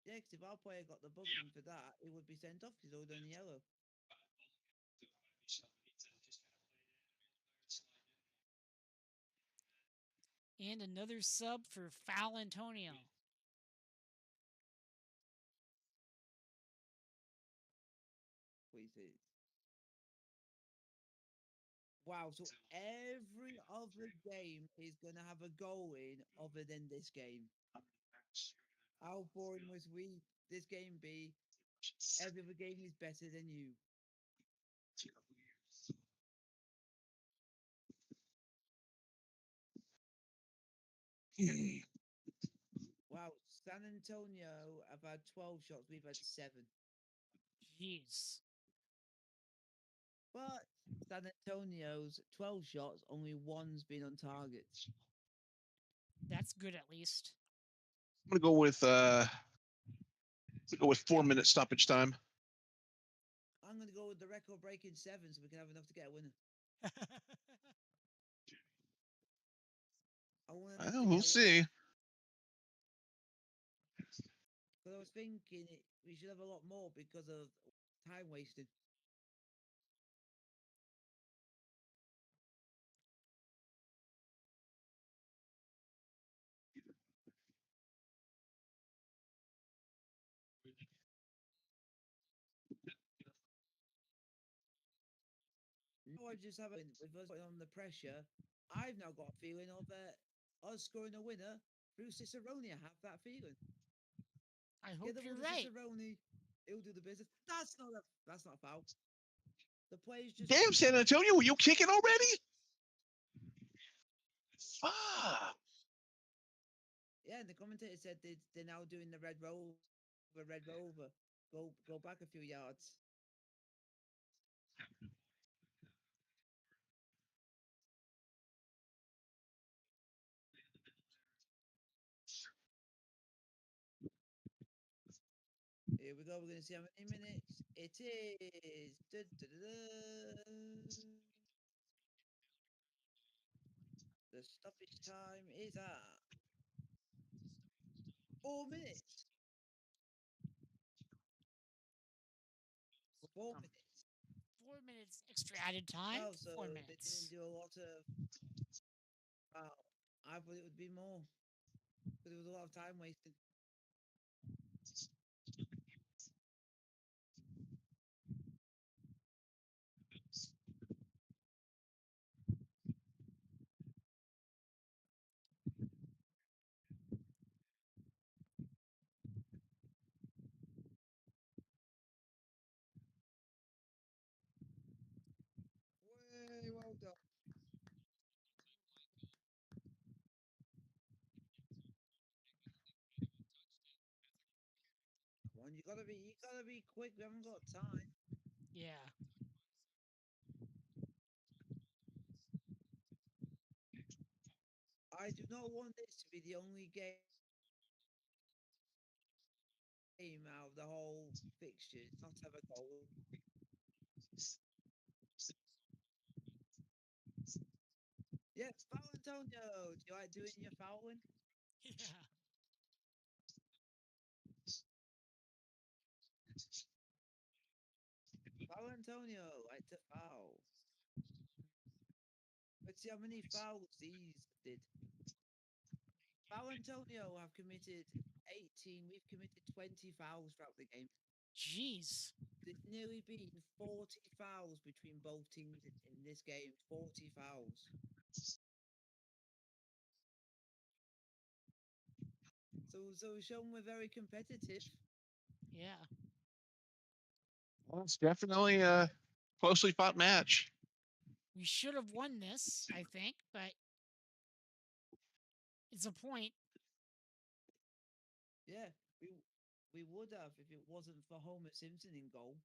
if our player got the booking for that, it would be sent off because he's done yellow. And another sub for Foul Antonio. Please. Wow, so every other game is going to have a goal in other than this game. How boring must this game be? Every other game is better than you. Wow, San Antonio have had 12 shots, we've had 7. Jeez. But San Antonio's 12 shots, only one's been on target. That's good at least. I'm gonna go with 4-minute stoppage time. I'm going to go with the record-breaking 7 so we can have enough to get a winner. We'll see. But I was thinking we should have a lot more because of time wasted. No, I just haven't. With us putting on the pressure, I've now got a feeling of us scoring a winner through Cicerone. I have that feeling. I hope Get the you're ball to right. Cicerone. He'll do the business. That's not a foul. The play's just Damn, San Antonio, were you kicking already? Fuck. Yeah, and the commentator said they're now doing the red rover. Go back a few yards. Here we go. We're going to see how many minutes it is. The stoppage time is at 4 minutes. 4 minutes. 4 minutes extra added time. Oh, so 4 they minutes. didn't do a lot of. Wow, I thought it would be more because there was a lot of time wasted. Way well done. You gotta be quick. We haven't got time. Yeah. I do not want this to be the only game out of the whole fixture. Not have a goal. Yes, foul Antonio. Do you like doing your fouling? Yeah. Foul Antonio, like to foul. Let's see how many fouls these did. Foul Antonio have committed 18. We've committed 20 fouls throughout the game. Jeez. There's nearly been 40 fouls between both teams in this game. 40 fouls. So we've shown we're very competitive. Yeah. Well, it's definitely a closely fought match. We should have won this, I think, but it's a point. Yeah, we would have if it wasn't for Homer Simpson in goal.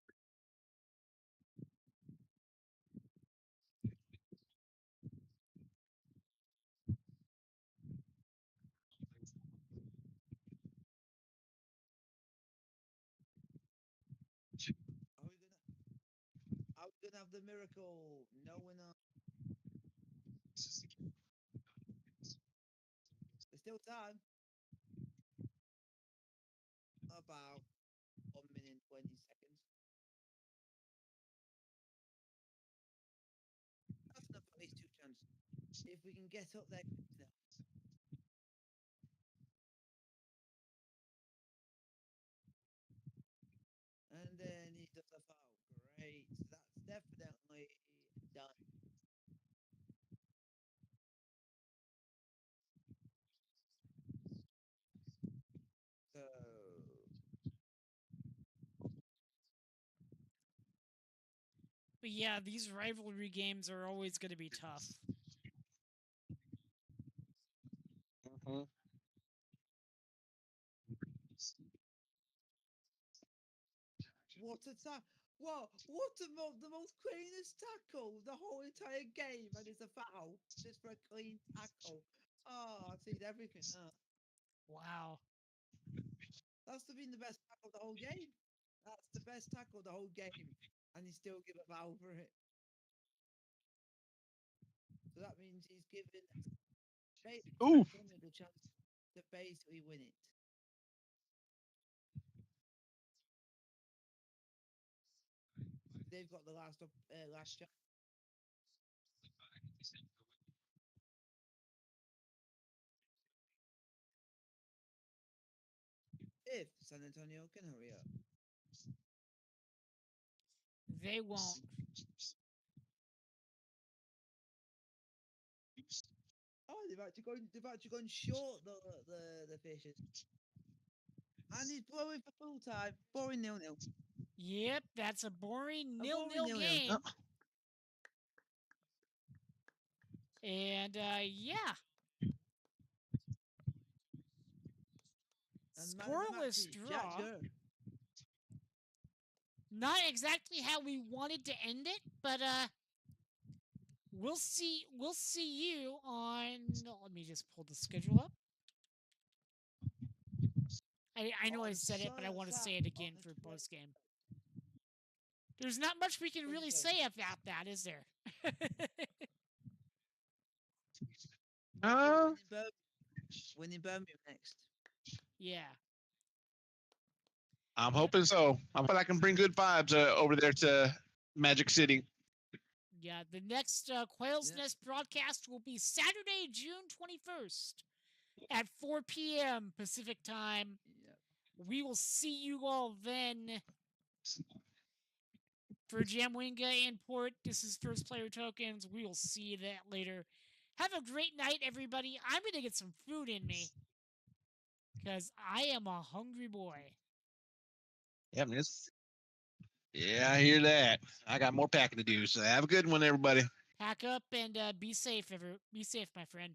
Are we gonna have the miracle? No, we're not. There's still time. About 1 minute and 20 seconds. That's enough for these two chances. If we can get up there quick enough. And then he does a foul. Great. So that's definitely done. So But yeah, these rivalry games are always going to be tough. what a what the most cleanest tackle the whole entire game, and it's a foul just for a clean tackle. Oh, I've seen everything. Wow. That's been the best tackle the whole game. That's the best tackle the whole game, and he still give a foul for it. So that means he's given Ooh. Antonio the chance to basically win it. They've got the last chance. If San Antonio can hurry up. They won't. Oh, they've actually gone short the Fishes. And he's blowing for full time. Boring 0-0. Yep, that's a boring A nil-nil boring 0-0. game. And yeah. And man of the match Scoreless is Jack draw. Gurr. Not exactly how we wanted to end it, but we'll see you on, let me just pull the schedule up. I know I said it, but I want to say it again for post game. There's not much we can really say about that, is there? Winning Birmingham next. Yeah. I'm hoping so. I'm hoping I can bring good vibes over there to Magic City. Yeah, the next Quails Nest broadcast will be Saturday, June 21st at 4 p.m. Pacific time. Yep. We will see you all then. For Jamwinga and Port, this is First Player Tokens. We will see you that later. Have a great night, everybody. I'm going to get some food in me because I am a hungry boy. Yeah, man. Yeah, I hear that. I got more packing to do. So have a good one, everybody. Pack up and be safe, my friend.